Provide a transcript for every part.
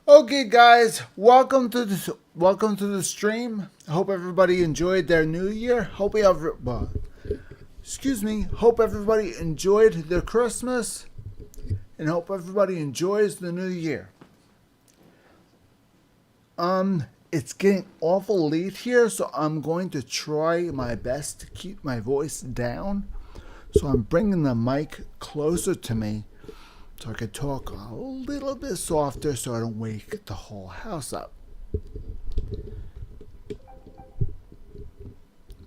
Okay, guys, welcome to the stream. I hope everybody enjoyed their new year. Hope everybody enjoyed their Christmas, and hope everybody enjoys the new year. It's getting awful late here, so I'm going to try my best to keep my voice down. So I'm bringing the mic closer to me so I could talk a little bit softer so I don't wake the whole house up.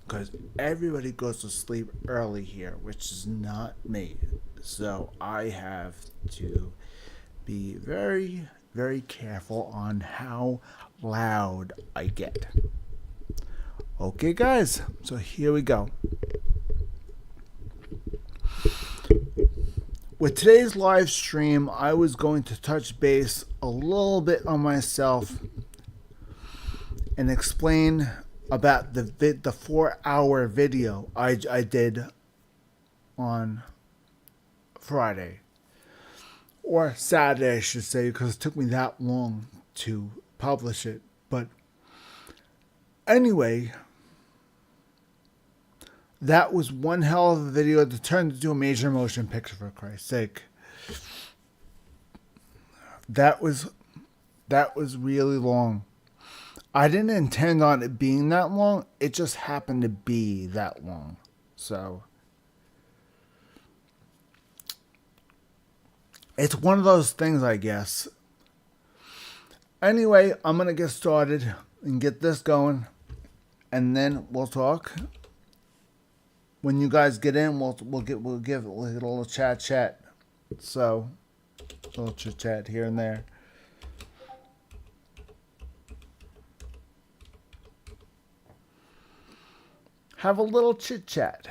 Because everybody goes to sleep early here, which is not me. So I have to be very, very careful on how loud I get. Okay, guys, so here we go. With today's live stream, I was going to touch base a little bit on myself and explain about the 4-hour video I did on Friday. Or Saturday, I should say, because it took me that long to publish it. But anyway, that was one hell of a video that turned into a major motion picture, for Christ's sake. That was really long. I didn't intend on it being that long. It just happened to be that long. So it's one of those things, I guess. Anyway, I'm going to get started and get this going, and then we'll talk. When you guys get in, we'll give a little chat. So, a little chit chat here and there. Have a little chit chat.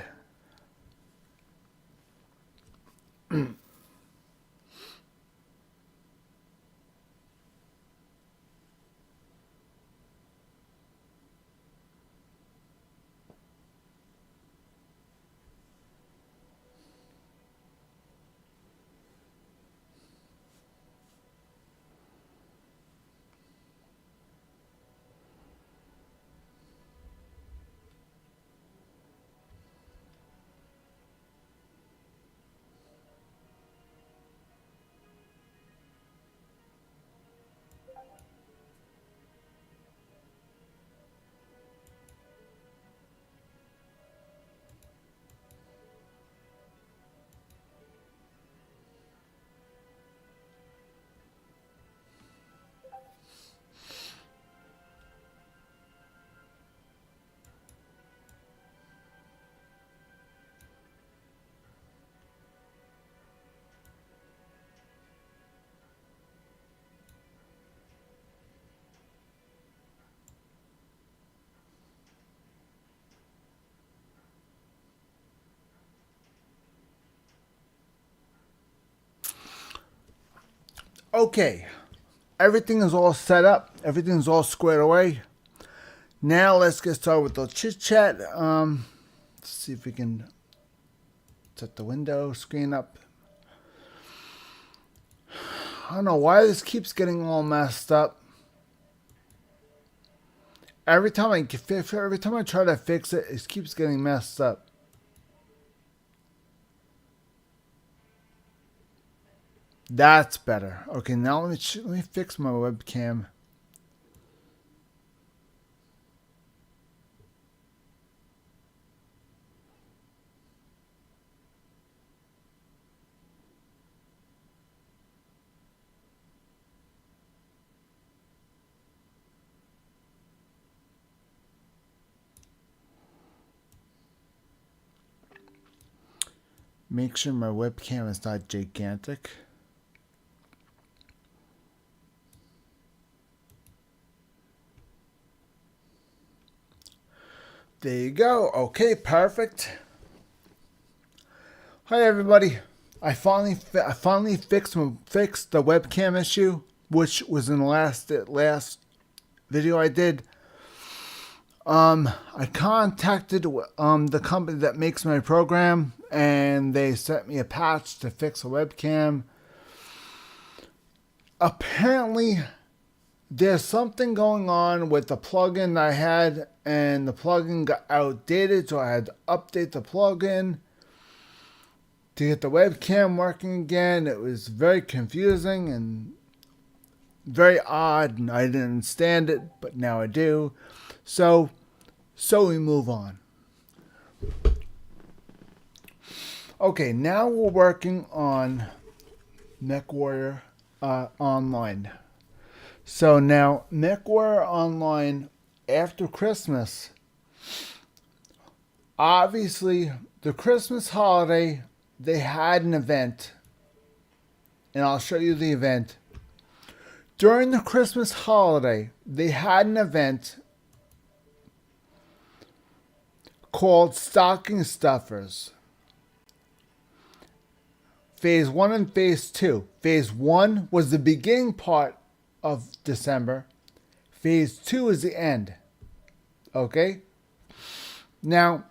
Okay, everything is all set up. Everything's all squared away. Now let's get started with the chit chat. Let's see if we can set the window screen up. I don't know why this keeps getting all messed up. Every time I try to fix it, it keeps getting messed up. That's better. Okay, now let me fix my webcam. Make sure my webcam is not gigantic. There you go. Okay, perfect. Hi everybody. I finally fixed the webcam issue, which was in the last video I did. I contacted the company that makes my program, and they sent me a patch to fix a webcam. Apparently, there's something going on with the plugin I had, and the plugin got outdated, so I had to update the plugin to get the webcam working again. It was very confusing and very odd, and I didn't understand it, but now I do. So we move on. Okay, now we're working on MechWarrior Online. So now, MechWarrior Online, after Christmas, obviously, the Christmas holiday, they had an event, and I'll show you the event. During the Christmas holiday, they had an event called Stocking Stuffers. Phase 1 and Phase 2. Phase 1 was the beginning part of December. Phase 2 is the end. Okay? Now,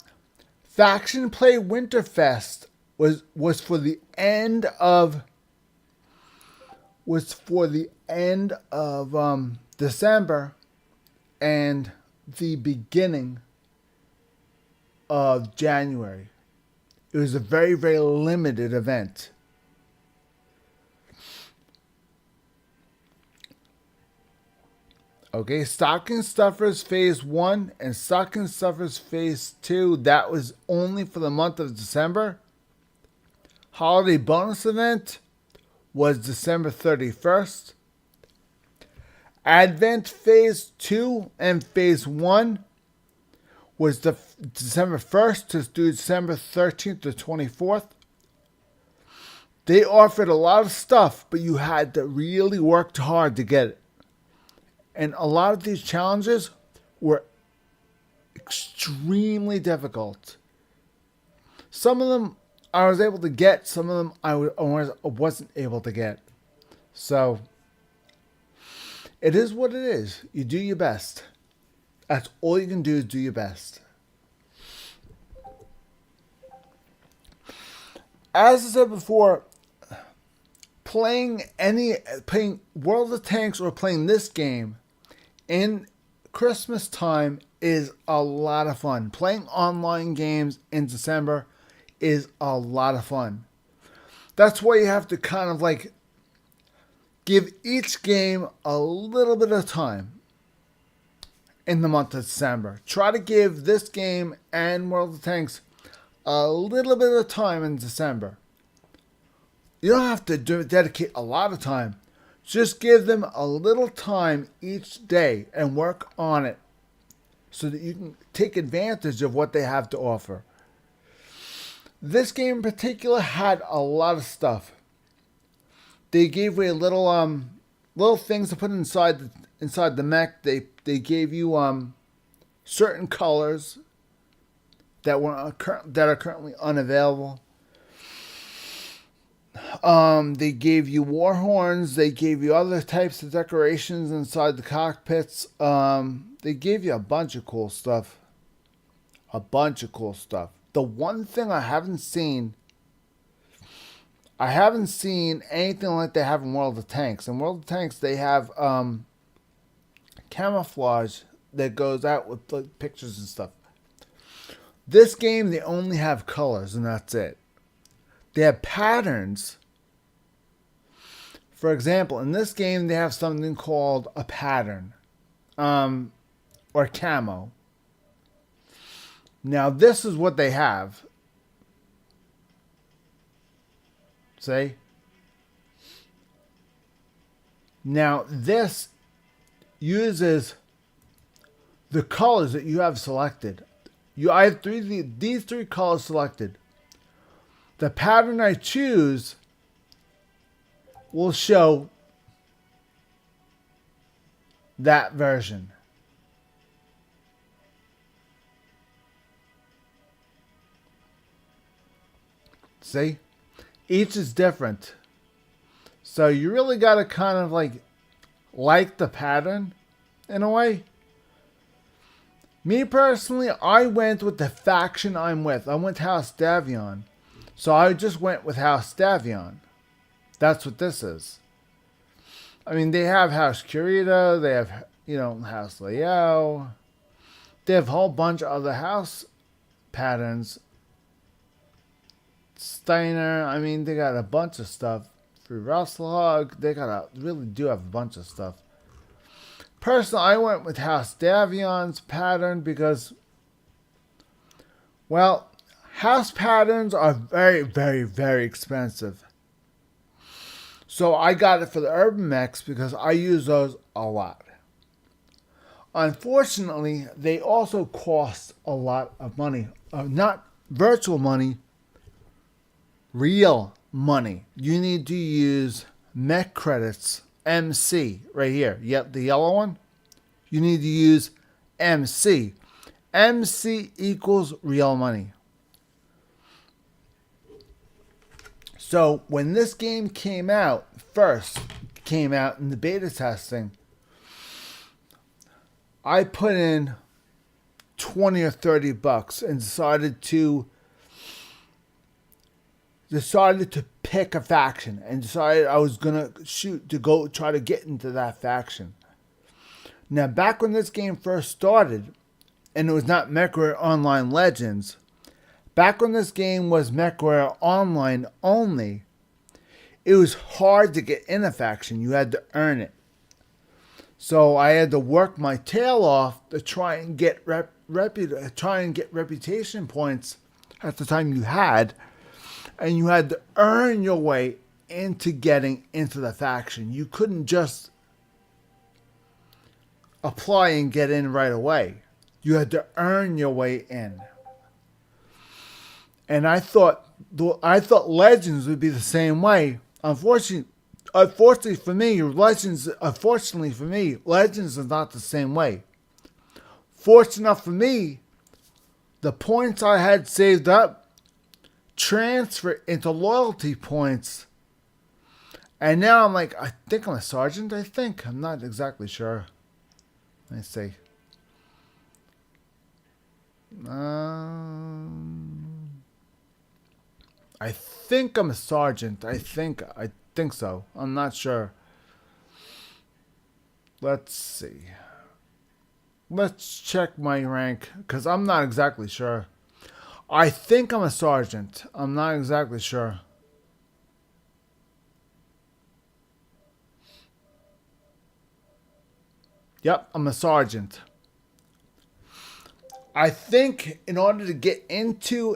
Faction Play Winterfest was for the end of December and the beginning of January. It was a very, very limited event. Okay, Stocking Stuffers Phase 1 and Stocking Stuffers Phase 2, that was only for the month of December. Holiday Bonus Event was December 31st. Advent Phase 2 and Phase 1 was the December 1st to December 13th to 24th. They offered a lot of stuff, but you had to really work hard to get it. And a lot of these challenges were extremely difficult. Some of them I was able to get, some of them I wasn't able to get. So, it is what it is. You do your best. That's all you can do is do your best. As I said before, playing World of Tanks or playing this game in Christmas time is a lot of fun. Playing online games in December is a lot of fun. That's why you have to kind of like give each game a little bit of time in the month of December. Try to give this game and World of Tanks a little bit of time in December. You don't have to dedicate a lot of time. Just give them a little time each day and work on it so that you can take advantage of what they have to offer. This game in particular had a lot of stuff. They gave you little things to put inside the mech. They gave you certain colors that are currently unavailable. They gave you war horns. They gave you other types of decorations inside the cockpits. They gave you a bunch of cool stuff. The one thing I haven't seen anything like they have in World of Tanks. In World of Tanks, they have camouflage that goes out with like, pictures and stuff. This game, they only have colors, and that's it. They have patterns. For example, in this game, they have something called a pattern, or camo. Now, this is what they have. See? Now, this uses the colors that you have selected. I have these three colors selected. The pattern I choose will show that version. See? Each is different. So you really got to kind of like the pattern in a way. Me personally, I went with the faction I'm with. I went House Davion. So I just went with House Davion. That's what this is. I mean, they have House Kurita, they have, House Leo. They have a whole bunch of other house patterns. Steiner, I mean, they got a bunch of stuff. For Russelhog, really do have a bunch of stuff. Personally, I went with House Davion's pattern because, well, house patterns are very, very, very expensive. So I got it for the Urban Mechs because I use those a lot. Unfortunately, they also cost a lot of money. Not virtual money, real money. You need to use Mech Credits, MC, right here. Yep, the yellow one. You need to use MC. MC equals real money. So when this game came out in the beta testing, I put in 20 or 30 bucks and decided to pick a faction and decided I was going to go try to get into that faction. Now, back when this game first started, and it was not MechWarrior Online Legends, back when this game was MechWarrior Online only, it was hard to get in a faction. You had to earn it. So I had to work my tail off to try and get reputation points at the time you had. And you had to earn your way into getting into the faction. You couldn't just apply and get in right away. You had to earn your way in. And I thought Legends would be the same way. Unfortunately for me, Legends is not the same way. Fortunate enough for me, the points I had saved up transfer into loyalty points. And now I'm like, I think I'm a sergeant, I'm not exactly sure. Let me see. I think I'm a sergeant. I think so. I'm not sure. Let's see. Let's check my rank, because I'm not exactly sure. I think I'm a sergeant. I'm not exactly sure. Yep, I'm a sergeant. I think in order to get into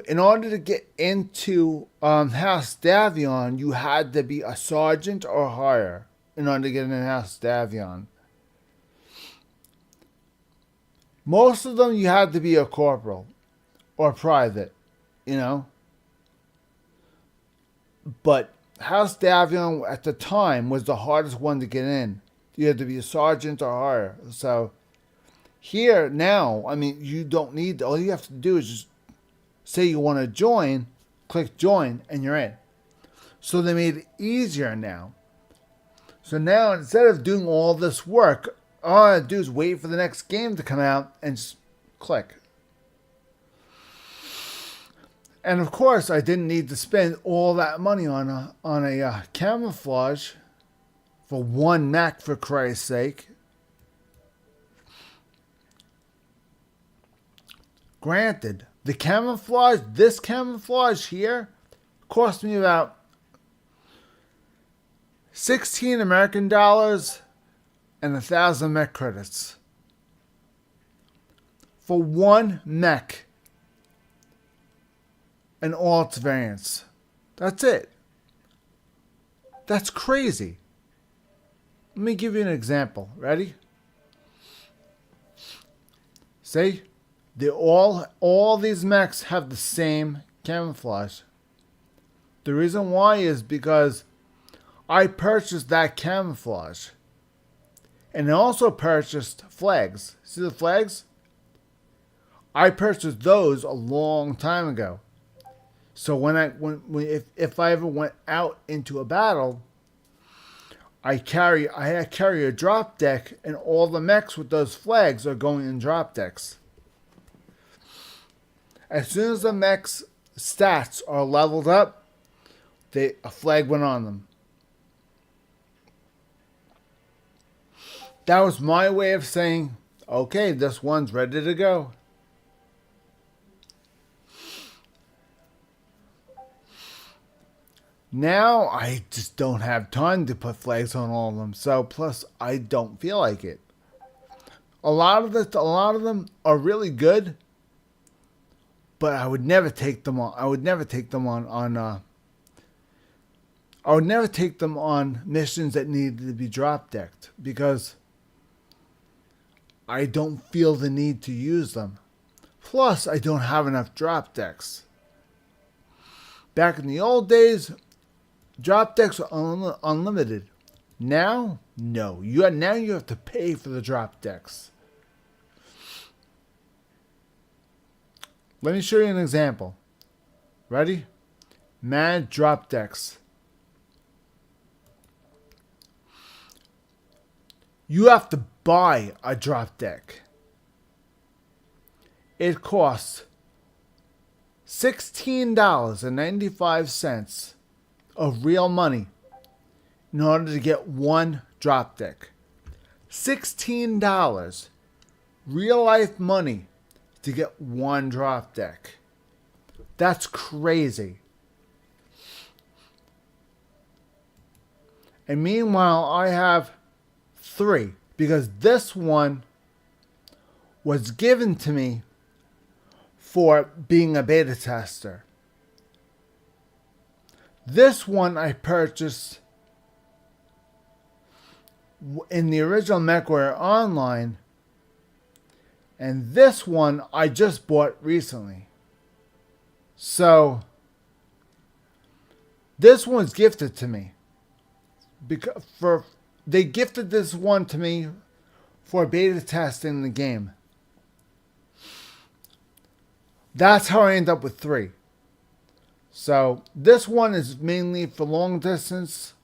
House Davion, you had to be a sergeant or higher in order to get into House Davion. Most of them you had to be a corporal or private, But House Davion at the time was the hardest one to get in. You had to be a sergeant or higher. So here now, I mean, you don't need, all you have to do is just say you want to join, click join, and you're in. So they made it easier now. So now, instead of doing all this work, all I do is wait for the next game to come out and just click. And of course, I didn't need to spend all that money on a camouflage for one mech, for Christ's sake. Granted, this camouflage here, cost me about 16 American dollars and 1,000 mech credits for one mech and all its variants. That's it. That's crazy. Let me give you an example. Ready? See? All these mechs have the same camouflage. The reason why is because I purchased that camouflage. And I also purchased flags. See the flags? I purchased those a long time ago. So if I ever went out into a battle, I carry a drop deck, and all the mechs with those flags are going in drop decks. As soon as the mech's stats are leveled up, a flag went on them. That was my way of saying, okay, this one's ready to go. Now I just don't have time to put flags on all of them. So plus I don't feel like it. A lot of them are really good, but I would never take them on. I would never take them I would never take them on missions that needed to be drop decked because I don't feel the need to use them. Plus, I don't have enough drop decks. Back in the old days, drop decks were unlimited. Now, no. Now you have to pay for the drop decks. Let me show you an example. Ready? Mad drop decks. You have to buy a drop deck. It costs $16.95 of real money in order to get one drop deck. $16 real life money to get one drop deck. That's crazy. And meanwhile, I have 3 because this one was given to me for being a beta tester. This one I purchased in the original MechWarrior Online, and this one I just bought recently. So this one's gifted to me because they gifted this one to me for beta testing the game. That's how I end up with 3. So this one is mainly for long distance.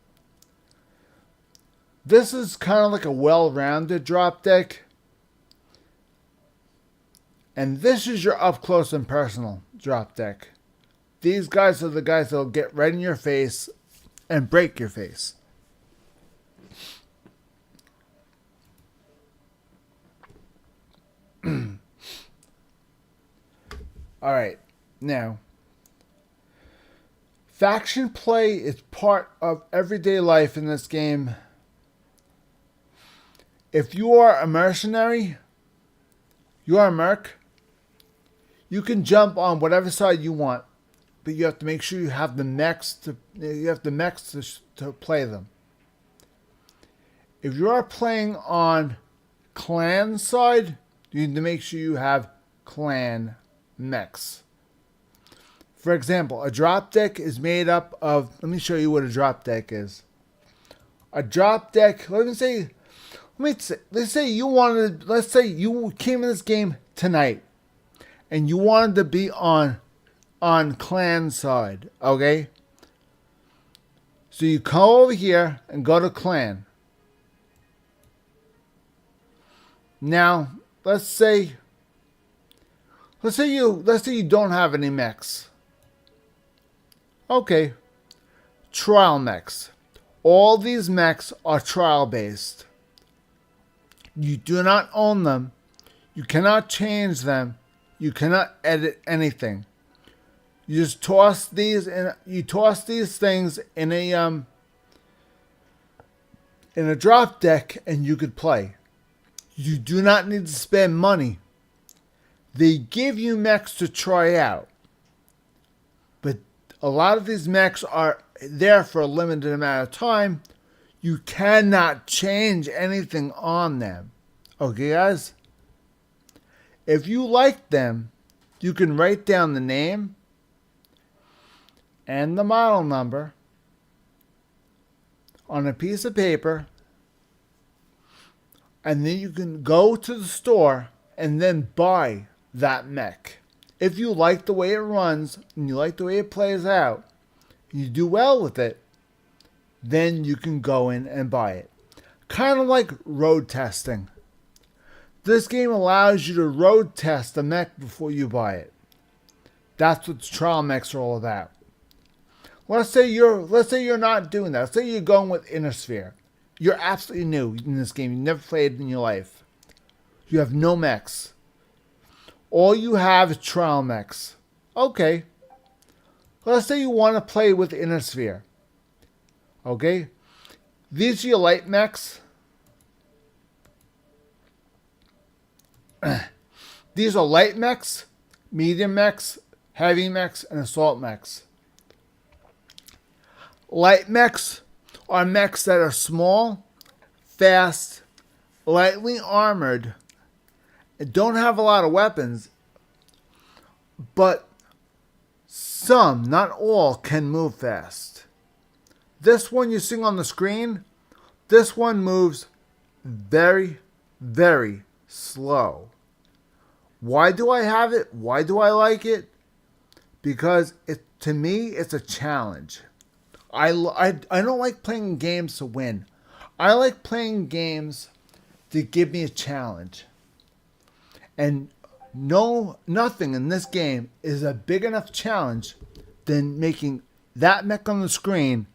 This is kind of like a well-rounded drop deck. And this is your up close and personal drop deck. These guys are the guys that will get right in your face and break your face. Alright, now, faction play is part of everyday life in this game. If you are a mercenary, you are a merc, you can jump on whatever side you want, but you have to make sure you have the mechs to play them. If you are playing on clan side, you need to make sure you have clan mechs. For example, a drop deck is made up of, let me show you what a drop deck is. A drop deck, let's say you came in this game tonight and you wanted to be on clan side, okay? So you come over here and go to clan. Now, let's say you don't have any mechs. Okay. Trial mechs. All these mechs are trial based. You do not own them. You cannot change them. You cannot edit anything. You just toss these things in a drop deck and you could play. You do not need to spend money. They give you mechs to try out. But a lot of these mechs are there for a limited amount of time. You cannot change anything on them. Okay, guys? If you like them, you can write down the name and the model number on a piece of paper, and then you can go to the store and then buy that mech. If you like the way it runs and you like the way it plays out, you do well with it, then you can go in and buy it. Kind of like road testing. This game allows you to road test the mech before you buy it. That's what trial mechs are all about. Let's say you're not doing that. Let's say you're going with Inner Sphere. You're absolutely new in this game. You never played in your life. You have no mechs. All you have is trial mechs. Okay. Let's say you want to play with Inner Sphere. Okay. These are your light mechs. These are light mechs, medium mechs, heavy mechs, and assault mechs. Light mechs are mechs that are small, fast, lightly armored, and don't have a lot of weapons, but some, not all, can move fast. This one you see on the screen, this one moves very, very slow. Why do I have it? Why do I like it? Because to me, it's a challenge. I don't like playing games to win. I like playing games to give me a challenge. And nothing in this game is a big enough challenge than making that mech on the screen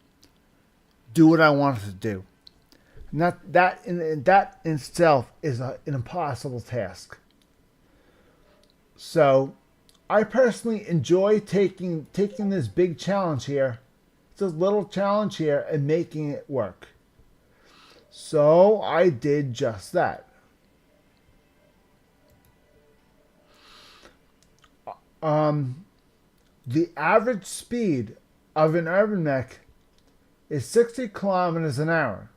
do what I want it to do. Not that that in itself is an impossible task. So, I personally enjoy taking this big challenge here, this little challenge here, and making it work. So, I did just that. The average speed of an urban mech is 60 kilometers an hour.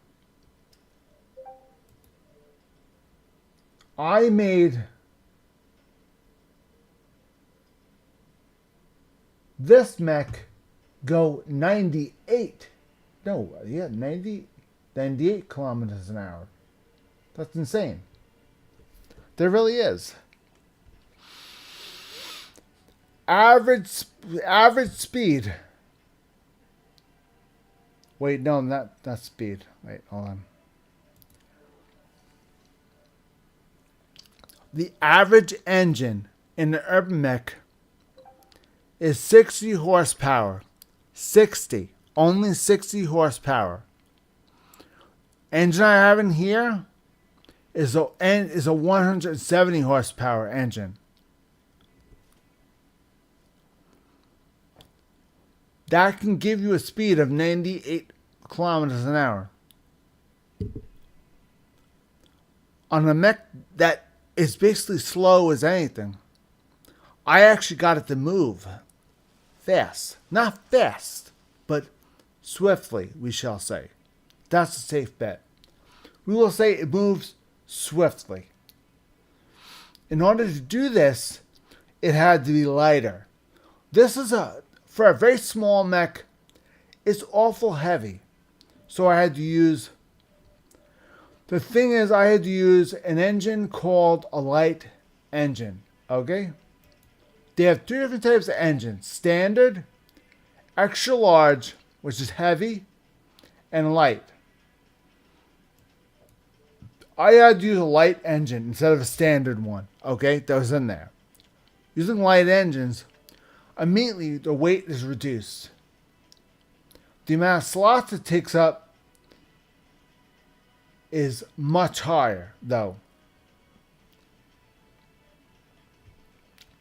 I made this mech go 98 kilometers an hour. That's insane. There really is. Average speed. Wait, no, not speed. Wait, hold on. The average engine in the urban mech is 60 horsepower. 60. Only 60 horsepower. Engine I have in here is a 170 horsepower engine. That can give you a speed of 98 kilometers an hour. On a mech that is basically slow as anything, I actually got it to move fast. Not fast, but swiftly, we shall say. That's a safe bet. We will say it moves swiftly. In order to do this, it had to be lighter. For a very small mech, it's awful heavy. So I had to use an engine called a light engine. Okay? They have two different types of engines. Standard, extra large, which is heavy, and light. I had to use a light engine instead of a standard one. Okay? That was in there. Using light engines, immediately the weight is reduced. The amount of slots it takes up is much higher, though.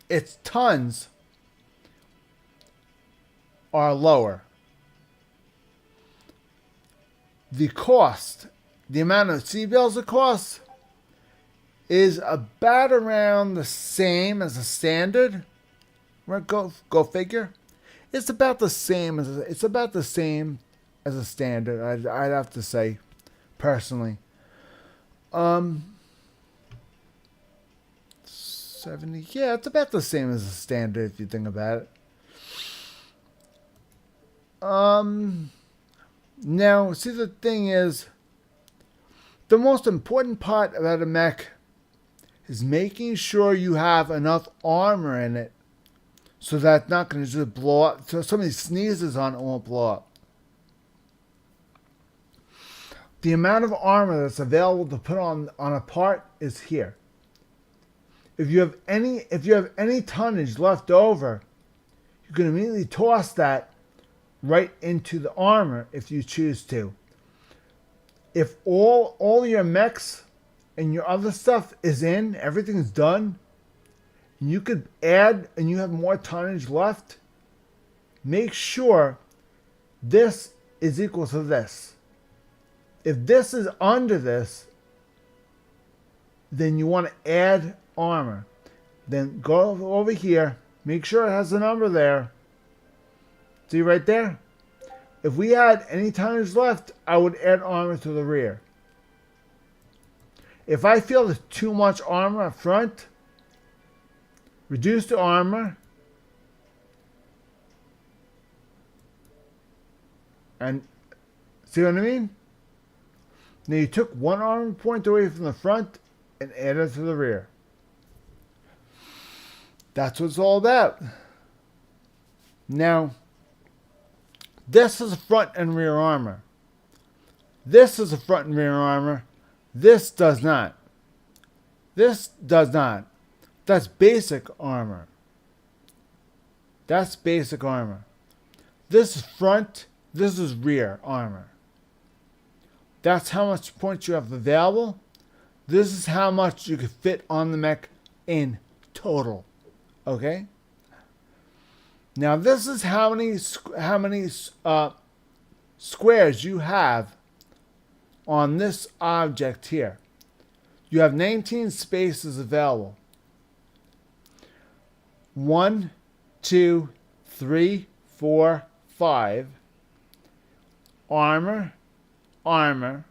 Its tons are lower. The cost, the amount of C-bills it costs, is about around the same as a standard. Go figure. It's about the same as a standard. I'd have to say, personally. 70. Yeah, it's about the same as a standard if you think about it. Now, see, the thing is, the most important part about a mech is making sure you have enough armor in it so that it's not going to just blow up. So somebody sneezes on it, won't blow up. The amount of armor that's available to put on a part is here. If you have any tonnage left over, you can immediately toss that right into the armor if you choose to. if all your mechs and your other stuff is in, everything's done, and you could add and you have more tonnage left, make sure this is equal to this. If this is under this, then you want to add armor. Then go over here, make sure it has a number there. See right there? If we had any tonnage left, I would add armor to the rear. If I feel there's too much armor up front, reduce the armor. And see what I mean? Now you took one armor point away from the front and added it to the rear. That's what it's all about. Now, this is front and rear armor. This is a front and rear armor. This does not. This does not. That's basic armor. That's basic armor. This is front. This is rear armor. That's how much points you have available. This is how much you can fit on the mech in total. Okay? Now this is how many squares you have on this object here. You have 19 spaces available. 1, 2, 3, 4, 5. Armor, armor.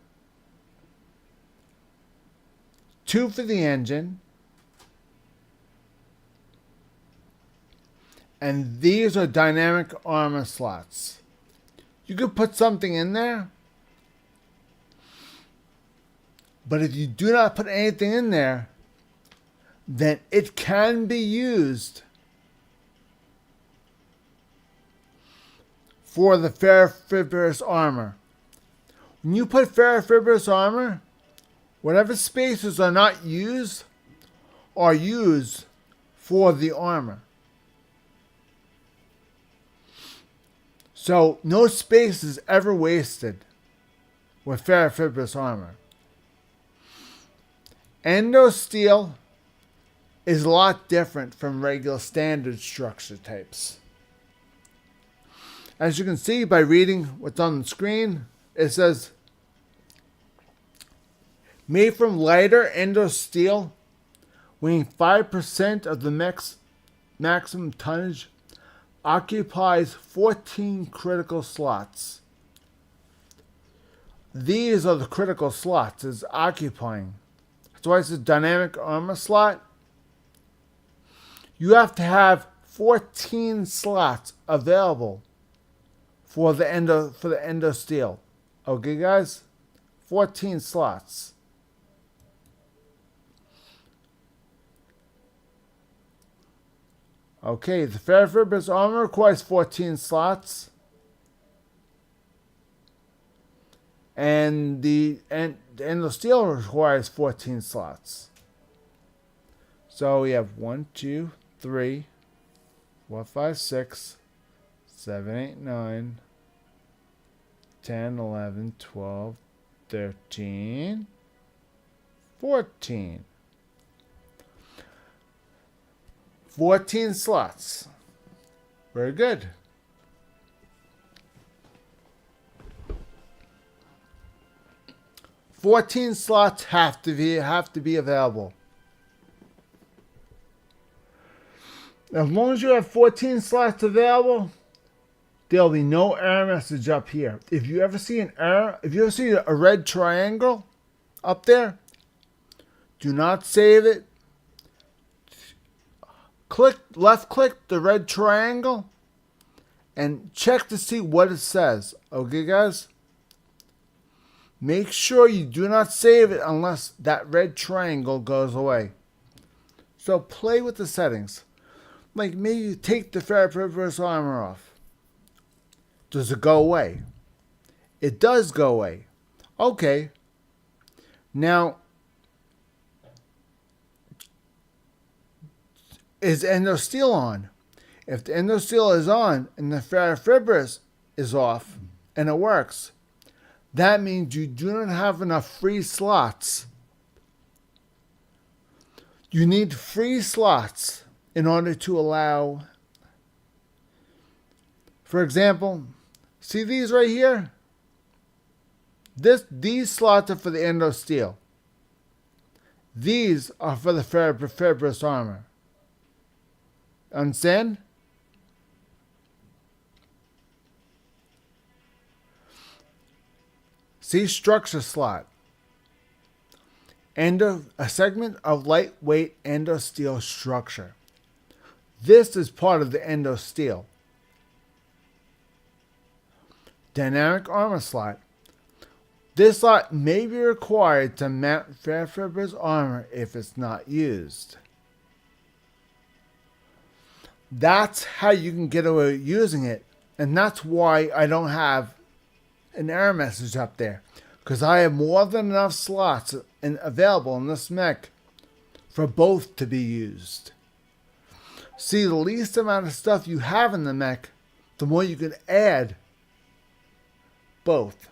2 for the engine. And these are dynamic armor slots. You could put something in there, but if you do not put anything in there, then it can be used for the ferrofibrous armor. When you put ferrofibrous armor, whatever spaces are not used are used for the armor. So no space is ever wasted with ferrofibrous armor. Endosteel is a lot different from regular standard structure types. As you can see by reading what's on the screen, it says, made from lighter endosteel, weighing 5% of the mech's maximum tonnage, occupies 14 critical slots. These are the critical slots it's occupying. That's why it's a dynamic armor slot. You have to have 14 slots available for the endosteel. Okay, guys? 14 slots. Okay, the ferrofibrous armor requires 14 slots. And the endosteel requires 14 slots. So we have 1, 2, 3, 4, 5, 6, 7, 8, 9, 10, 11, 12, 13, 14. 14 slots. Very good. Fourteen slots have to be available. As long as you have 14 slots available, there'll be no error message up here. If you ever see an error, if you ever see a red triangle up there, do not save it. Left click the red triangle and check to see what it says. Okay, guys? Make sure you do not save it unless that red triangle goes away. So play with the settings. Like maybe you take the ferrofibrous armor off. Does it go away? It does go away. Okay. Now, is endosteel on? If the endosteel is on and the ferrofibrous is off and it works, That means you do not have enough free slots. You need free slots in order to allow, for example, see these right here? These slots are for the endo steel. These are for the fibrous armor. Understand? See structure slot. A segment of lightweight endo steel structure. This is part of the endo steel. Dynamic armor slot. This slot may be required to mount Fairfiber's armor if it's not used. That's how you can get away with using it, and that's why I don't have an error message up there, because I have more than enough slots available in this mech for both to be used. See, the least amount of stuff you have in the mech, the more you can add both.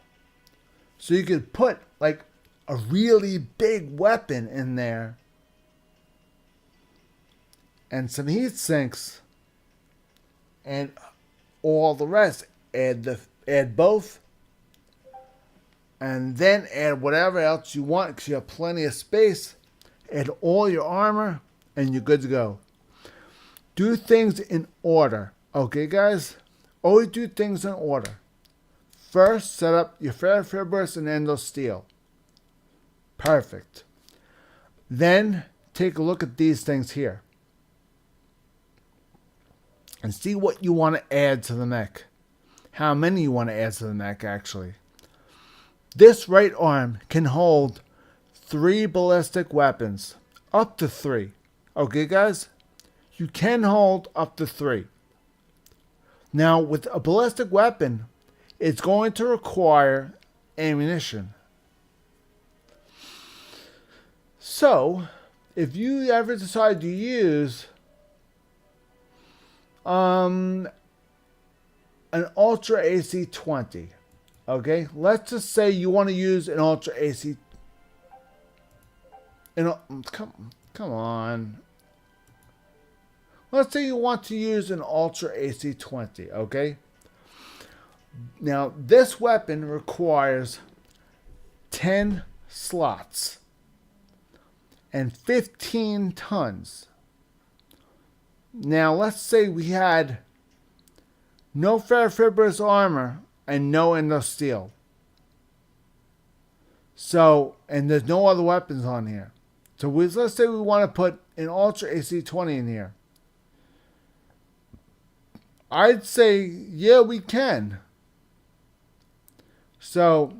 So you could put like a really big weapon in there and some heat sinks and all the rest. Add both, and then add whatever else you want because you have plenty of space. Add all your armor and you're good to go. Do things in order, okay guys? Always do things in order. First, set up your Fairfibrous and endo steel. Perfect. Then, take a look at these things here. And see what you want to add to the mech. How many you want to add to the mech, actually. This right arm can hold 3 ballistic weapons. Up to 3. Okay, guys? You can hold up to 3. Now, with a ballistic weapon, it's going to require ammunition. So, if you ever decide to use an Ultra AC-20, okay? Let's just say you want to use an Ultra AC. Come on. Let's say you want to use an Ultra AC-20, okay? Now, this weapon requires 10 slots and 15 tons. Now, let's say we had no Fairfibrous armor and no endo steel. So, and there's no other weapons on here. So, let's say we want to put an Ultra AC-20 in here. I'd say, yeah, we can. So,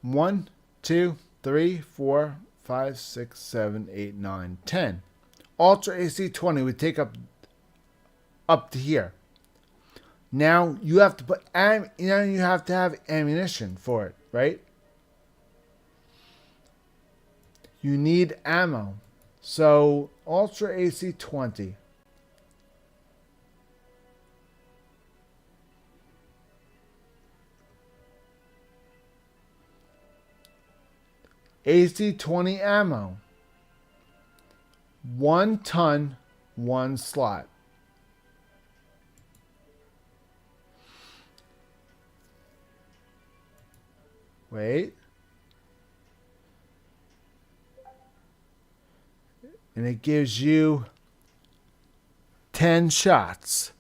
one, 2, 3, 4, 5, 6, 7, 8, 9, 10. Ultra AC-20 would take up to here. Now you have to you have to have ammunition for it, right? You need ammo. So Ultra AC-20. AC-20 ammo. 1 ton, 1 slot. Wait. And it gives you 10 shots.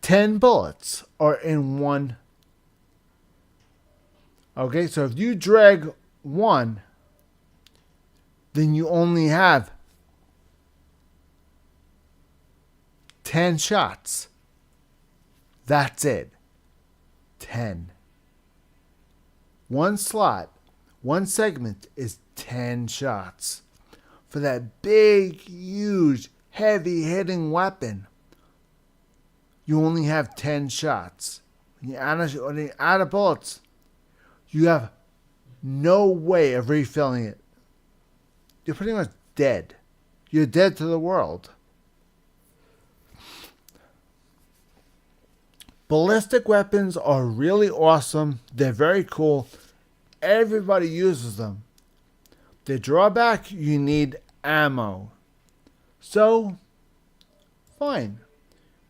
10 bullets are in one. Okay, so if you drag 1, then you only have 10 shots. That's it. 10. One slot, one segment is 10 shots. For that big, huge, heavy-hitting weapon, you only have 10 shots. When you add bullets, you have no way of refilling it. You're pretty much dead. You're dead to the world. Ballistic weapons are really awesome. They're very cool. Everybody uses them. The drawback, you need ammo. So, fine.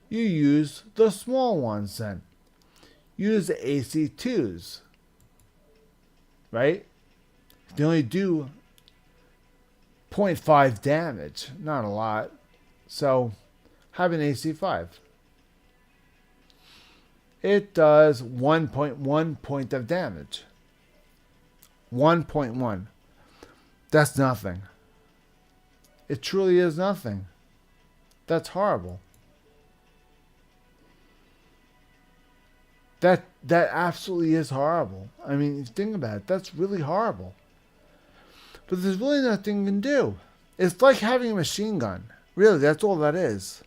You use the small ones then. Use the AC2s. Right? They only do 0.5 damage. Not a lot. So, have an AC5. It does 1.1 point of damage. 1.1. That's nothing. It truly is nothing. That's horrible. That absolutely is horrible. I mean, think about it. That's really horrible. But there's really nothing you can do. It's like having a machine gun. Really, that's all that is.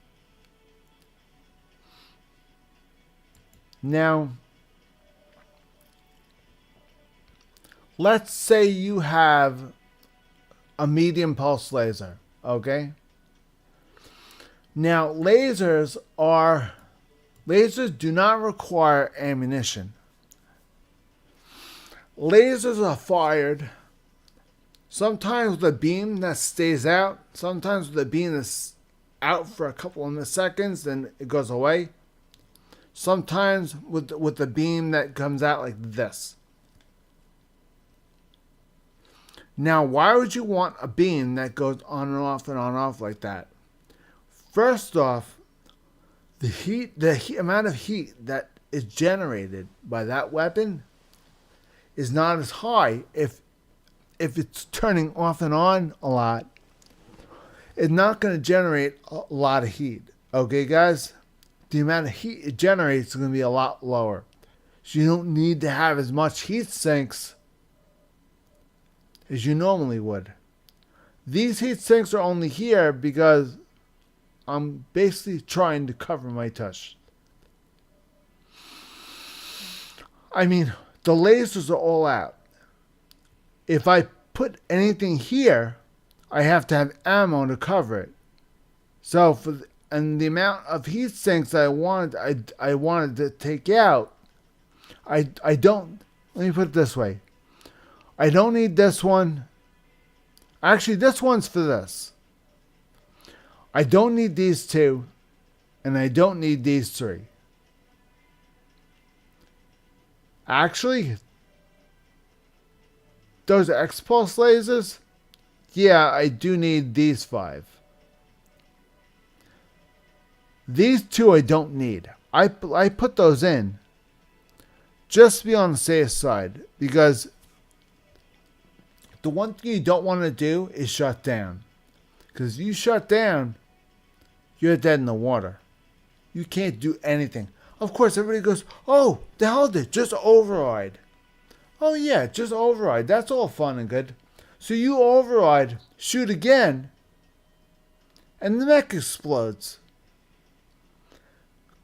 Now, let's say you have a medium pulse laser, okay? Now, lasers do not require ammunition. Lasers are fired sometimes with a beam that stays out, sometimes with a beam that's out for a couple of seconds, then it goes away. Sometimes with the beam that comes out like this. Now, why would you want a beam that goes on and off and on and off like that? First off, the amount of heat that is generated by that weapon is not as high if it's turning off and on a lot. It's not going to generate a lot of heat. Okay, guys? The amount of heat it generates is going to be a lot lower. So you don't need to have as much heat sinks as you normally would. These heat sinks are only here because I'm basically trying to cover my touch. I mean, the lasers are all out. If I put anything here, I have to have ammo to cover it. So and the amount of heat sinks I wanted to take out, I don't. Let me put it this way. I don't need this one. Actually, this one's for this. I don't need these two, and I don't need these three. Actually, those X-Pulse lasers, yeah, I do need these 5. These 2 I don't need. I put those in just to be on the safe side, because the one thing you don't want to do is shut down. Because you shut down, you're dead in the water. You can't do anything. Of course, everybody goes, oh, the hell did it? Just override. Oh yeah, just override. That's all fun and good. So you override, shoot again, and the mech explodes.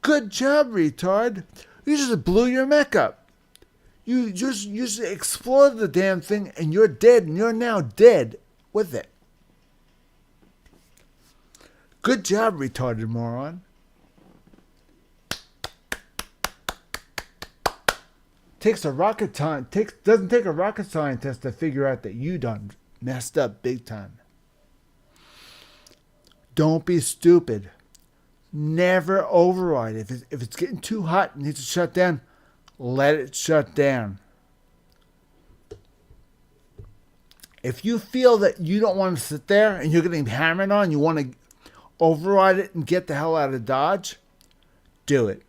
Good job, retard. You just blew your mech up. You just exploded the damn thing, and you're dead, and you're now dead with it. Good job, retarded moron. Doesn't take a rocket scientist to figure out that you done messed up big time. Don't be stupid. Never override. If it's getting too hot and needs to shut down, let it shut down. If you feel that you don't want to sit there and you're getting hammered on, you want to override it and get the hell out of Dodge, do it.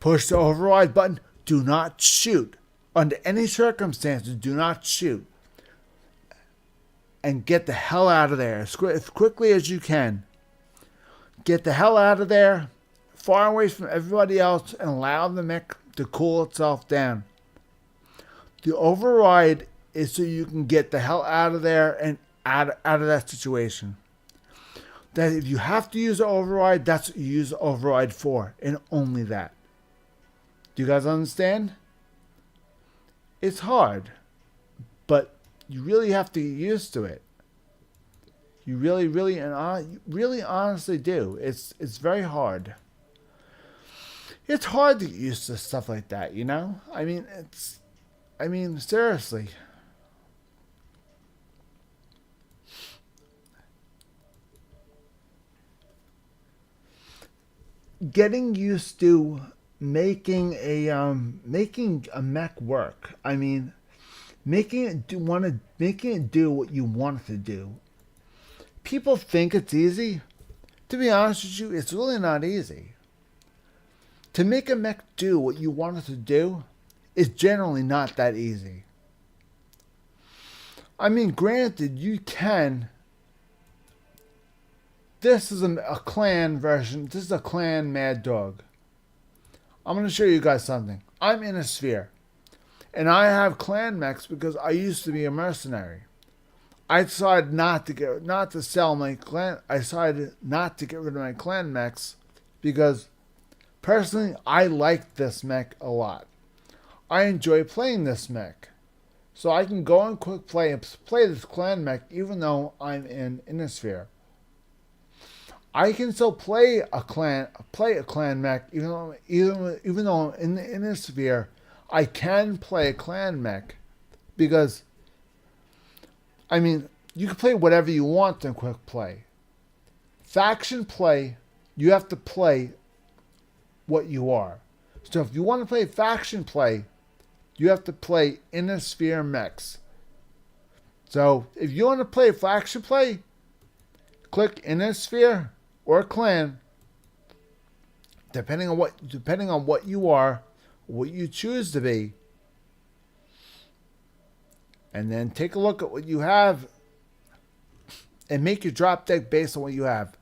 Push the override button. Do not shoot. Under any circumstances, do not shoot. And get the hell out of there as quickly as you can. Get the hell out of there, far away from everybody else, and allow the mech to cool itself down. The override is so you can get the hell out of there and out of that situation. That if you have to use the override, that's what you use the override for, and only that. Do you guys understand? It's hard, but you really have to get used to it. You really honestly do. It's very hard. It's hard to get used to stuff like that, you know? Seriously. Getting used to making a mech work. Making it do what you want it to do. People think it's easy. To be honest with you, it's really not easy. To make a mech do what you want it to do is generally not that easy. Granted, you can. This is a clan version. This is a clan Mad Dog. I'm going to show you guys something. I'm in a sphere. And I have clan mechs because I used to be a mercenary. I decided not to sell my clan. I decided not to get rid of my clan mechs because personally I like this mech a lot. I enjoy playing this mech. So I can go and quick play this clan mech even though I'm in Innisphere. I can still play a clan mech even though in the Innisphere I can play a clan mech because you can play whatever you want in quick play. Faction play, you have to play what you are. So if you want to play faction play, you have to play Innisphere mechs. So if you want to play faction play, click Innisphere or clan, depending on what you are, what you choose to be. And then take a look at what you have and make your drop deck based on what you have.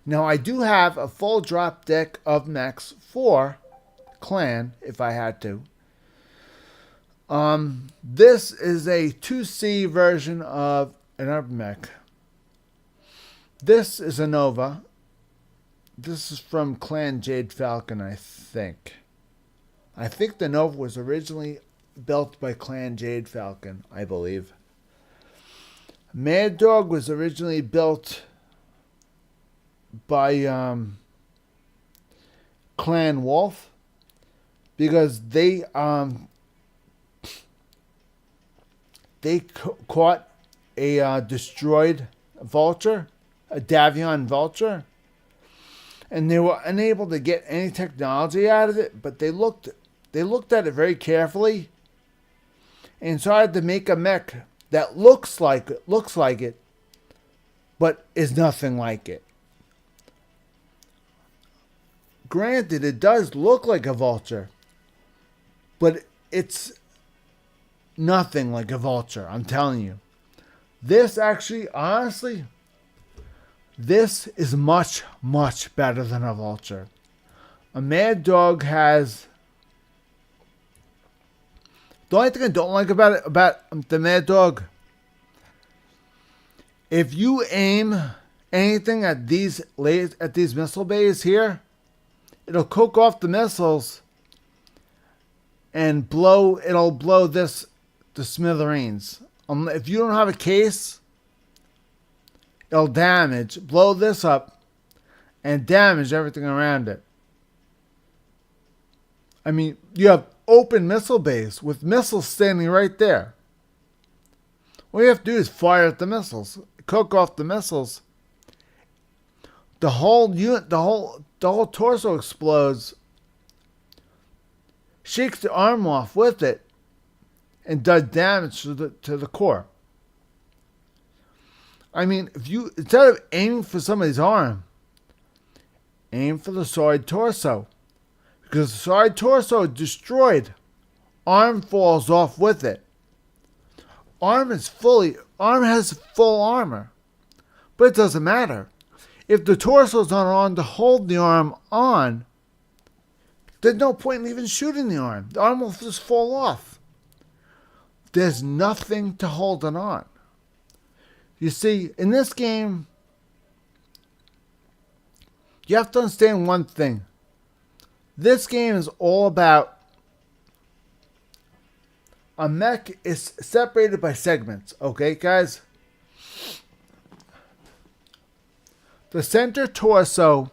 Now, I do have a full drop deck of mechs for clan if I had to. This is a 2C version of an urban mech. This is a Nova. This is from Clan Jade Falcon, I think. I think the Nova was originally built by Clan Jade Falcon, I believe. Mad Dog was originally built by Clan Wolf because they caught a destroyed vulture, a Davion vulture, and they were unable to get any technology out of it, but they looked at it very carefully and decided to make a mech that looks like it, but is nothing like it. Granted, it does look like a vulture, but it's nothing like a vulture, I'm telling you. This actually, honestly, this is much, much better than a vulture. A Mad Dog has... The only thing I don't like about the Mad Dog, if you aim anything at these missile bays here, it'll cook off the missiles and it'll blow this to smithereens. If you don't have a case, it'll blow this up and damage everything around it. You have open missile bays with missiles standing right there. All you have to do is fire at the missiles, cook off the missiles. The whole torso explodes, shakes the arm off with it, and does damage to the core. If you, instead of aiming for somebody's arm, aim for the side torso. Because the side torso is destroyed. Arm falls off with it. Arm has full armor. But it doesn't matter. If the torso's not on to hold the arm on, there's no point in even shooting the arm. The arm will just fall off. There's nothing to hold it on. You see, in this game, you have to understand one thing. This game is all about a mech is separated by segments, okay, guys? The center torso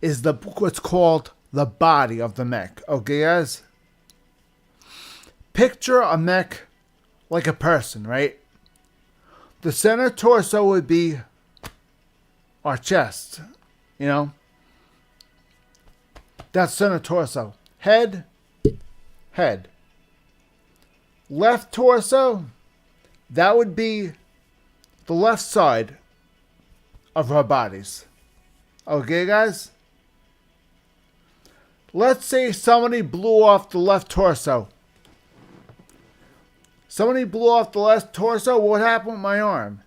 is what's called the body of the mech. Okay, guys? Picture a mech like a person, right? The center torso would be our chest, you know? That's center torso. Head. Left torso, that would be the left side of our bodies. Okay, guys? Let's say somebody blew off the left torso. Somebody blew off the left torso, what would happen with my arm?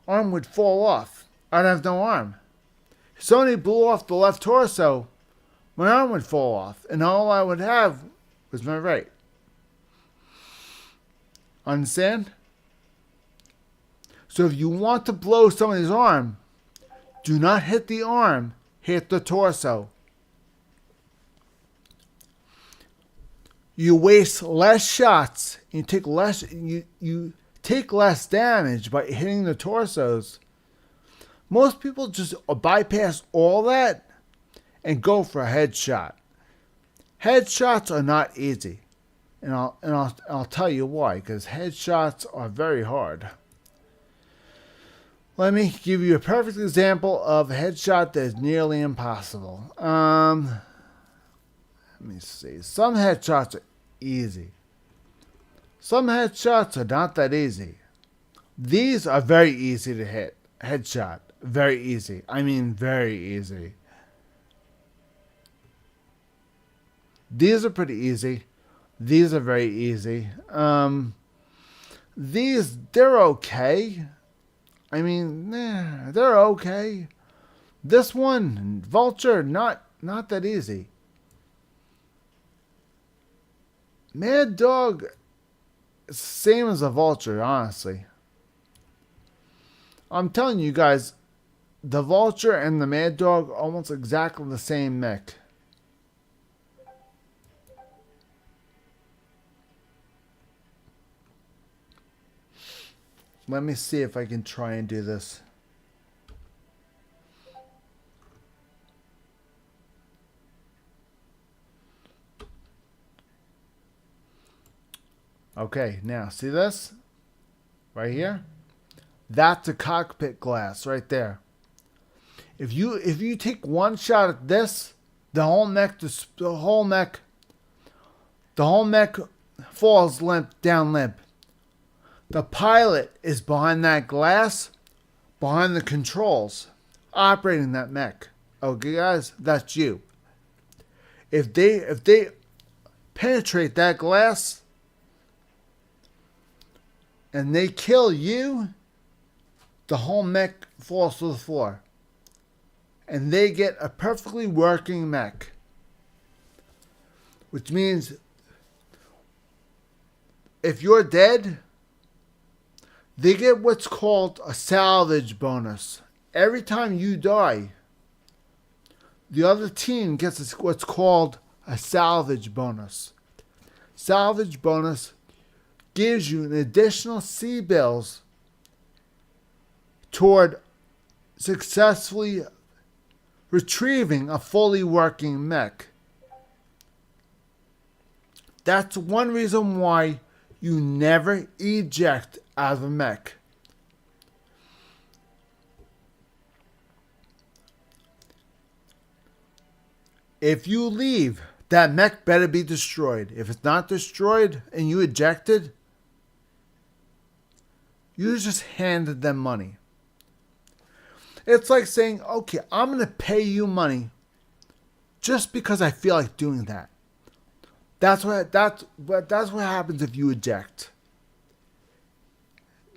Arm would fall off. I'd have no arm. If somebody blew off the left torso, my arm would fall off, and all I would have was my right. Understand? So if you want to blow somebody's arm, do not hit the arm, hit the torso. You waste less shots, you take less damage by hitting the torsos. Most people just bypass all that and go for a headshot. Headshots are not easy. And I'll tell you why, because headshots are very hard. Let me give you a perfect example of a headshot that is nearly impossible. Let me see. Some headshots are easy. Some headshots are not that easy. These are very easy to hit. Headshot. Very easy. I mean very easy. These are pretty easy. These are very easy. These, they're okay. I mean, they're okay. This one, Vulture, not that easy. Mad Dog, same as a Vulture, honestly. I'm telling you guys, the Vulture and the Mad Dog are almost exactly the same mech. Let me see if I can try and do this. Okay, now see this? Right here? That's a cockpit glass right there. If you take one shot at this, the whole mech falls down limp. The pilot is behind that glass, behind the controls, operating that mech. Okay, guys, that's you. If they penetrate that glass and they kill you, the whole mech falls to the floor. And they get a perfectly working mech. Which means if you're dead, they get what's called a salvage bonus. Every time you die, the other team gets what's called a salvage bonus. Salvage bonus gives you an additional C-bills toward successfully retrieving a fully working mech. That's one reason why you never eject out of a mech. If you leave, that mech better be destroyed. If it's not destroyed and you ejected, you just handed them money. It's like saying, okay, I'm going to pay you money just because I feel like doing that. That's what happens if you eject.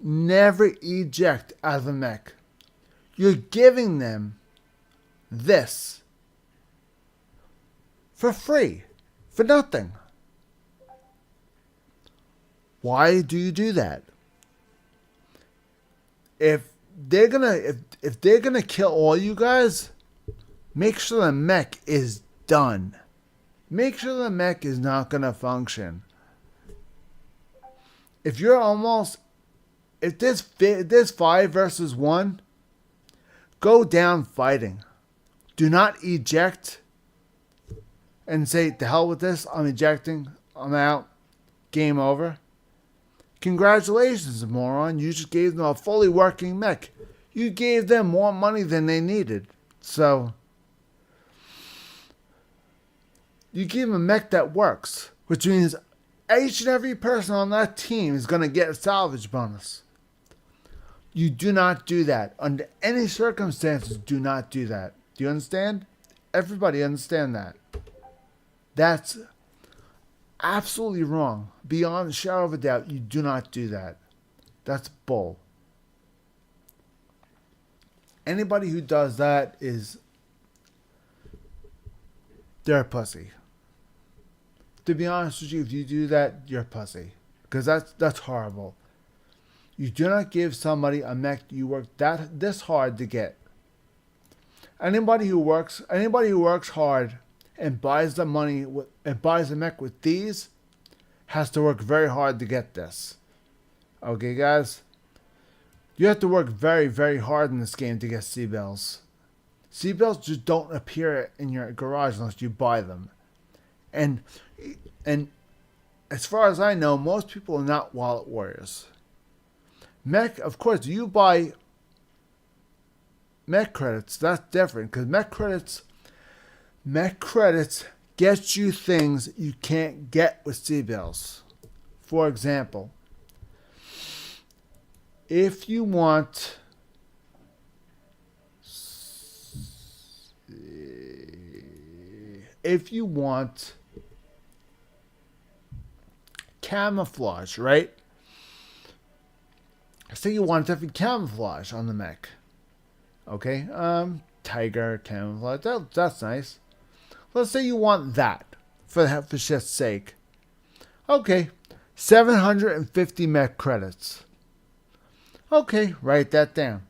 Never eject out of a mech. You're giving them this for free, for nothing. Why do you do that? If they're gonna kill all you guys, make sure the mech is done. Make sure the mech is not gonna function. If there's 5 versus 1, go down fighting. Do not eject and say, "To hell with this, I'm ejecting, I'm out, game over"? Congratulations, moron. You just gave them a fully working mech. You gave them more money than they needed. So, you gave them a mech that works, which means each and every person on that team is going to get a salvage bonus. You do not do that. Under any circumstances, do not do that. Do you understand? Everybody understand that. That's absolutely wrong. Beyond a shadow of a doubt, you do not do that. That's bull. Anybody who does that they're a pussy. To be honest with you, if you do that, you're a pussy. Because that's horrible. You do not give somebody a mech you worked this hard to get. Anybody who works hard and buys the mech with these has to work very hard to get this. Okay, guys? You have to work very, very hard in this game to get C-Bells. C-Bells just don't appear in your garage unless you buy them. And as far as I know, most people are not wallet warriors. Mech, of course, you buy mech credits. That's different because mech credits get you things you can't get with C-Bells. For example, if you want camouflage, right? Say you want different camouflage on the mech. Okay, tiger camouflage. That's nice. Let's say you want that for shit's sake. Okay, 750 mech credits. Okay, write that down.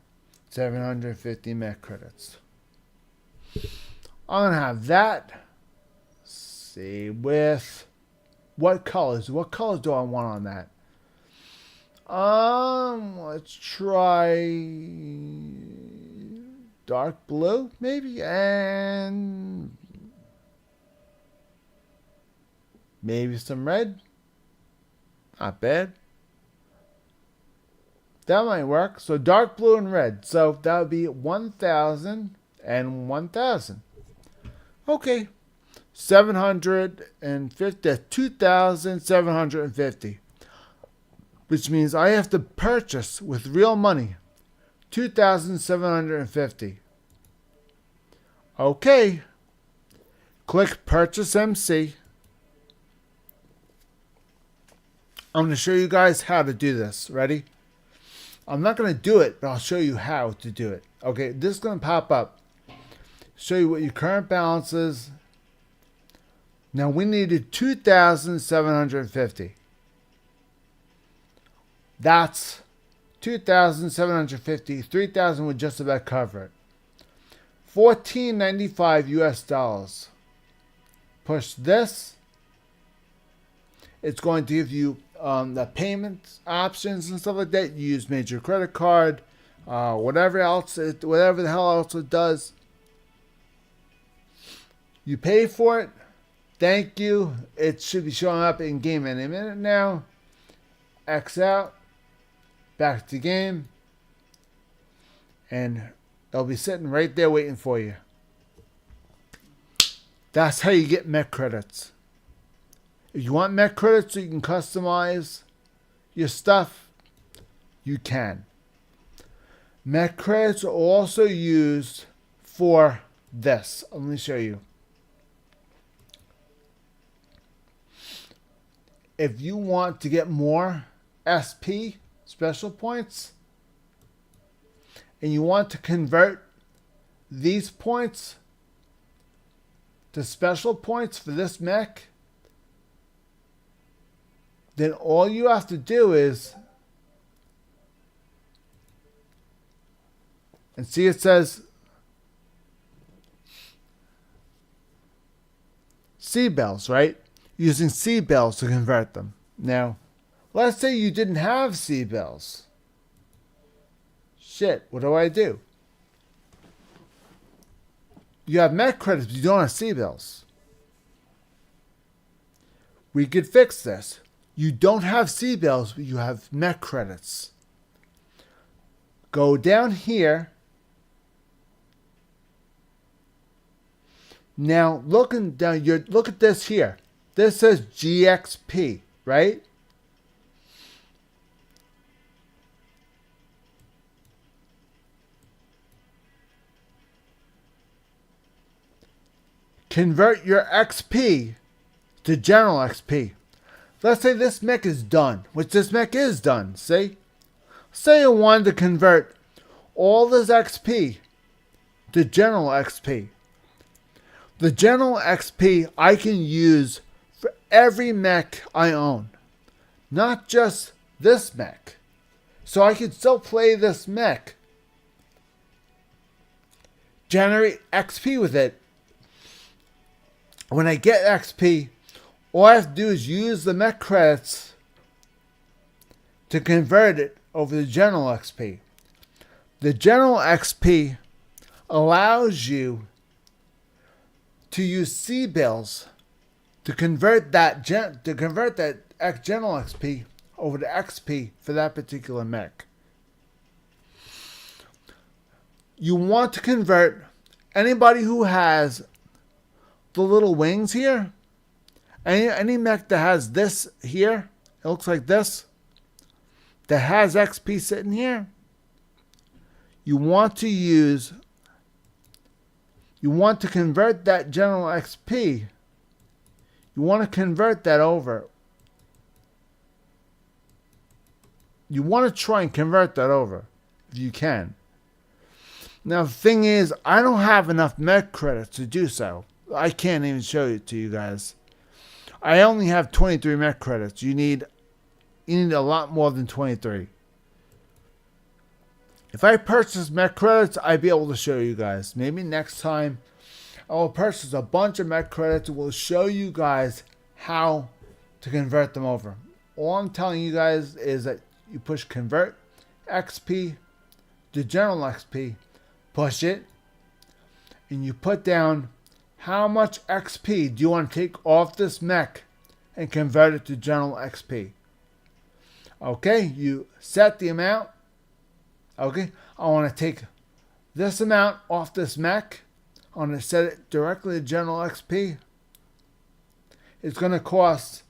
750 mech credits. I'm gonna have that. See with what colors? What colors do I want on that? Let's try dark blue, maybe, and maybe some red. Not bad. That might work. So dark blue and red. So that would be 1,000 and 1,000. Okay. 750, 2,750. Which means I have to purchase with real money 2,750. Okay. Click Purchase MC. I'm going to show you guys how to do this. Ready? I'm not going to do it, but I'll show you how to do it. Okay, this is going to pop up. Show you what your current balance is. Now we needed 2,750. That's 2,750. 3,000 would just about cover it. $14.95 US dollars. Push this. It's going to give you the payment options and stuff like that. You use major credit card, whatever the hell else it does. You pay for it. Thank you. It should be showing up in game any minute now. X out. Back to game. And they'll be sitting right there waiting for you. That's how you get mech credits. If you want mech credits so you can customize your stuff, you can. Mech credits are also used for this. Let me show you. If you want to get more SP, special points, and you want to convert these points to special points for this mech, then all you have to do is, and see it says C-Bells, right? Using C-Bells to convert them. Now, let's say you didn't have C-Bells. Shit, what do? You have mech credits, but you don't have C-Bells. We could fix this. You don't have C-bills, but you have mech credits. Go down here. Now, looking down, look at this here. This says GXP, right? Convert your XP to general XP. Let's say this mech is done, which this mech is done, see? Say you wanted to convert all this XP to general XP. The general XP I can use for every mech I own, not just this mech. So I can still play this mech, generate XP with it. When I get XP, all I have to do is use the mech credits to convert it over to general XP. The general XP allows you to use C-bills to convert that general XP over to XP for that particular mech. You want to convert anybody who has the little wings here, any mech that has this here, it looks like this, that has XP sitting here, you want to convert that general XP. You want to convert that over. You want to try and convert that over if you can. Now the thing is, I don't have enough mech credits to do so. I can't even show it to you guys. I only have 23 mech credits. You need a lot more than 23. If I purchase mech credits, I'd be able to show you guys. Maybe next time I will purchase a bunch of mech credits and will show you guys how to convert them over. All I'm telling you guys is that you push convert XP to general XP, push it, and you put down how much XP do you want to take off this mech and convert it to general XP. Okay, you set the amount. Okay, I want to take this amount off this mech. I want to set it directly to general XP. It's going to cost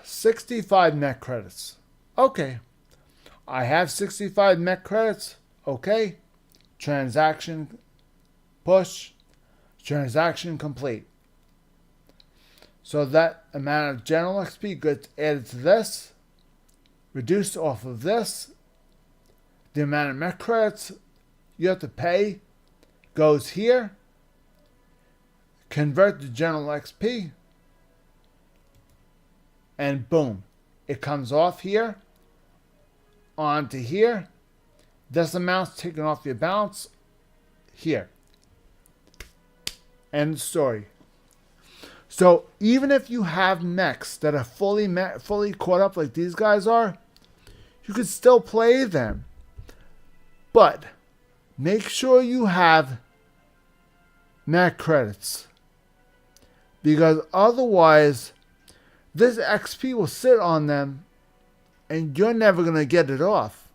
65 mech credits. Okay, I have 65 mech credits. Okay, transaction push, transaction complete. So that amount of general XP gets added to this, reduced off of this. The amount of mech credits you have to pay goes here, convert to general XP, and boom, it comes off here, onto here. This amount's taken off your balance here. End story. So even if you have mechs that are fully caught up like these guys are, you can still play them. But make sure you have mech credits, because otherwise this XP will sit on them and you're never going to get it off,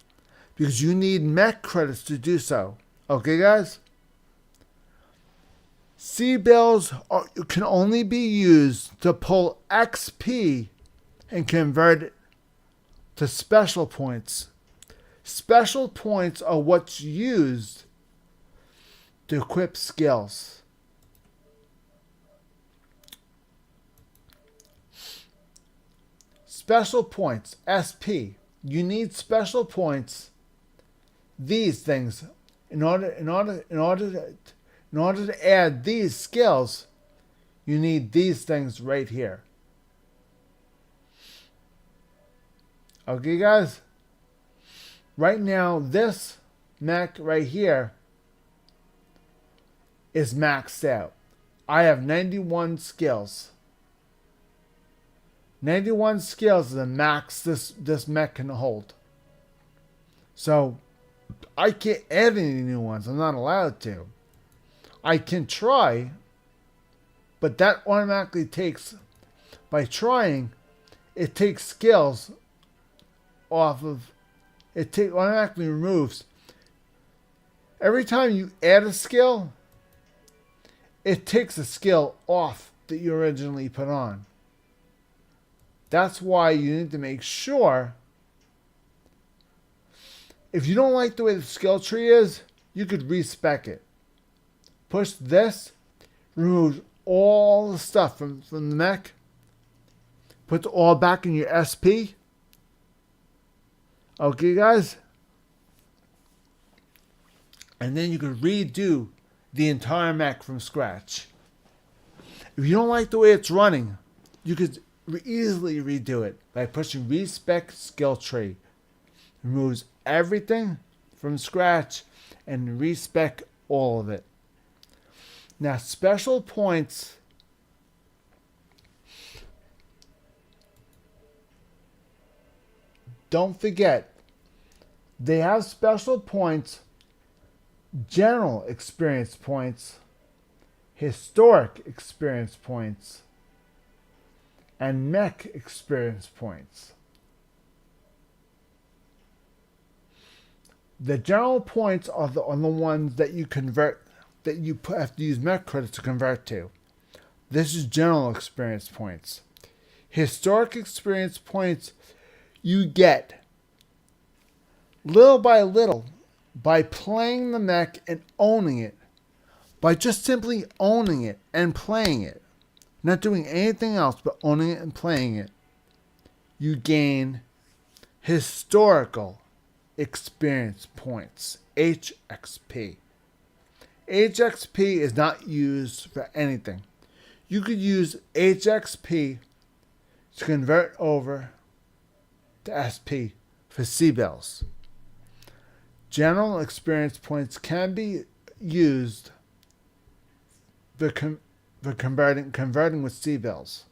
because you need mech credits to do so. Okay, guys? C-bills can only be used to pull XP and convert it to special points. Special points are what's used to equip skills. Special points, SP. You need special points, these things, in order to add these skills. You need these things right here. Okay, guys? Right now, this mech right here is maxed out. I have 91 skills. 91 skills is the max this mech can hold. So, I can't add any new ones. I'm not allowed to. I can try, But that automatically takes, by trying, it takes skills off of, automatically removes. Every time you add a skill, it takes a skill off that you originally put on. That's why you need to make sure, if you don't like the way the skill tree is, you could respec it. Push this, removes all the stuff from the mech, puts it all back in your SP. Okay, guys? And then you could redo the entire mech from scratch. If you don't like the way it's running, you could easily redo it by pushing respec skill tree. Removes everything from scratch and respec all of it. Now, special points. Don't forget, they have special points, general experience points, historic experience points, and mech experience points. The general points are the ones that you convert, that you have to use mech credits to convert to. This is general experience points. Historic experience points you get little by little by playing the mech and owning it. By just simply owning it and playing it. Not doing anything else but owning it and playing it. You gain historical experience points, HXP. HXP is not used for anything. You could use HXP to convert over to SP for C-Bells. General experience points can be used for converting with C-Bells.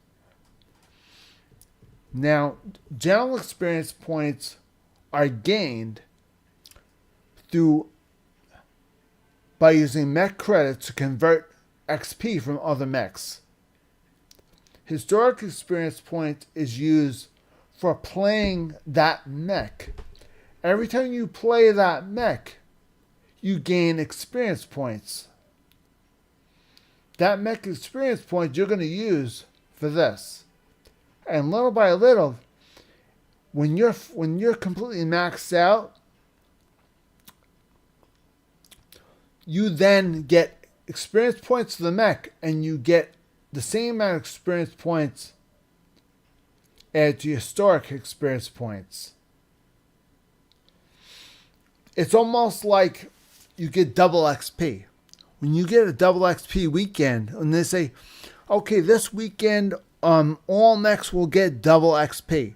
Now, general experience points are gained by using mech credits to convert XP from other mechs. Historic experience point is used for playing that mech. Every time you play that mech, you gain experience points. That mech experience point you're going to use for this. And little by little, when you're completely maxed out, you then get experience points for the mech, and you get the same amount of experience points added to historic experience points. It's almost like you get double XP. When you get a double XP weekend, and they say, okay, this weekend, all mechs will get double XP.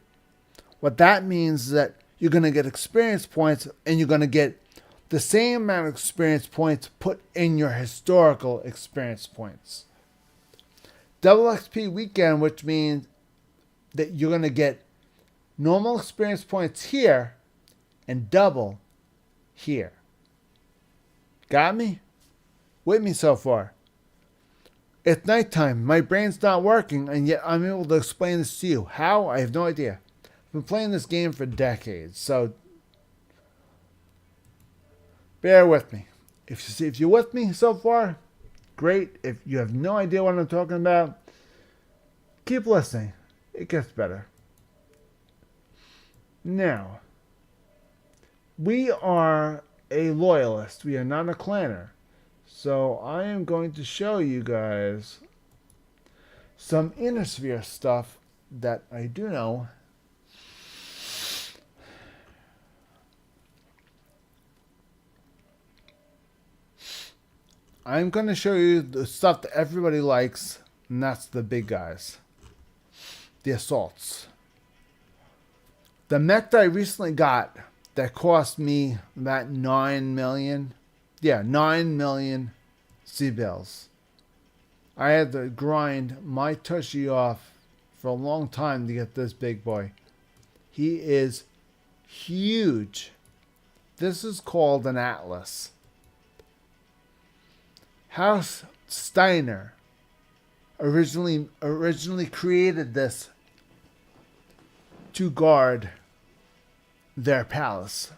What that means is that you're going to get experience points, and you're going to get the same amount of experience points put in your historical experience points. Double XP weekend, which means that you're going to get normal experience points here and double here. Got me? With me so far? It's nighttime. My brain's not working, and yet I'm able to explain this to you. How? I have no idea. I've been playing this game for decades, so bear with me. If you're with me so far, great. If you have no idea what I'm talking about, keep listening. It gets better. Now, we are a loyalist. We are not a clanner. So I am going to show you guys some Inner Sphere stuff that I do know. I'm going to show you the stuff that everybody likes, and that's the big guys. The assaults. The mech that I recently got that cost me about 9 million. Yeah, 9 million C-Bells. I had to grind my tushy off for a long time to get this big boy. He is huge. This is called an Atlas. House Steiner. originally created this to guard their palace.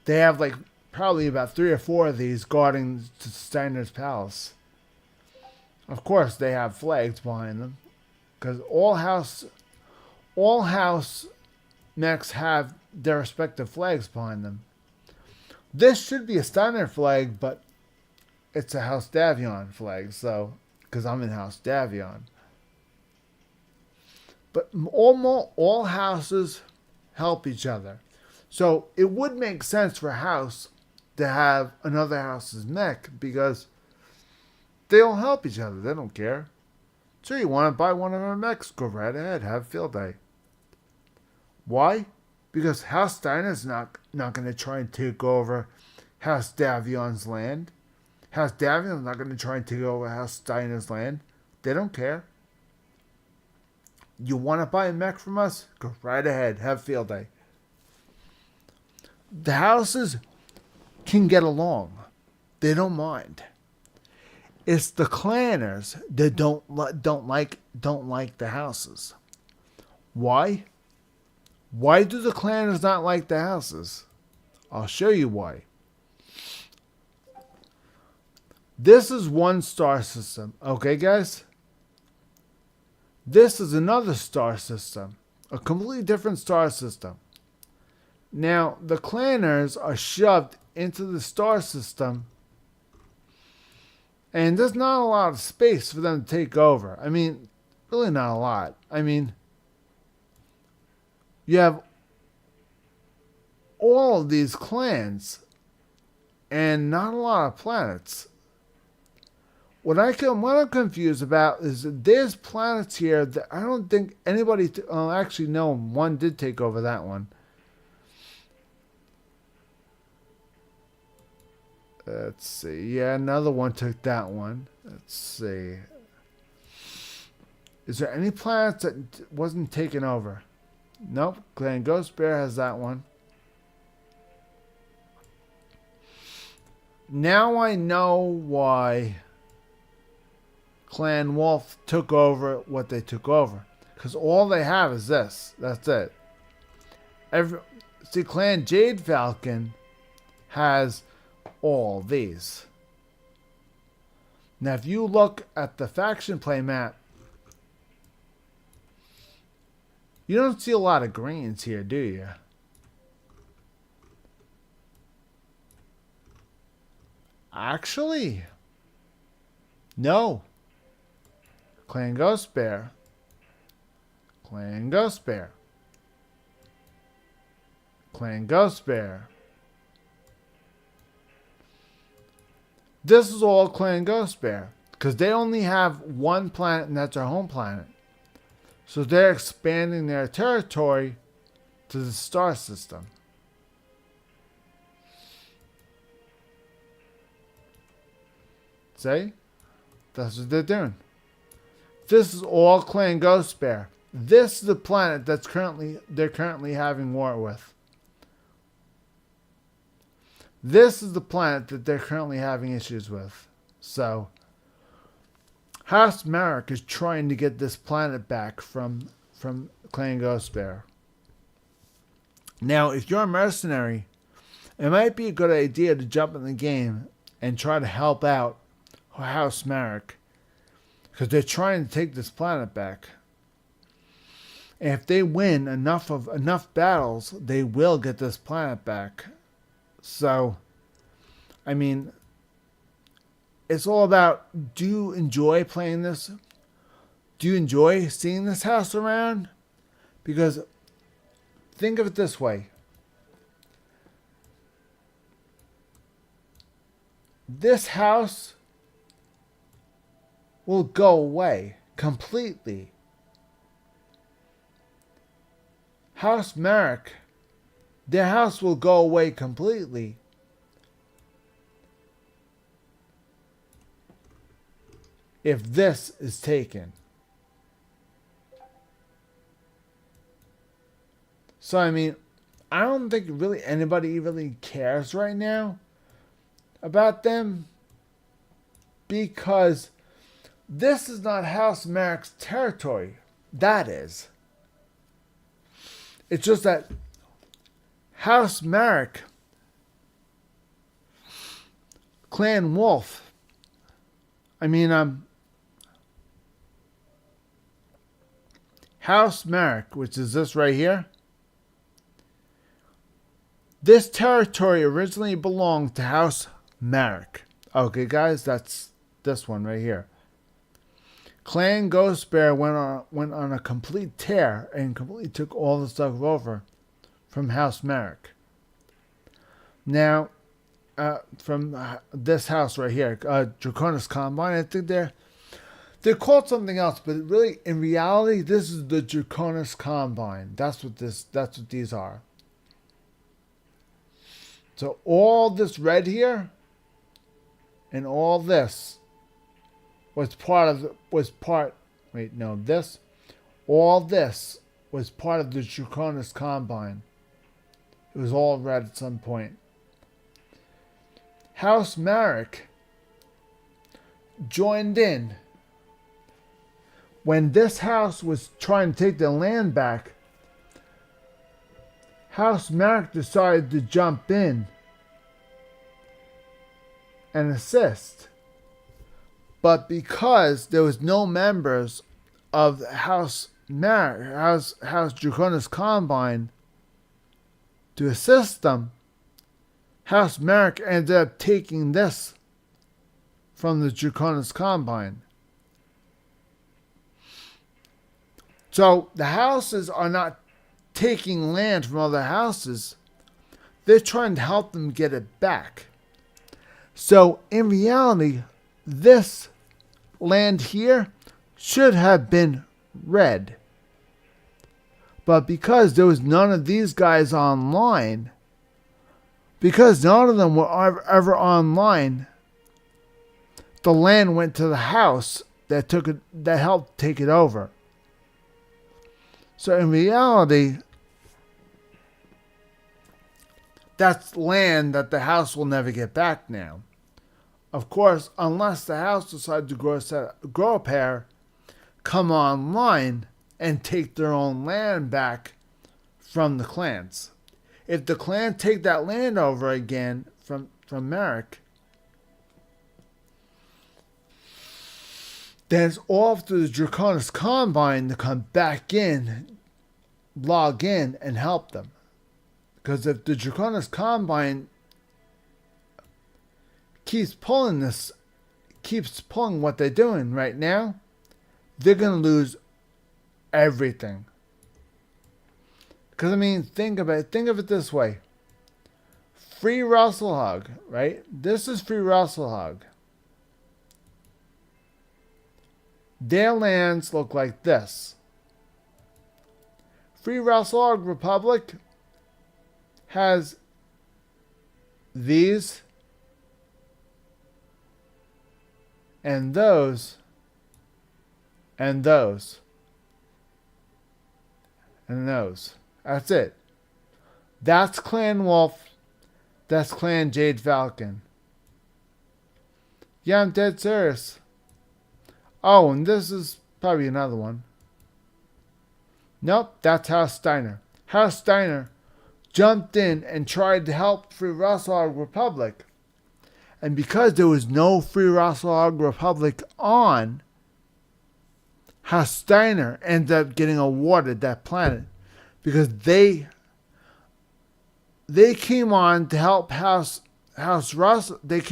They have like probably about 3 or 4 of these guarding Steiner's palace. Of course, they have flags behind them because all house mechs have their respective flags behind them. This should be a Steiner flag, but it's a House Davion flag, so because I'm in House Davion. But all houses help each other. So it would make sense for a house to have another house's mech because they all help each other. They don't care. So you want to buy one of our mechs, go right ahead, have field day. Why? Because House Steiner's not going to try and take over House Davion's land. House Davion's not going to try and take over House Steiner's land. They don't care. You want to buy a mech from us? Go right ahead. Have field day. The houses can get along. They don't mind. It's the clanners that don't like the houses. Why? Why do the clanners not like the houses? I'll show you why. This is one star system. Okay, guys? This is another star system. A completely different star system. Now, the clanners are shoved into the star system, and there's not a lot of space for them to take over. I mean, really not a lot. I mean, you have all of these clans and not a lot of planets. What I'm confused about is that there's planets here that I don't think anybody... actually, no, one did take over that one. Let's see. Yeah, another one took that one. Let's see. Is there any planets that wasn't taken over? Nope. Clan Ghost Bear has that one. Now I know why Clan Wolf took over what they took over. Because all they have is this. That's it. See, Clan Jade Falcon has all these. Now, if you look at the faction play map, you don't see a lot of greens here, do you? Actually, no. Clan Ghost Bear. Clan Ghost Bear. Clan Ghost Bear. This is all Clan Ghost Bear. Because they only have one planet, and that's their home planet. So they're expanding their territory to the star system. See? That's what they're doing. This is all Clan Ghost Bear. This is the planet they're currently having war with. This is the planet that they're currently having issues with. So, House Marek is trying to get this planet back from Clan Ghost Bear. Now, if you're a mercenary, it might be a good idea to jump in the game and try to help out House Marek, because they're trying to take this planet back. And if they win enough battles, they will get this planet back. So, I mean, it's all about, do you enjoy playing this? Do you enjoy seeing this house around? Because think of it this way. This house will go away completely. House Marek, their house will go away completely. If this is taken. So, I mean, I don't think really anybody really cares right now about them, because This is not House Merrick's territory. That is. It's just that House Merrick, Clan Wolf, House Merrick, which is this right here. This territory originally belonged to House Merrick. Okay, guys, that's this one right here. Clan Ghost Bear went on a complete tear and completely took all the stuff over from House Merrick. Now, from this house right here, Draconis Combine, I think they're called something else, but really, in reality, this is the Draconis Combine. That's what these are. So all this red here and all this all this was part of the Draconis Combine. It was all red at some point. House Merrick joined in when this house was trying to take the land back. House Merrick decided to jump in and assist. But because there was no members of House Draconis Combine to assist them, House Merrick ended up taking this from the Draconis Combine. So the houses are not taking land from other houses. They're trying to help them get it back. So in reality, this land here should have been red. But because there was none of these guys online, because none of them were ever online, the land went to the house that helped take it over. So in reality, that's land that the house will never get back now. Of course, unless the house decides to grow a pair, come online, and take their own land back from the clans. If the clan take that land over again from Merrick, then it's off to the Draconis Combine to come back in, log in, and help them. Because if the Draconis Combine keeps pulling what they're doing right now, they're going to lose everything. Because, think of it this way. Free Rustlehug, right? This is Free Rustlehug. Their lands look like this. Free Rustlehug Republic has these and those and those and those. That's it. That's Clan Wolf. That's Clan Jade Falcon. Yeah, I'm dead serious. Oh, and this is probably another one. Nope, that's House Steiner. House Steiner jumped in and tried to help Free Rustlehug Republic. And because there was no Free Rustlehug Republic on, House Steiner ended up getting awarded that planet. Because they came on to help House Rustlehug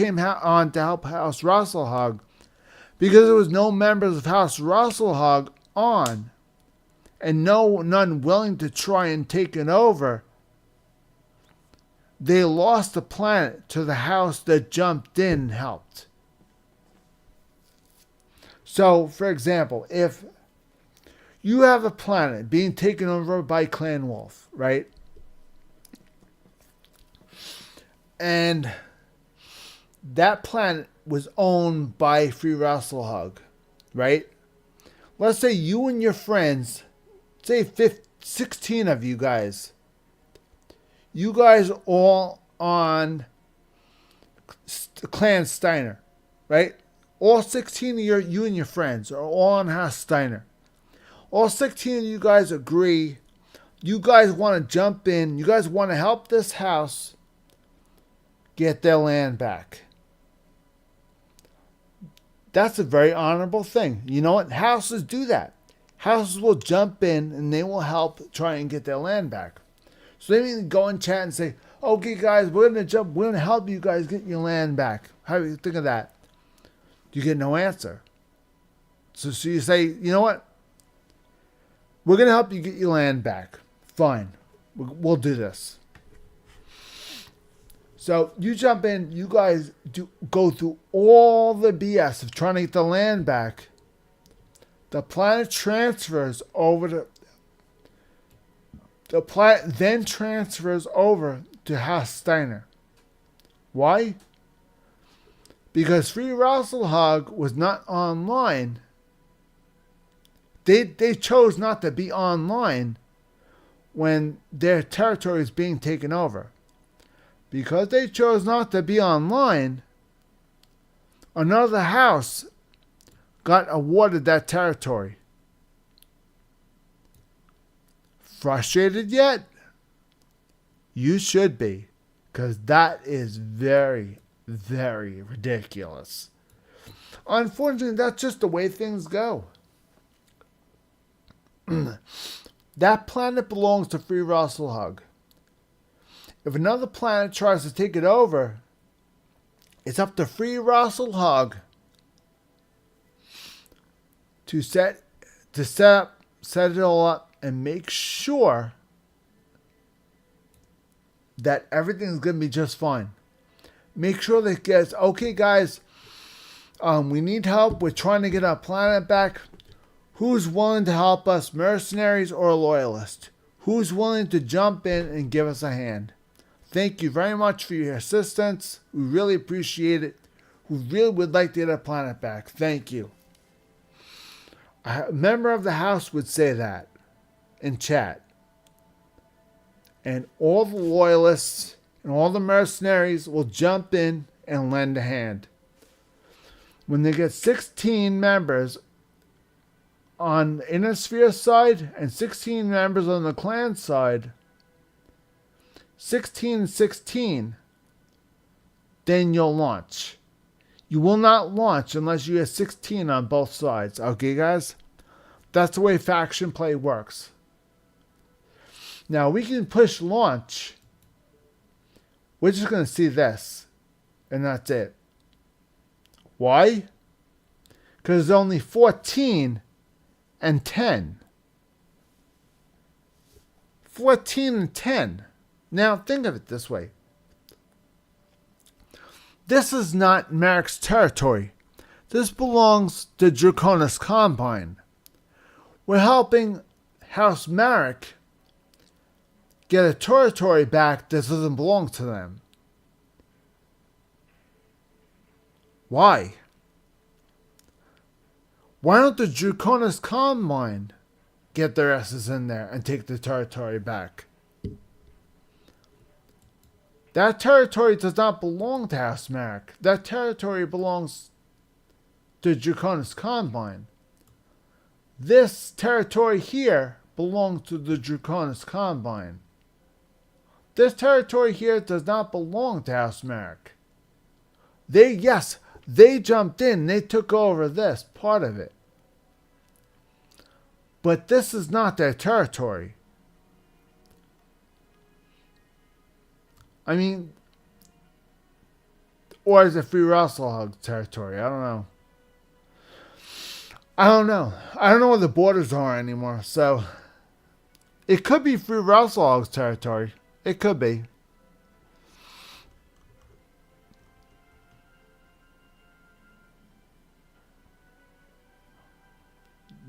because there was no members of House Rustlehug on, and none willing to try and take it over. They lost the planet to the house that jumped in and helped. So, for example, if you have a planet being taken over by Clan Wolf, right? And that planet was owned by Free Rustlehug, right? Let's say you and your friends, say 16 of you guys all on Clan Steiner, right? All 16 of you and your friends are all on House Steiner. All 16 of you guys agree. You guys want to jump in. You guys want to help this house get their land back. That's a very honorable thing. You know what? Houses do that. Houses will jump in and they will help try and get their land back. So they can go and chat and say, okay guys, we're going to help you guys get your land back. How do you think of that? You get no answer. So you say, you know what? We're going to help you get your land back. Fine. We'll do this. So you jump in, you guys go through all the BS of trying to get the land back. The planet transfers over the planet then transfers over to House Steiner. Why? Because Free Rasselhag was not online. They chose not to be online when their territory is being taken over. Because they chose not to be online, another house got awarded that territory. Frustrated yet? You should be, because that is very, very ridiculous. Unfortunately, that's just the way things go. That planet belongs to Free Rasselhag. If another planet tries to take it over, it's up to Free Rasselhag to set it all up and make sure that everything's going to be just fine. Make sure that guys, okay guys, we need help. We're trying to get our planet back. Who's willing to help us, mercenaries or loyalists? Who's willing to jump in and give us a hand? Thank you very much for your assistance. We really appreciate it. We really would like to get our planet back. Thank you. A member of the house would say that in chat. And all the loyalists and all the mercenaries will jump in and lend a hand. When they get 16 members on the Inner Sphere side and 16 members on the clan side, 16 and 16, then you'll launch. You will not launch unless you have 16 on both sides. Okay, guys? That's the way faction play works. Now, we can push launch. We're just going to see this. And that's it. Why? Because there's only 14 and 10. 14 and 10. Now, think of it this way. This is not Marek's territory. This belongs to Draconis Combine. We're helping House Marek get a territory back that doesn't belong to them. Why? Why don't the Draconis Combine get their asses in there and take the territory back? That territory does not belong to House Marek. That territory belongs to Draconis Combine. This territory here belongs to the Draconis Combine. This territory here does not belong to House Marek. They jumped in. They took over this part of it. But this is not their territory. I mean, or is it Free Rasselhag territory? I don't know. I don't know where the borders are anymore. So, it could be Free Rasselhag's territory. It could be.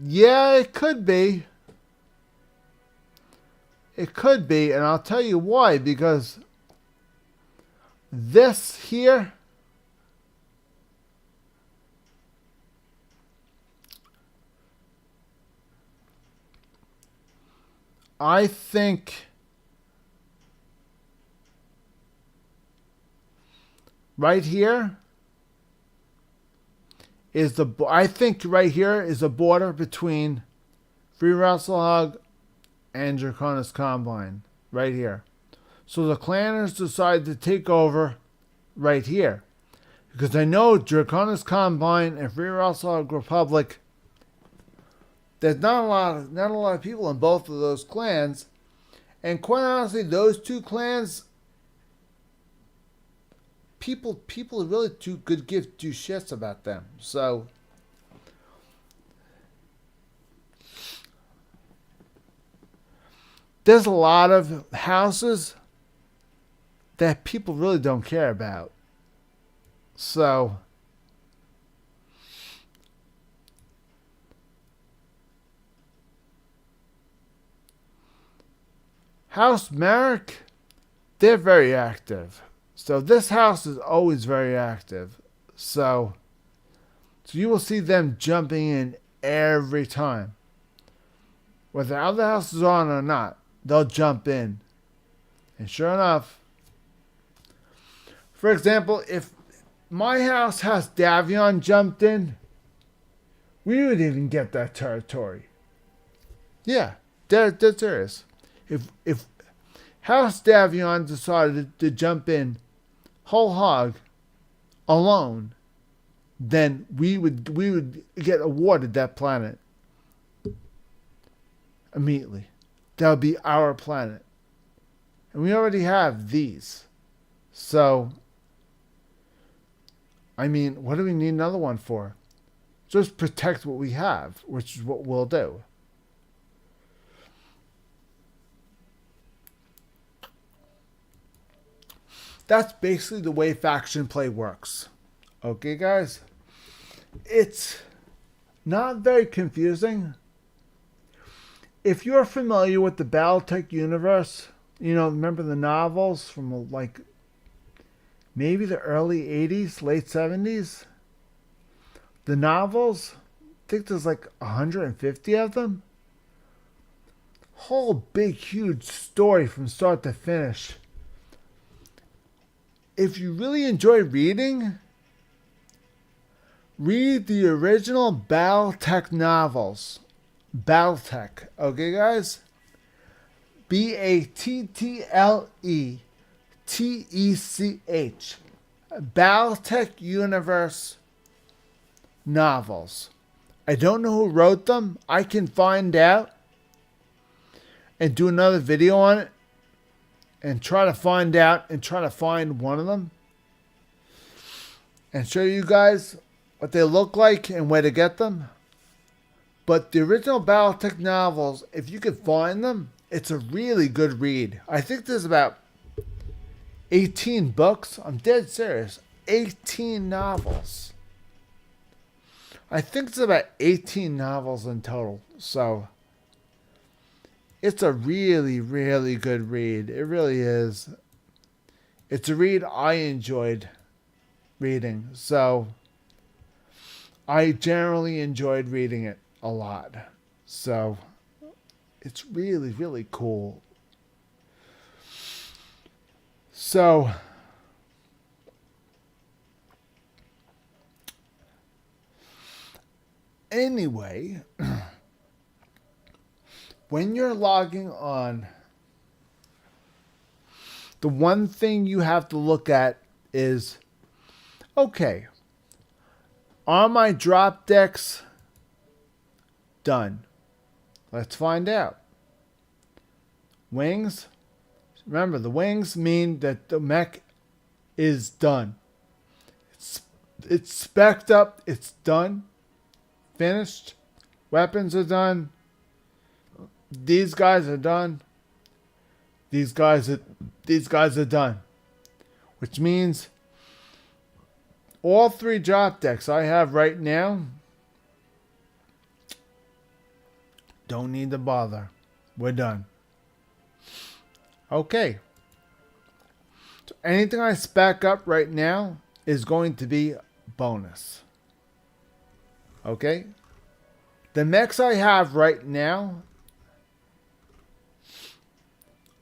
Yeah, it could be. It could be, and I'll tell you why. Because this here I think right here is I think right here is the border between Free Wrestle Hog and Draconis Combine. Right here. So the clanners decided to take over right here. Because I know Draconis Combine and Free Wrestle Hog Republic, there's not a lot of people in both of those clans. And quite honestly, those two clans, people really could give two shits about them. So there's a lot of houses that people really don't care about. So House Merrick, they're very active. So this house is always very active. So you will see them jumping in every time. Whether the other house is on or not, they'll jump in. And sure enough, for example, if my house Davion jumped in, we would even get that territory. Yeah, they're serious. If House Davion decided to jump in whole hog alone, then we would get awarded that planet immediately. That would be our planet. And we already have these. So, I mean, what do we need another one for? Just protect what we have, which is what we'll do. That's basically the way faction play works. Okay, guys? It's not very confusing. If you're familiar with the Battletech universe, remember the novels from like maybe the early 80s, late 70s? The novels, I think there's like 150 of them. Whole big, huge story from start to finish. If you really enjoy reading, read the original Battletech novels. Battletech, okay, guys? Battletech. Battletech Universe novels. I don't know who wrote them. I can find out and do another video on it and try to find out and try to find one of them and show you guys what they look like and where to get them. But the original Battletech novels, if you could find them, it's a really good read. I think there's about 18 books. I'm dead serious. 18 novels. I think it's about 18 novels in total. So it's a really, really good read. It really is. It's a read I enjoyed reading. So I generally enjoyed reading it a lot. So it's really, really cool. So anyway, when you're logging on, the one thing you have to look at is, okay, are my drop decks done? Let's find out. Wings. Remember, the wings mean that the mech is done. It's spec'd up. It's done. Finished. Weapons are done. These guys are done. These guys are done. Which means all 3 drop decks I have right now don't need to bother. We're done. Okay. So anything I spec up right now is going to be bonus. Okay? The mechs I have right now,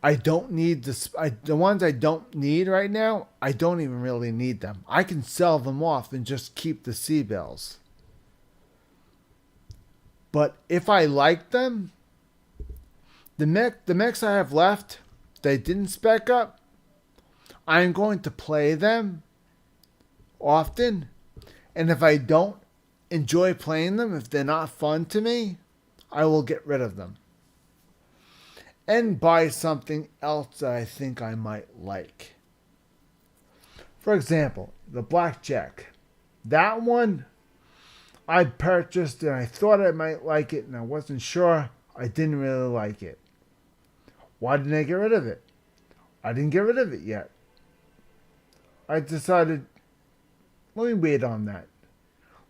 I don't need the ones I don't need right now, I don't even really need them. I can sell them off and just keep the C-bills. But if I like them, the mechs I have left, they didn't spec up, I'm going to play them often. And if I don't enjoy playing them, if they're not fun to me, I will get rid of them and buy something else that I think I might like. For example, the Blackjack. That one I purchased and I thought I might like it and I wasn't sure. I didn't really like it. Why didn't I get rid of it? I didn't get rid of it yet. I decided, let me wait on that.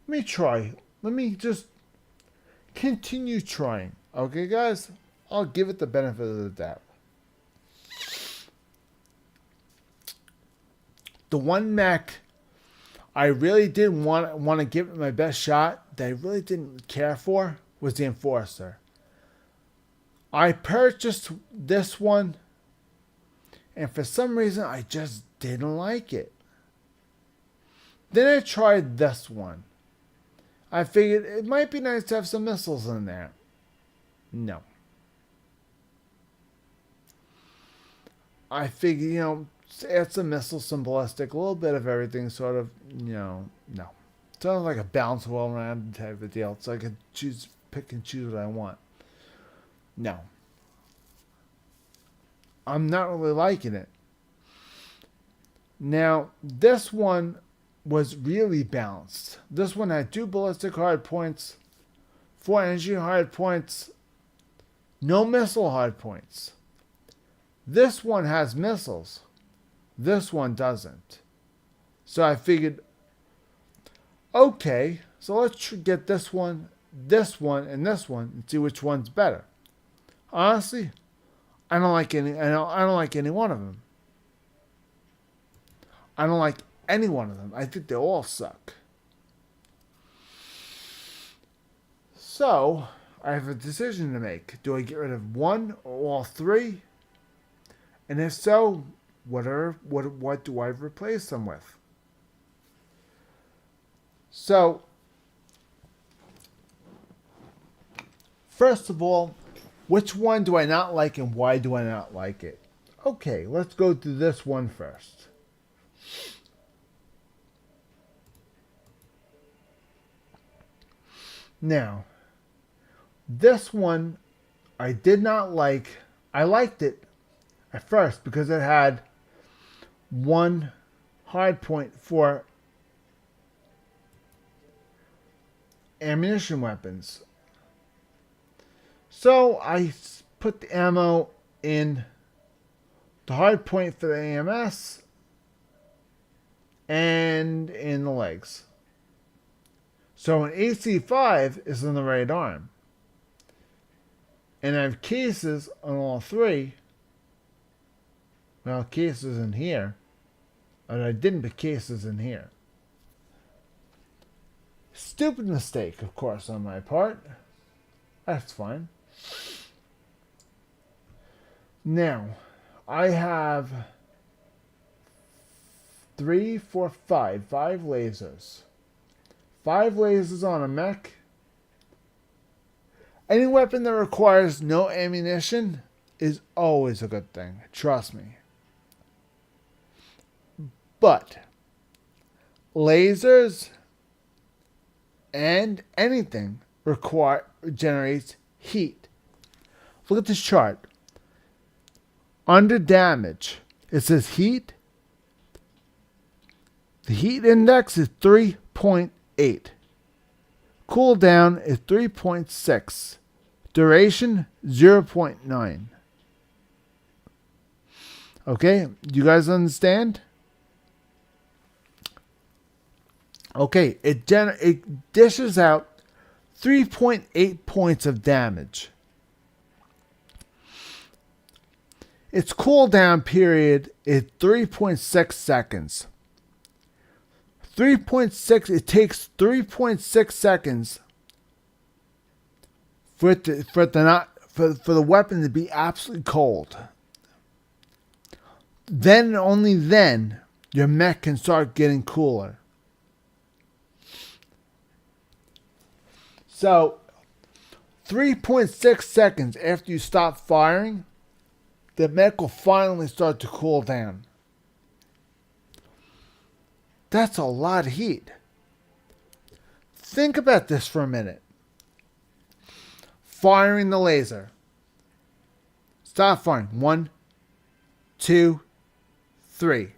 Let me try. Let me just continue trying. Okay, guys? I'll give it the benefit of the doubt. The one mech I really didn't want to give it my best shot, that I really didn't care for, was the Enforcer. I purchased this one, and for some reason I just didn't like it. Then I tried this one. I figured it might be nice to have some missiles in there. No. I figured, add some missiles, some ballistic, a little bit of everything, sort of, no. Sounds like a bounce well around type of deal. So I could pick and choose what I want. No. I'm not really liking it. Now, this one was really balanced. This one had 2 ballistic hard points, 4 energy hard points, no missile hard points. This one has missiles. This one doesn't. So I figured, okay, so let's get this one, and this one, and see which one's better. Honestly, I don't like any one of them. I don't like any one of them. I think they all suck. So, I have a decision to make. Do I get rid of one or all 3? And if so, what do I replace them with? So, first of all, which one do I not like and why do I not like it? Okay, let's go through this one first. Now, this one I did not like. I liked it at first because it had 1 hard point for ammunition weapons. So I put the ammo in the hard point for the AMS and in the legs. So an AC5 is in the right arm. And I have cases on all 3. Well, cases in here. And I didn't put cases in here. Stupid mistake, of course, on my part. That's fine. Now, I have 3, 4, 5 lasers. 5 lasers on a mech. Any weapon that requires no ammunition is always a good thing. Trust me. But lasers and anything generates heat. Look at this chart. Under damage, it says heat. The heat index is 3.8. Cooldown is 3.6. Duration 0.9. Okay, you guys understand? Okay, it dishes out 3.8 points of damage. Its cooldown period is 3.6 seconds. 3.6. It takes 3.6 seconds for the weapon to be absolutely cold. Then, only then, your mech can start getting cooler. So, 3.6 seconds after you stop firing, the mech will finally start to cool down. That's a lot of heat. Think about this for a minute. Firing the laser. Stop firing. 1, 2, 3.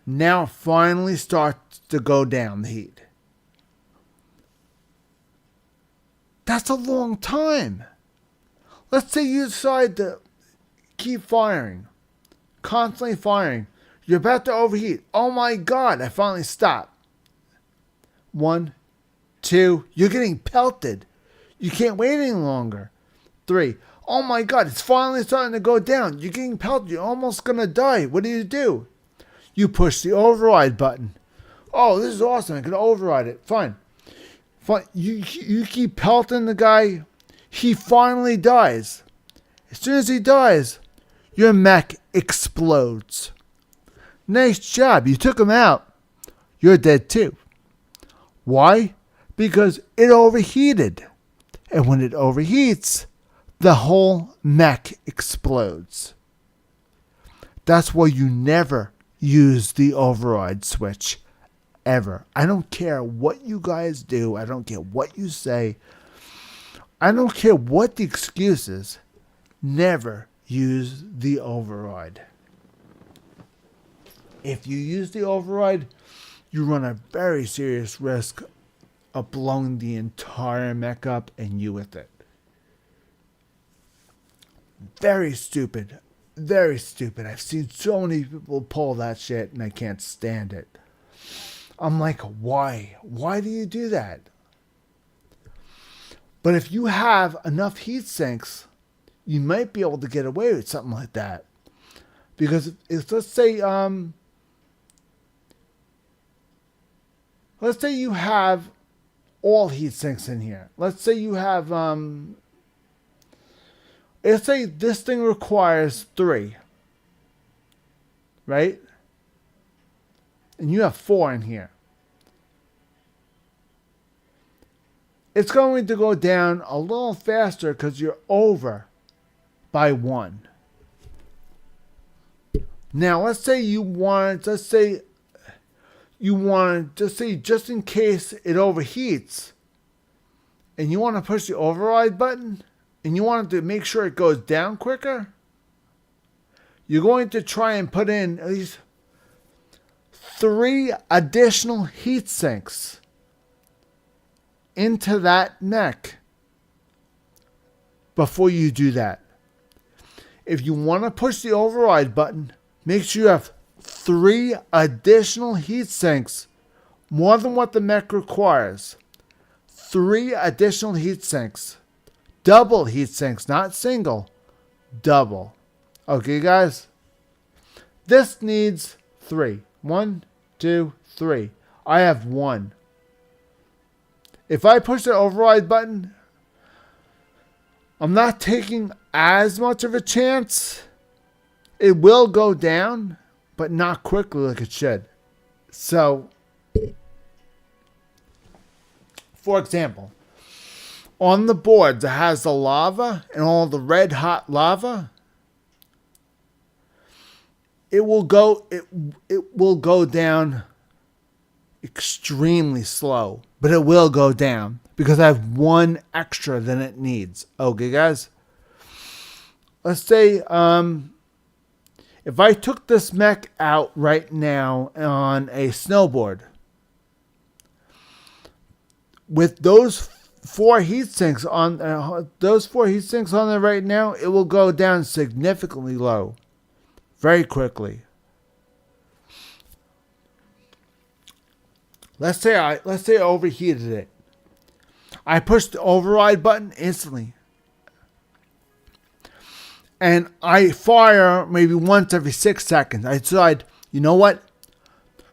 Now it finally starts to go down, the heat. That's a long time. Let's say you decide to keep firing. Constantly firing. You're about to overheat. Oh my God, I finally stopped. 1, 2, you're getting pelted. You can't wait any longer. 3, oh my God, it's finally starting to go down. You're getting pelted. You're almost going to die. What do? You push the override button. Oh, this is awesome. I can override it. Fine. You keep pelting the guy. He finally dies. As soon as he dies, your mech explodes. Nice job. You took him out. You're dead too. Why? Because it overheated. And when it overheats, the whole mech explodes. That's why you never use the override switch. Ever. I don't care what you guys do. I don't care what you say. I don't care what the excuse is. Never use the override. If you use the override, you run a very serious risk of blowing the entire mech up and you with it. Very stupid. Very stupid. I've seen so many people pull that shit and I can't stand it. I'm like, why? Why do you do that? But if you have enough heat sinks, you might be able to get away with something like that. Because if let's say you have all heat sinks in here. Let's say you have let's say this thing requires 3. Right? And you have 4 in here. It's going to go down a little faster because you're over by 1. Now, let's say just in case it overheats, and you want to push the override button, and you want to make sure it goes down quicker, you're going to try and put in at least 3 additional heat sinks into that mech before you do that. If you want to push the override button, make sure you have 3 additional heat sinks, more than what the mech requires. 3 additional heat sinks. Double heat sinks, not single. Double. Okay, guys? This needs 3. 1, 2, 3. I have 1. If I push the override button, I'm not taking as much of a chance. It will go down, but not quickly like it should. So, for example, on the board that has the lava and all the red hot lava, it will go down extremely slow, but it will go down because I have 1 extra than it needs. Okay, guys? Let's say if I took this mech out right now on a snowboard, with those 4 heat sinks on there right now, it will go down significantly low, very quickly. Let's say I overheated it. I pushed the override button instantly. And I fire maybe once every 6 seconds. I decide, you know what?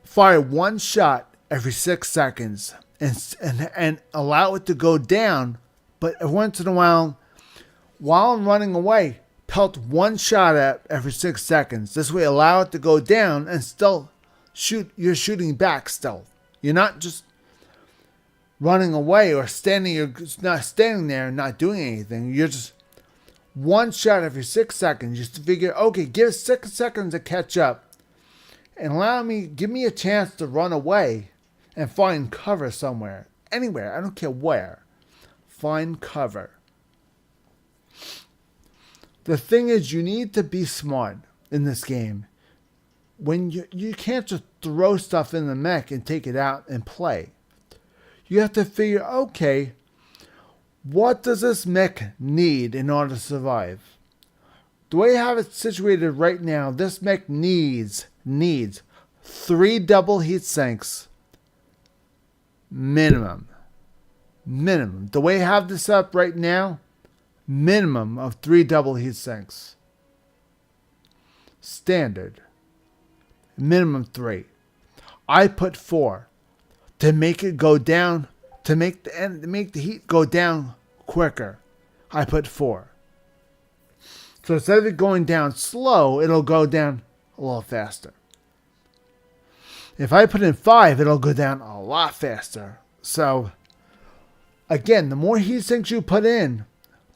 Fire 1 shot every 6 seconds and allow it to go down. But once in a while I'm running away, pelt 1 shot at every 6 seconds. This way allow it to go down and still shoot. You're shooting back still. You're not just running away or you're not standing there and not doing anything. You're just one shot every 6 seconds just to figure, okay, give it 6 seconds to catch up and give me a chance to run away and find cover somewhere. Anywhere, I don't care where. Find cover. The thing is, you need to be smart in this game. When you can't just throw stuff in the mech and take it out and play. You have to figure, okay, what does this mech need in order to survive? The way I have it situated right now, this mech needs 3 double heat sinks minimum. The way I have this up right now, minimum of 3 double heat sinks. Standard. Minimum 3. I put 4 to make it go down, to make the heat go down quicker. I put 4. So instead of it going down slow, it'll go down a little faster. If I put in 5, it'll go down a lot faster. So again, the more heat sinks you put in,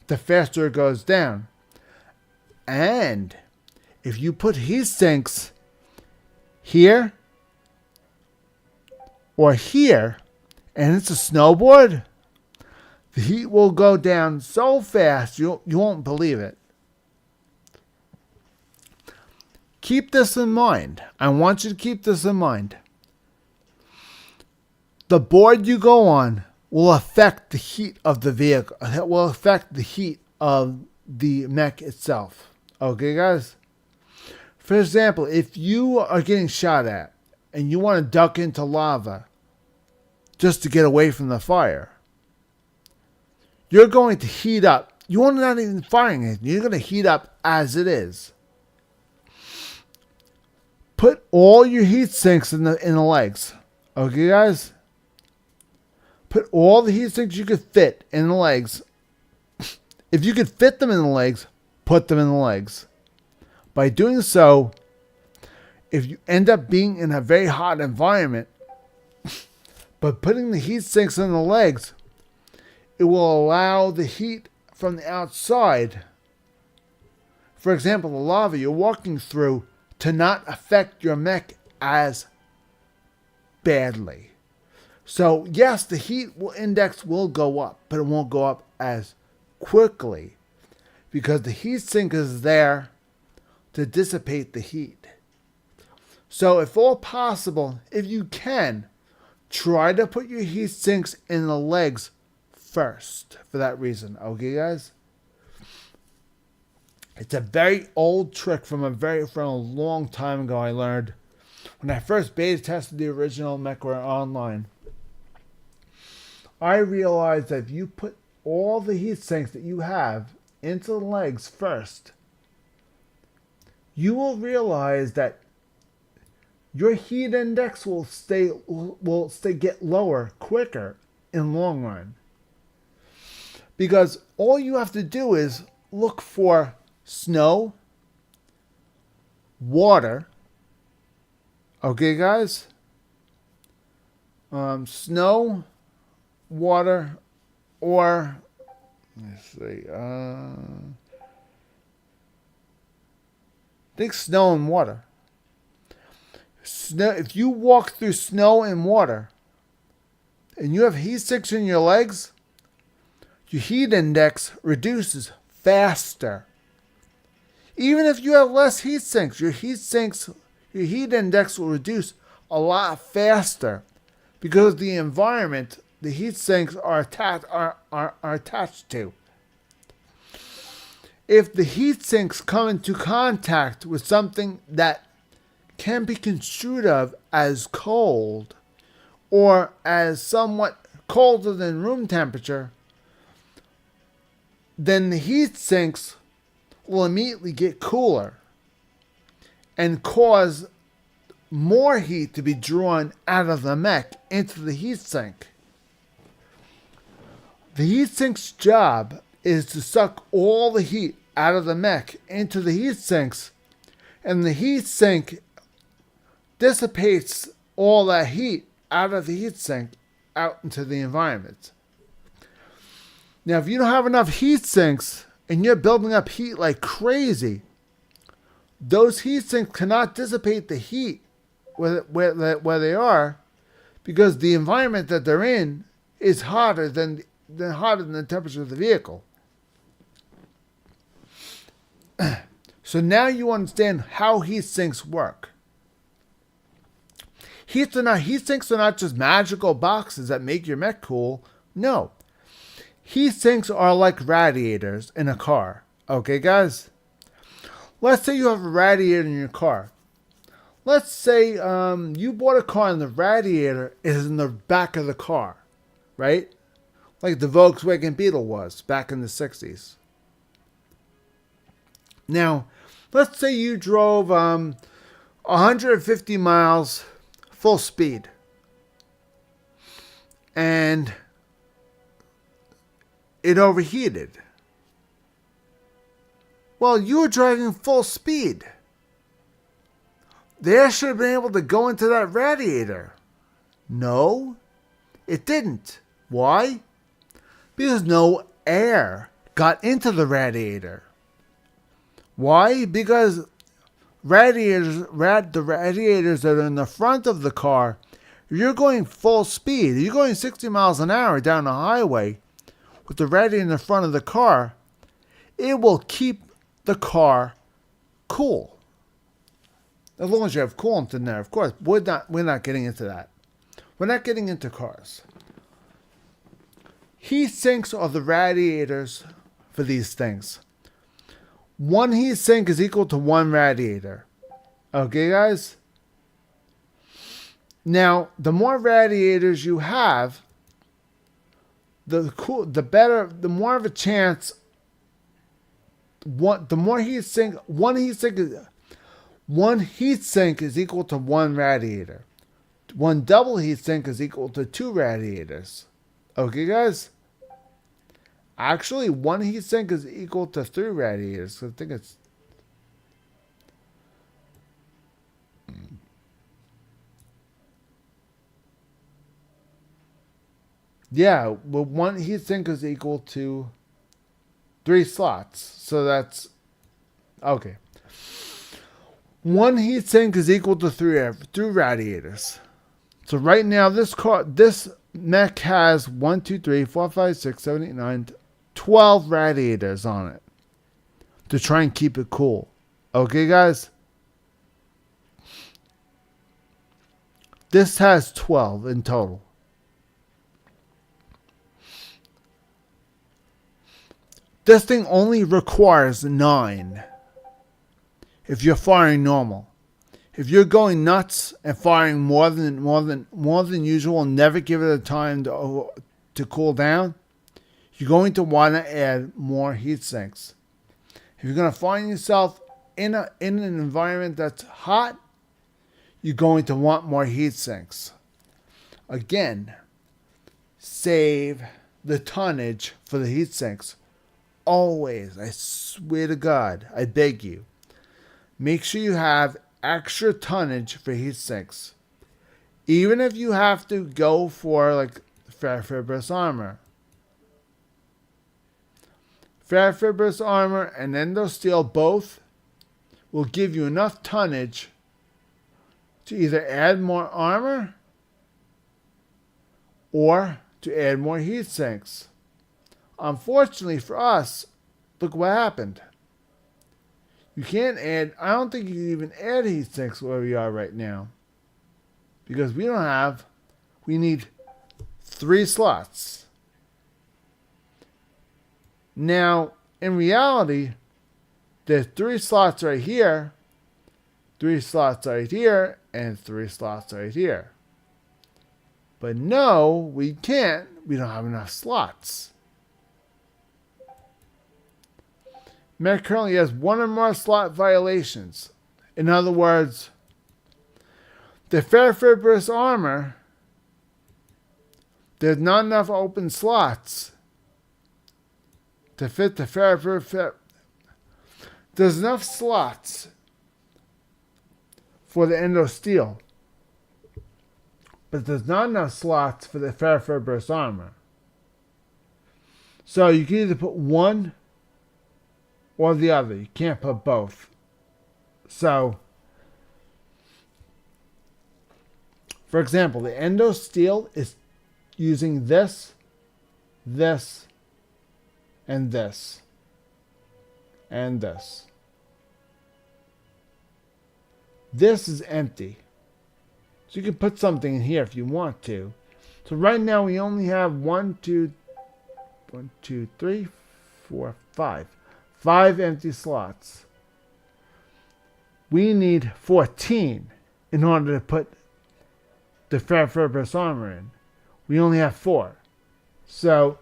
the faster it goes down. And if you put heat sinks here or here, and it's a snowboard, the heat will go down so fast you won't believe it. Keep this in mind. I want you to keep this in mind. The board you go on will affect the heat of the vehicle. It will affect the heat of the mech itself. Okay, guys? For example, if you are getting shot at and you want to duck into lava just to get away from the fire, you're going to heat up. You are not even firing it. You're going to heat up as it is. Put all your heat sinks in the legs. Okay, guys? Put all the heat sinks you could fit in the legs. If you could fit them in the legs, put them in the legs. By doing so, if you end up being in a very hot environment, but putting the heat sinks in the legs, it will allow the heat from the outside, for example, the lava you're walking through, to not affect your mech as badly. So yes, the heat index will go up, but it won't go up as quickly because the heat sink is there to dissipate the heat. So if all possible, if you can, try to put your heat sinks in the legs first for that reason. Okay, guys? It's a very old trick from a long time ago I learned when I first beta tested the original MechWarrior Online. I realized that if you put all the heat sinks that you have into the legs first, you will realize that your heat index will get lower quicker in the long run. Because all you have to do is look for snow, water. Okay, guys? Snow, water, or let's see. I think snow and water. Snow. If you walk through snow and water, and you have heat sinks in your legs, your heat index reduces faster. Even if you have less heat sinks, your heat index will reduce a lot faster because the environment the heat sinks are attached to. If the heat sinks come into contact with something that can be construed of as cold or as somewhat colder than room temperature, then the heat sinks will immediately get cooler and cause more heat to be drawn out of the mech into the heat sink. The heat sink's job is to suck all the heat out of the mech into the heat sinks, and the heat sink dissipates all that heat out of the heat sink out into the environment. Now, if you don't have enough heat sinks and you're building up heat like crazy, those heat sinks cannot dissipate the heat where they are, because the environment that they're in is hotter than the temperature of the vehicle. So now you understand how heat sinks work. Heat sinks are not just magical boxes that make your mech cool. No. Heat sinks are like radiators in a car. Okay, guys? Let's say you have a radiator in your car. Let's say you bought a car and the radiator is in the back of the car, right? Like the Volkswagen Beetle was back in the 60s. Now, let's say you drove 150 miles full speed. And it overheated. Well, you were driving full speed. The air should have been able to go into that radiator. No, it didn't. Why? Because no air got into the radiator. Why? Because the radiators that are in the front of the car, if you're going full speed, if you're going 60 miles an hour down the highway with the radiator in the front of the car, it will keep the car cool. As long as you have coolant in there, of course. We're not getting into that. We're not getting into cars. Heat sinks are the radiators for these things. One heat sink is equal to one radiator. Okay, guys? Now, the more radiators you have, the more of a chance. One heat sink is equal to one radiator. One double heat sink is equal to two radiators. Okay, guys? Actually, one heat sink is equal to three radiators. I think it's... Yeah, well, one heat sink is equal to 3 slots. So that's... Okay. One heat sink is equal to three radiators. So right now, this mech has 1, 2, 3, 4, 5, 6, 7, 8, 9, 12 radiators on it to try and keep it cool. Okay, guys? This has 12 in total. This thing only requires 9 if you're firing normal. If you're going nuts and firing more than usual and never give it a time to cool down, you're going to want to add more heat sinks. If you're going to find yourself in an environment that's hot, you're going to want more heat sinks. Again, save the tonnage for the heat sinks. Always, I swear to God, I beg you, make sure you have extra tonnage for heat sinks. Even if you have to go for like ferrofibrous armor. Ferrofibrous armor and endosteel both will give you enough tonnage to either add more armor or to add more heat sinks. Unfortunately for us, look what happened. You can't add, I don't think you can even add heat sinks where we are right now. Because we need 3 slots. Now, in reality, there's 3 slots right here, 3 slots right here, and 3 slots right here. But no, we can't. We don't have enough slots. Mech currently has 1 or more slot violations. In other words, the ferrofibrous armor, there's not enough open slots to fit the ferrofibrous. There's enough slots for the endosteel. but there's not enough slots for the Farefur Burst armor. So you can either put one or the other. You can't put both. So, for example, the Endo Steel is using this, this, and this, and this. This is empty. So you can put something in here if you want to. So right now we only have 5 empty slots. We need 14 in order to put the Farefur Burst armor in. We only have 4. So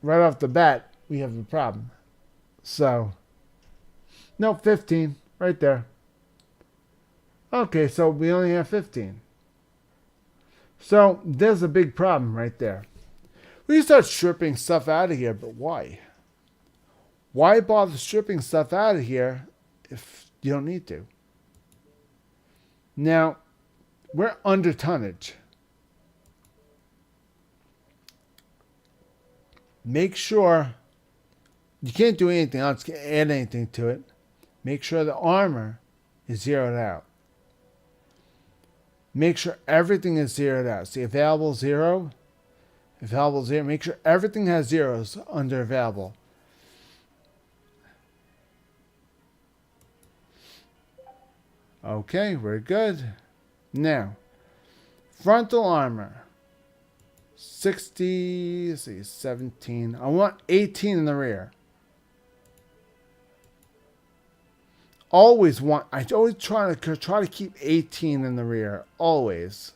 right off the bat, we have a problem. So, no, 15 right there. Okay, so we only have 15. So there's a big problem right there. We can start stripping stuff out of here, but why? Why bother stripping stuff out of here if you don't need to? Now, we're under tonnage. Make sure you can't do anything else, can't add anything to it. Make sure the armor is zeroed out. Make sure everything is zeroed out. See, available 0. Available 0. Make sure everything has zeros under available. Okay, we're good. Now, frontal armor. 60, let's see, 17. I want 18 in the rear. I always try to keep 18 in the rear. Always.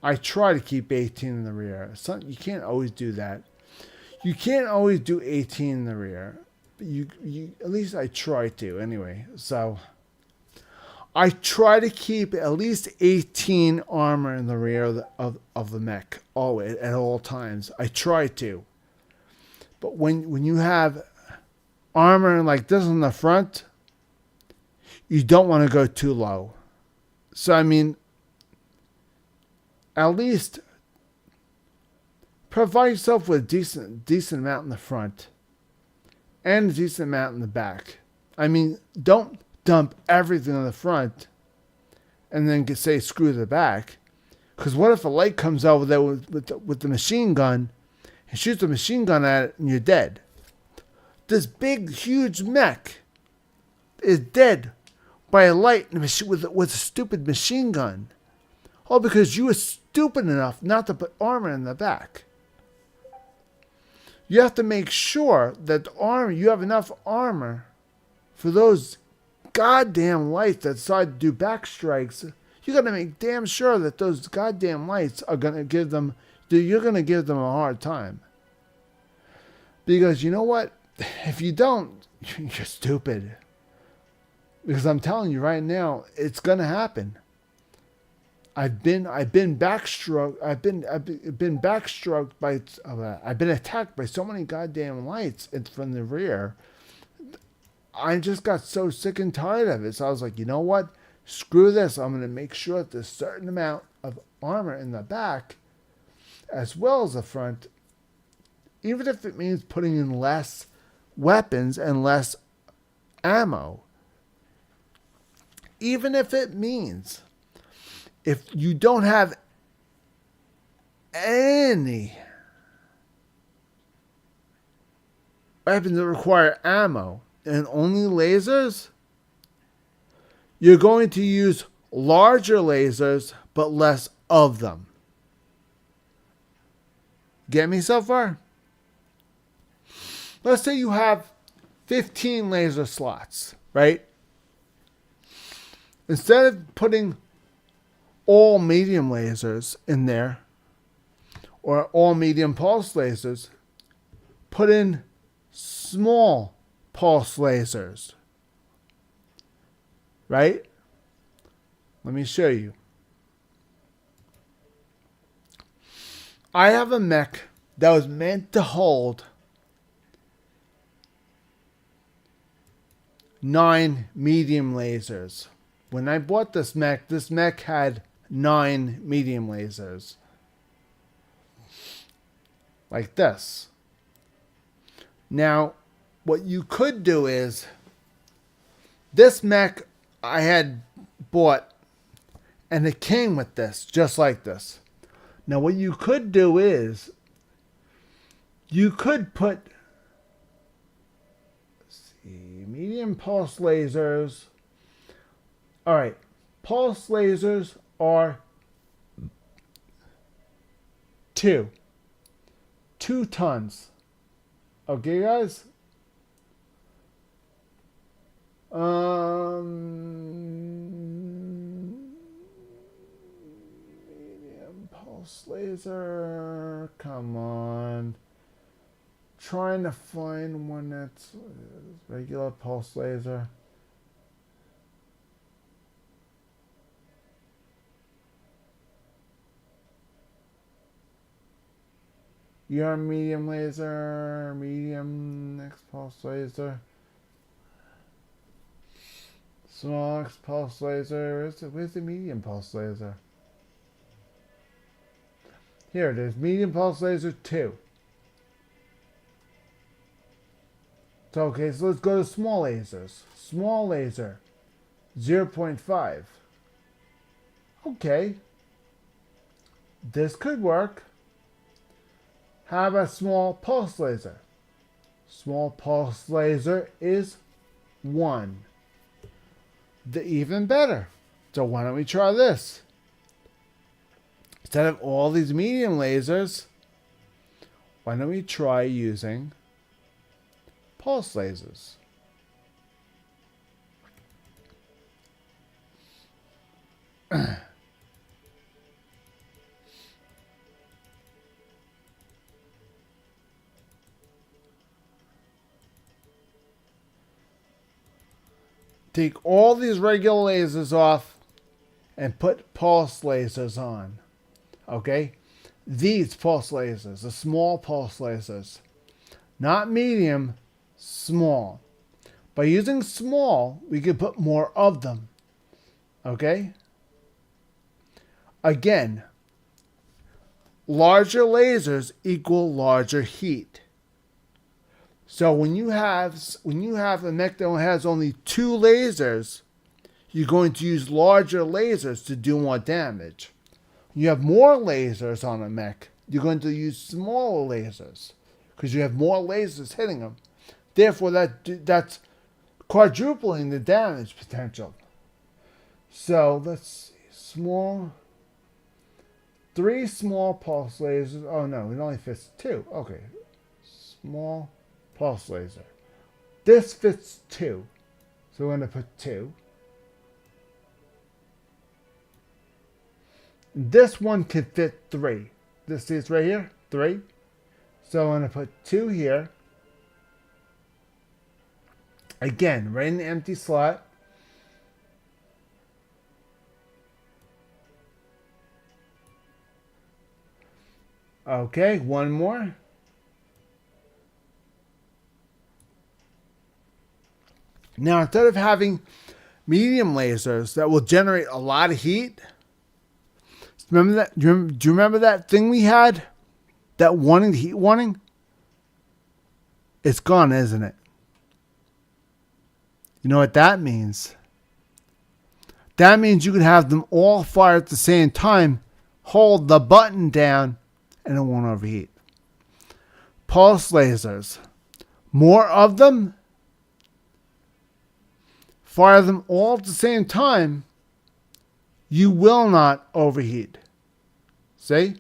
I try to keep 18 in the rear. You can't always do that. You can't always do 18 in the rear. But you at least I try to anyway. So I try to keep at least 18 armor in the rear of the mech always at all times. I try to. But when you have armor like this on the front, you don't want to go too low. So I mean, at least provide yourself with a decent amount in the front and a decent amount in the back. I mean, don't dump everything on the front and then say screw the back. Because what if a light comes over there with the machine gun and shoots the machine gun at it and you're dead? This big, huge mech is dead by a light with a stupid machine gun. All because you were stupid enough not to put armor in the back. You have to make sure that you have enough armor for those goddamn lights that decide to do back strikes. You got to make damn sure that those goddamn lights are going to give them, you're going to give them a hard time. Because you know what? If you don't, you're stupid. Because I'm telling you right now, it's going to happen. I've been backstroked. I've been backstroked by. I've been attacked by so many goddamn lights from the rear. I just got so sick and tired of it. So I was like, you know what? Screw this. I'm going to make sure that there's a certain amount of armor in the back, as well as the front, even if it means putting in less weapons and less ammo. Even if it means, if you don't have any weapons that require ammo and only lasers, you're going to use larger lasers but less of them. Get me so far? Let's say you have 15 laser slots, right? Instead of putting all medium lasers in there, or all medium pulse lasers, put in small pulse lasers. Right? Let me show you. I have a mech that was meant to hold 9 medium lasers. when I bought this mech had 9 medium lasers. Like this. Now, what you could do is, this mech I had bought, and it came with this, just like this. Now, what you could do is, you could put, let's see, medium pulse lasers. All right, pulse lasers are 2 tons. Okay, guys. Medium pulse laser. Come on. Trying to find one that's regular pulse laser. Your medium laser, medium X pulse laser, small X pulse laser. Where's the medium pulse laser? Here it is, medium pulse laser 2. So, okay, so let's go to small lasers. Small laser, 0.5. Okay, this could work. How about small pulse laser? Small pulse laser is 1. Even better. So why don't we try this? Instead of all these medium lasers, why don't we try using pulse lasers? Take all these regular lasers off and put pulse lasers on. Okay? These pulse lasers, the small pulse lasers. Not medium, small. By using small, we can put more of them. Okay? Again, larger lasers equal larger heat. So when you have a mech that has only 2 lasers, you're going to use larger lasers to do more damage. When you have more lasers on a mech, you're going to use smaller lasers because you have more lasers hitting them. Therefore, that's quadrupling the damage potential. So let's see, 3 small pulse lasers. Oh no, it only fits 2. Okay, small pulse laser. This fits 2. So we're going to put 2. This one could fit 3. This is right here, 3. So I'm going to put 2 here. Again, right in the empty slot. Okay, 1 more. Now, instead of having medium lasers that will generate a lot of heat, remember that? Do you remember that thing we had? That warning, the heat warning? It's gone, isn't it? You know what that means? That means you can have them all fire at the same time, hold the button down, and it won't overheat. Pulse lasers. More of them. Fire them all at the same time. You will not overheat. See?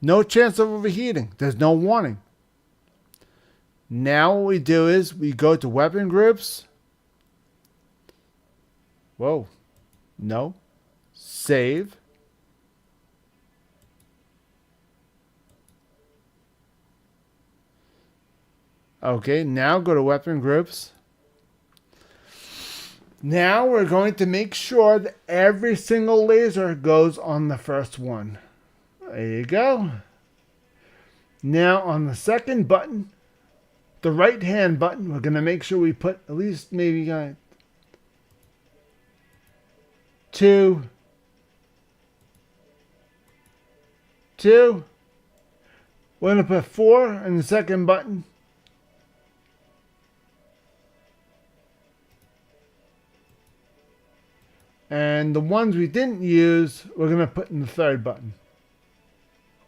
No chance of overheating. There's no warning. Now what we do is we go to weapon groups. Whoa. No. Save. Okay, now go to weapon groups. Now we're going to make sure that every single laser goes on the first one. There you go. Now on the second button, the right hand button, we're going to make sure we put at least maybe 2, 2. We're going to put 4 in the second button. And the ones we didn't use, we're going to put in the third button.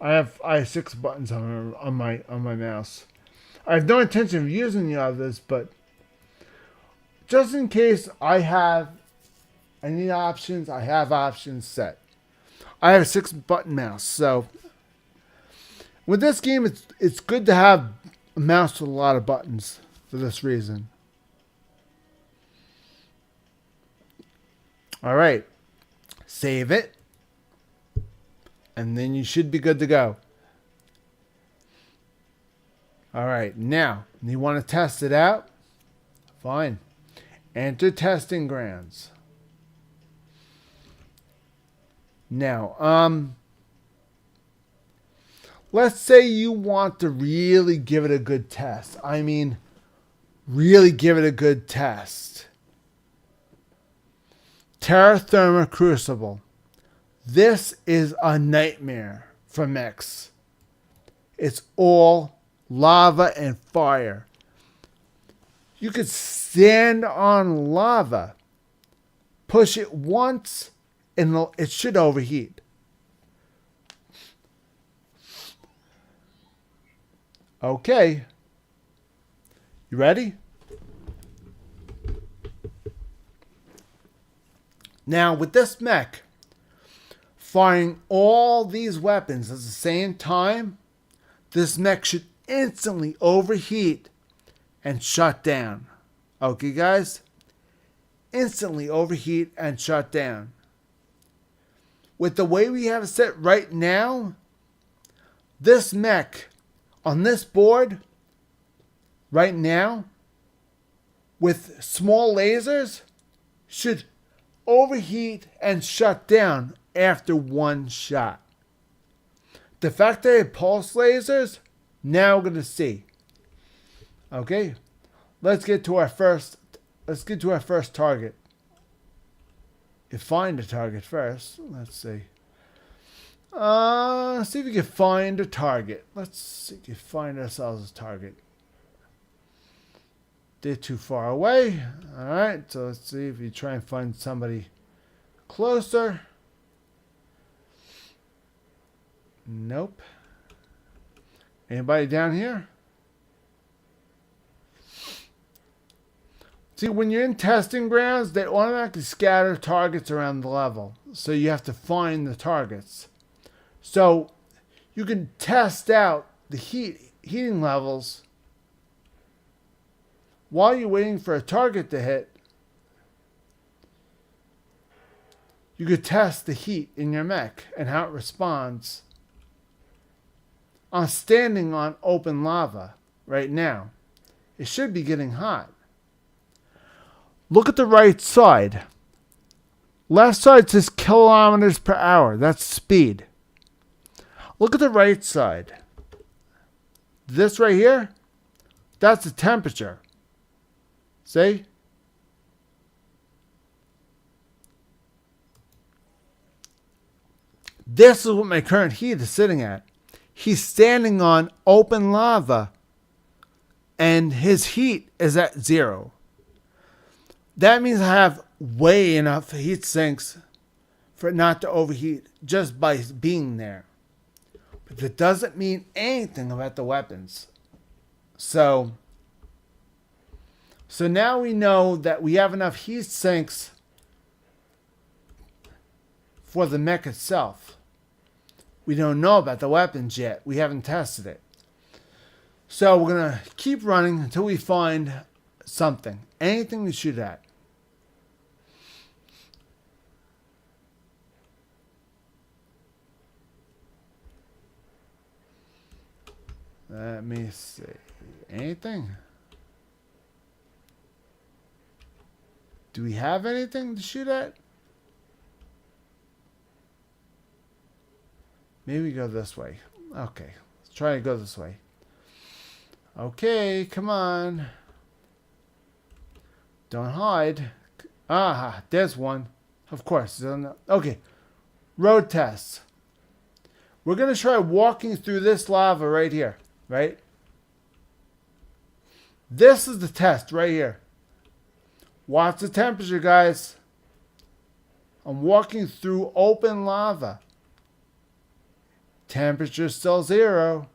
I have 6 buttons on my mouse. I have no intention of using the others, but just in case I need options, I have options set. I have a 6 button mouse, so with this game, it's good to have a mouse with a lot of buttons for this reason. All right, save it, and then you should be good to go. All right, now you want to test it out? Fine. Enter testing grounds. Now, let's say you want to really give it a good test. I mean, really give it a good test. Terra Firma Crucible. This is a nightmare for mechs. It's all lava and fire. You could stand on lava, push it once, and it should overheat. Okay. You ready? Now, with this mech, firing all these weapons at the same time, this mech should instantly overheat and shut down. Okay, guys? Instantly overheat and shut down. With the way we have it set right now, this mech on this board right now with small lasers should overheat and shut down after one shot. The fact that it pulse lasers, now we're going to see. Okay, let's get to our first target. You find a target first. Let's see. See if we can find a target. Let's see if we can find ourselves a target. They're too far away. Alright, so let's see if you try and find somebody closer. Nope. Anybody down here? See, when you're in testing grounds, they automatically scatter targets around the level. So you have to find the targets. So you can test out the heating levels while you're waiting for a target to hit. You could test the heat in your mech and how it responds. I'm standing on open lava right now. It should be getting hot. Look at the right side. Left side says kilometers per hour. That's speed. Look at the right side. This right here, that's the temperature. See? This is what my current heat is sitting at. He's standing on open lava and his heat is at 0. That means I have way enough heat sinks for it not to overheat just by being there. But that doesn't mean anything about the weapons. So now we know that we have enough heat sinks for the mech itself. We don't know about the weapons yet. We haven't tested it. So we're going to keep running until we find something. Anything to shoot at. Let me see. Anything? Do we have anything to shoot at? Maybe go this way. Okay. Let's try to go this way. Okay, come on. Don't hide. Ah, there's one. Of course. Okay. Road tests. We're going to try walking through this lava right here. Right? This is the test right here. Watch the temperature, guys. I'm walking through open lava. Temperature still 0.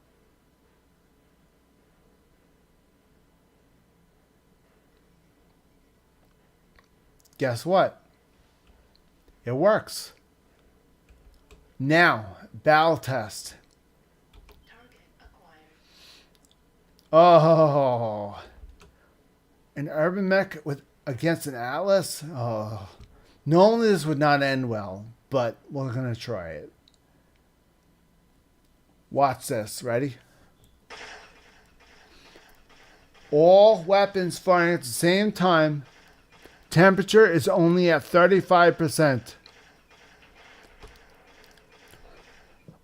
Guess what? It works. Now, battle test. Target acquired. Oh, an urban mech against an Atlas. Oh, normally this would not end well, but we're gonna try it. Watch this. Ready? All weapons firing at the same time. Temperature is only at 35%.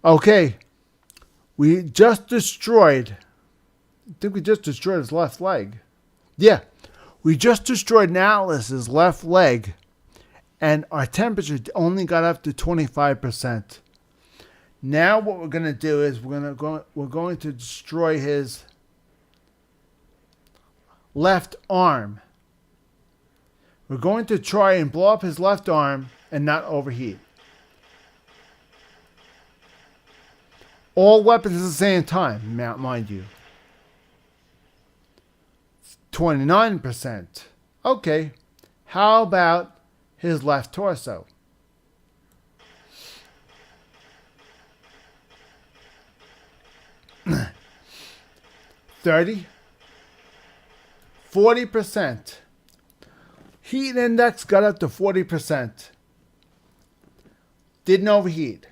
Okay. We just destroyed. I think we just destroyed his left leg. Yeah. We just destroyed Atlas's left leg. And our temperature only got up to 25%. Now what we're going to do is we're going to destroy his left arm. We're going to try and blow up his left arm and not overheat. All weapons at the same time, mind you. 29%. Okay. How about his left torso? $30. 40%. Heat index got up to 40%. Didn't overheat.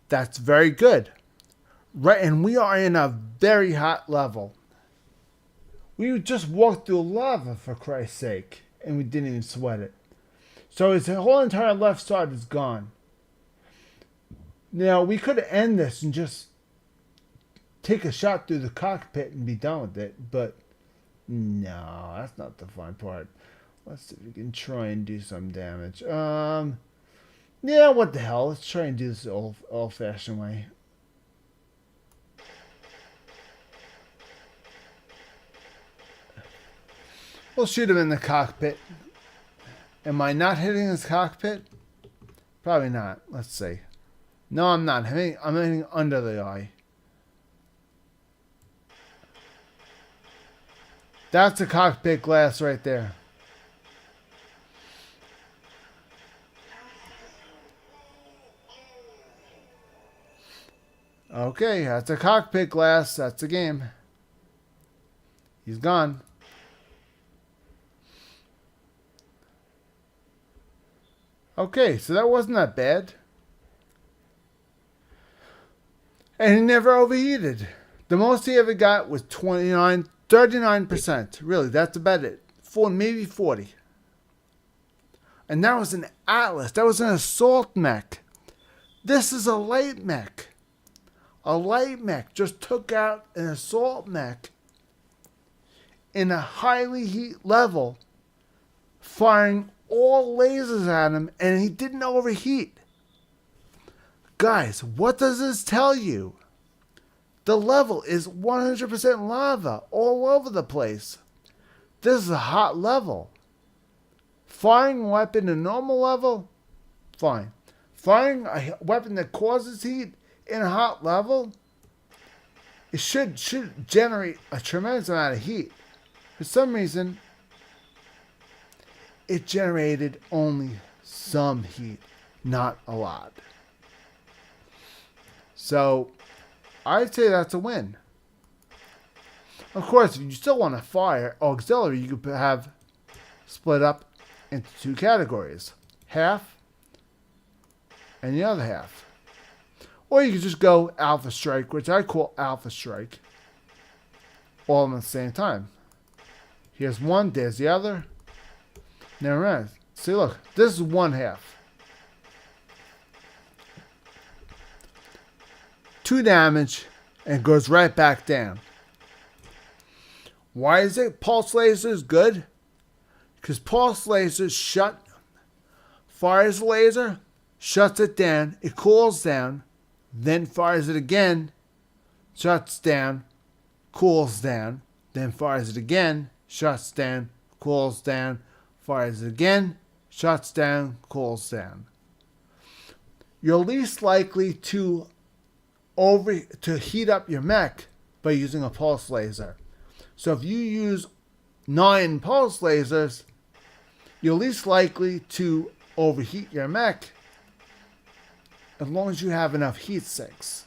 That's very good. Right, and we are in a very hot level. We just walked through lava, for Christ's sake, and we didn't even sweat it. So his whole entire left side is gone. Now, we could end this and just take a shot through the cockpit and be done with it, but no, that's not the fun part. Let's see if we can try and do some damage. Yeah, what the hell? Let's try and do this old-fashioned way. We'll shoot him in the cockpit. Am I not hitting his cockpit? Probably not. Let's see. No, I'm not. I'm hitting under the eye. That's the cockpit glass right there. Okay, that's a cockpit glass. That's the game. He's gone. Okay, so that wasn't that bad. And he never overheated. The most he ever got was 39%. Really, that's about it. Maybe 40. And that was an Atlas. That was an assault mech. This is a light mech. A light mech just took out an assault mech in a highly heat level, firing all lasers at him, and he didn't overheat. Guys, what does this tell you? The level is 100% lava all over the place. This is a hot level. Firing a weapon at normal level, fine. Firing a weapon that causes heat in a hot level, it should generate a tremendous amount of heat. For some reason, it generated only some heat, not a lot. So, I'd say that's a win. Of course, if you still want to fire auxiliary, you could have split up into two categories. Half and the other half. Or you could just go Alpha Strike, which I call Alpha Strike. All at the same time. Here's one, there's the other. Never mind. See, look, this is one half. 2 damage, and goes right back down. Why is it pulse lasers good? Because pulse lasers shut fires the laser, shuts it down, it cools down, then fires it again, shuts down, cools down, then fires it again, shuts down, cools down, fires it again, shuts down, cools down. You're least likely to heat up your mech by using a pulse laser. So if you use 9 pulse lasers, you're least likely to overheat your mech as long as you have enough heat sinks,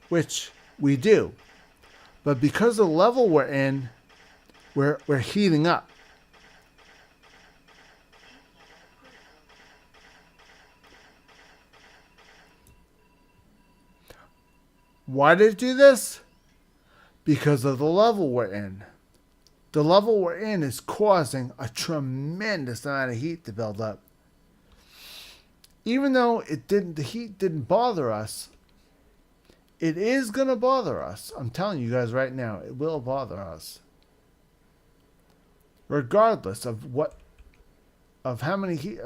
which we do. But because of the level we're in, we're heating up. Why did it do this? Because of the level we're in. The level we're in is causing a tremendous amount of heat to build up. Even though the heat didn't bother us, it is going to bother us. I'm telling you guys right now, it will bother us. Regardless of how many heat,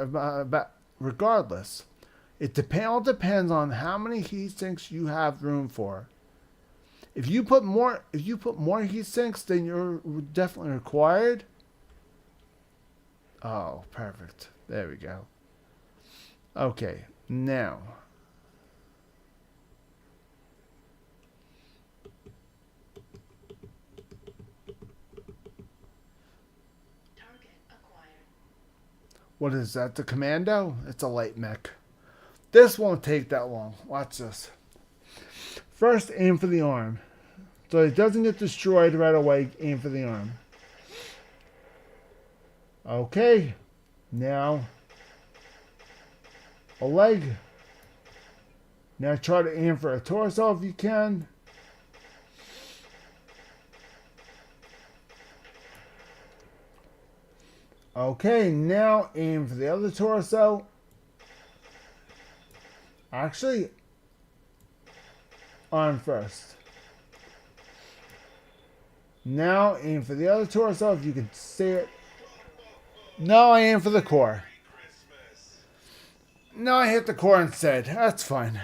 regardless. All depends on how many heat sinks you have room for. If you put more heat sinks than you're definitely required. Oh, perfect. There we go. Okay, now. Target acquired. What is that? The Commando? It's a light mech. This won't take that long. Watch this. First, aim for the arm. So it doesn't get destroyed right away. Aim for the arm. Okay. Now, a leg. Now try to aim for a torso if you can. Okay, now aim for the other torso. Actually, arm first. Now aim for the other torso if you can see it. No, I aim for the core. No, I hit the core instead. That's fine.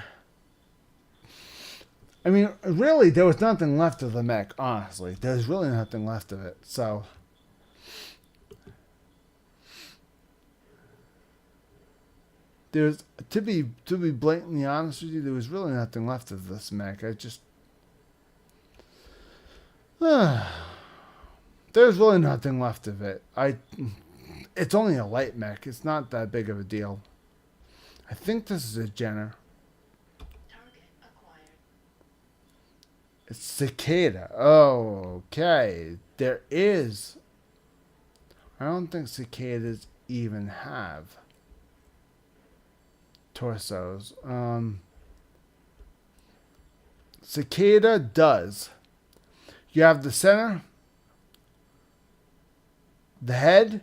I mean, really, there was nothing left of the mech, honestly. There's really nothing left of it, so. There's, to be blatantly honest with you, there was really nothing left of this mech. I just. There's really nothing left of it. It's only a light mech. It's not that big of a deal. I think this is a Jenner. Target acquired. It's Cicada. Oh, okay. There is. I don't think cicadas even have torsos. Cicada does. You have the center, the head,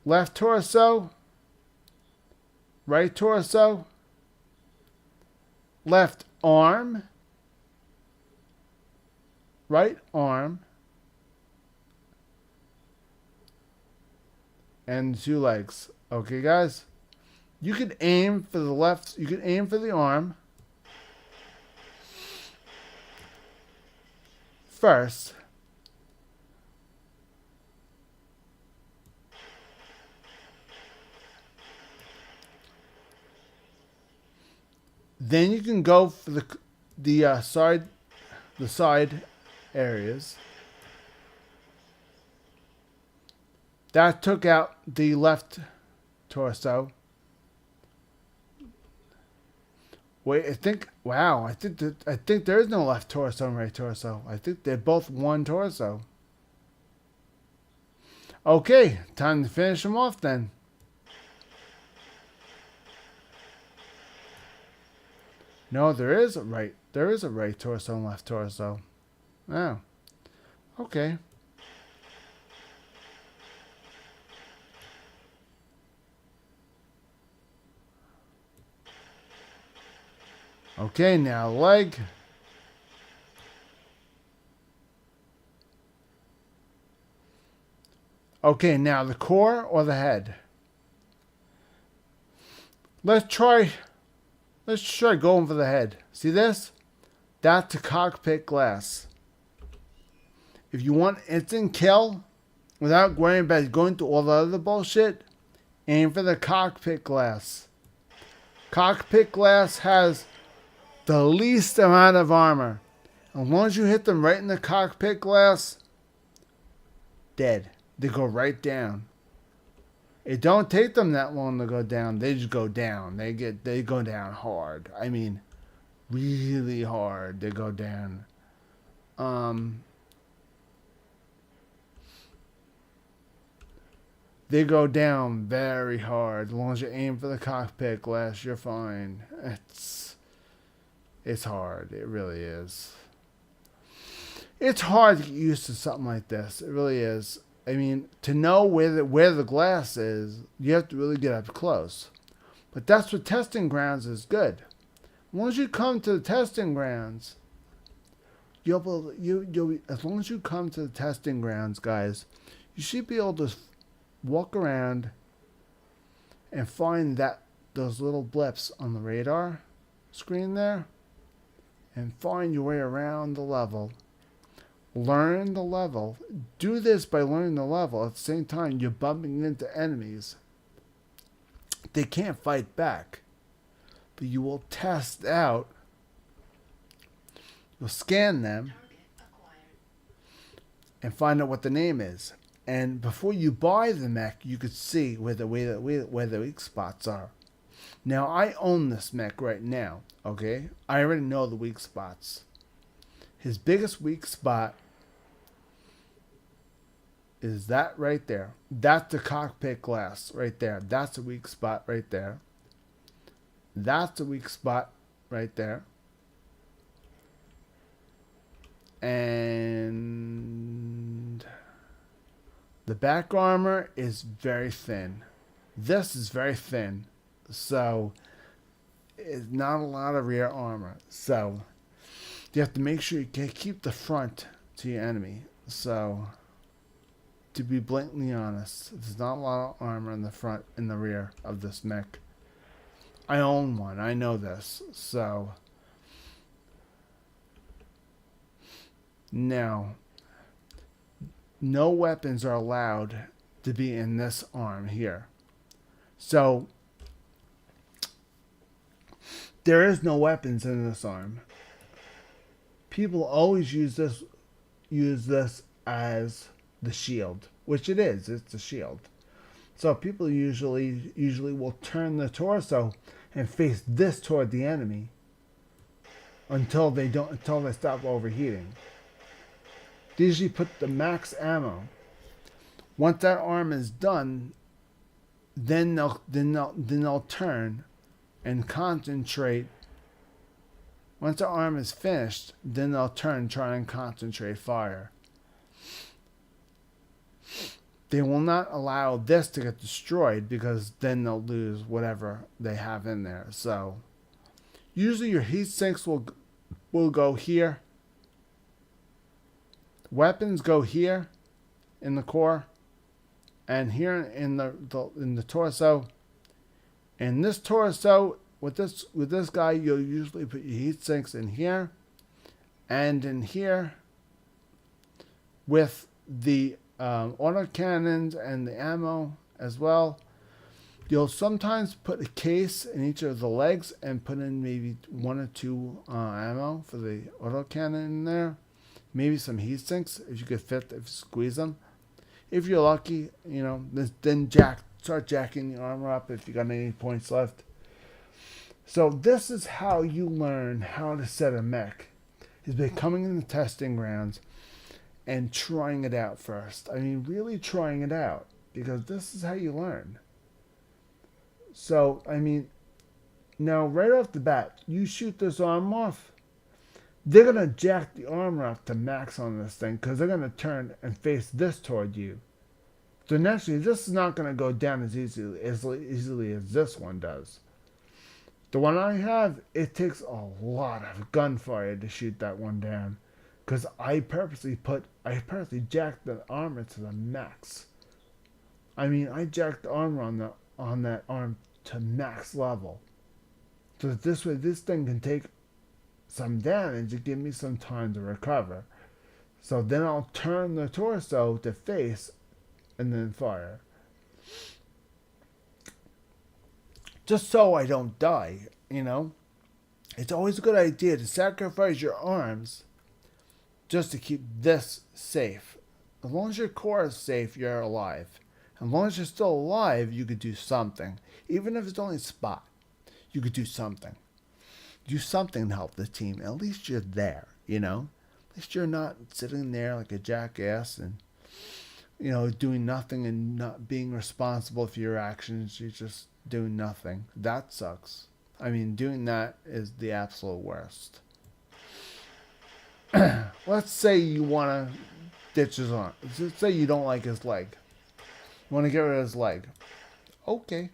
left torso, right torso, left arm, right arm, and 2 legs. Okay, guys? You can aim for the left, you can aim for the arm first. Then you can go for the side areas. That took out the left torso. Wait, I think there is no left torso and right torso. I think they're both one torso. Okay, time to finish them off then. No, there is a right torso and left torso. Oh. Okay. Okay, now leg. Okay, now the core or the head? Let's try. Let's try going for the head. See this? That's a cockpit glass. If you want instant kill without worrying about going through all the other bullshit, aim for the cockpit glass. Cockpit glass has the least amount of armor. As long as you hit them right in the cockpit glass, dead. They go right down. It don't take them that long to go down. They just go down. They go down hard. I mean, really hard. They go down. They go down very hard. As long as you aim for the cockpit glass, you're fine. It's hard. It really is. It's hard to get used to something like this. It really is. I mean, to know where the glass is, you have to really get up close. But that's what testing grounds is good. Once you come to the testing grounds, as long as you come to the testing grounds, guys, you should be able to walk around and find those little blips on the radar screen there, and find your way around the level. Learn the level. Do this by learning the level. At the same time, you're bumping into enemies. They can't fight back. But you will test out. You'll scan them Target acquired. and find out what the name is. And before you buy the mech, you could see where the weak spots are. Now, I own this mech right now, okay? I already know the weak spots. His biggest weak spot is that right there. That's the cockpit glass right there. That's a weak spot right there. That's a weak spot right there. And the back armor is very thin. This is very thin. So it's not a lot of rear armor. So you have to make sure you keep the front to your enemy. So to be blatantly honest, there's not a lot of armor in the front and the rear of this mech. I own one. I know this. So now, no weapons are allowed to be in this arm here. So there is no weapons in this arm. People always use this as the shield, which it is. It's a shield. So people usually will turn the torso and face this toward the enemy until they stop overheating. They usually put the max ammo. Once that arm is done, then they'll turn and concentrate. Once the arm is finished, then they'll turn, try and concentrate fire. They will not allow this to get destroyed because then they'll lose whatever they have in there. So usually your heat sinks will go here. Weapons go here in the core, and here in the torso. And this torso with this guy, you'll usually put your heat sinks in here and in here with the autocannons and the ammo as well. You'll sometimes put a case in each of the legs and put in maybe 1 or 2 ammo for the autocannon in there. Maybe some heat sinks if you could fit, if you squeeze them. If you're lucky, then start jacking the armor up if you got any points left. So this is how you learn how to set a mech, is by coming in the testing grounds and trying it out first. I mean, really trying it out, because this is how you learn. So, I mean, now right off the bat, you shoot this arm off, they're going to jack the armor up to max on this thing, because they're going to turn and face this toward you. So naturally, this is not going to go down as easily as this one does. The one I have, it takes a lot of gunfire to shoot that one down, because I purposely jacked the armor to the max. I mean, I jacked the armor on that arm to max level. So that this way this thing can take some damage to give me some time to recover. So then I'll turn the torso to face and then fire. Just so I don't die, you know? It's always a good idea to sacrifice your arms just to keep this safe. As long as your core is safe, you're alive. As long as you're still alive, you could do something. Even if it's only a spot, you could do something. Do something to help the team. At least you're there, you know? At least you're not sitting there like a jackass and, you know, doing nothing and not being responsible for your actions. You're just doing nothing. That sucks. I mean, doing that is the absolute worst. Let's say you want to ditch his arm. Let's say you don't like his leg. You want to get rid of his leg. Okay.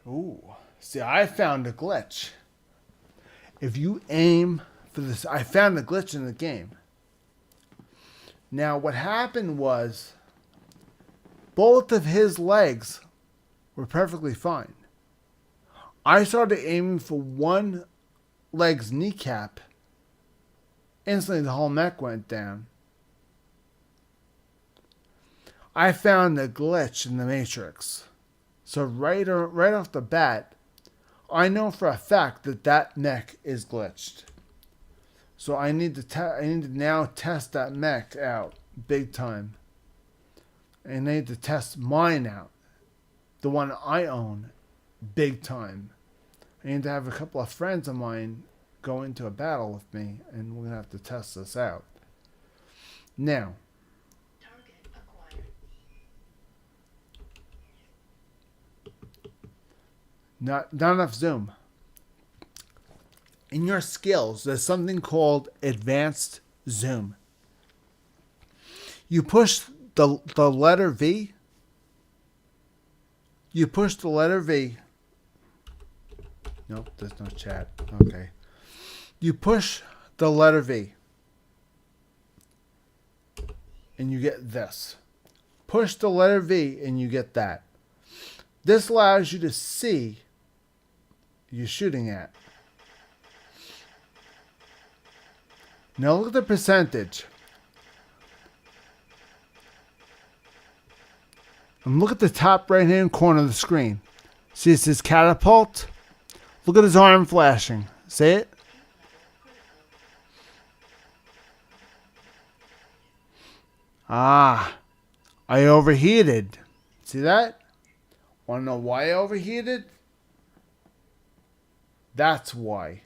Ooh. See, I found a glitch. If you aim for this, I found a glitch in the game. Now, what happened was both of his legs were perfectly fine. I started aiming for one leg's kneecap. Instantly, the whole neck went down. I found a glitch in the Matrix. So right off the bat, I know for a fact that mech is glitched. So I need to now test that mech out big time. And I need to test mine out, the one I own, big time. I need to have a couple of friends of mine go into a battle with me, and we're gonna have to test this out. Now. Target acquired. Not enough zoom. In your skills, there's something called advanced zoom. You push the letter V. You push the letter V. Nope, there's no chat. Okay. You push the letter V. And you get this. Push the letter V and you get that. This allows you to see you're shooting at. Now look at the percentage. And look at the top right hand corner of the screen. See, it says catapult. Look at his arm flashing. See it? Ah, I overheated. See that? Want to know why I overheated? That's why.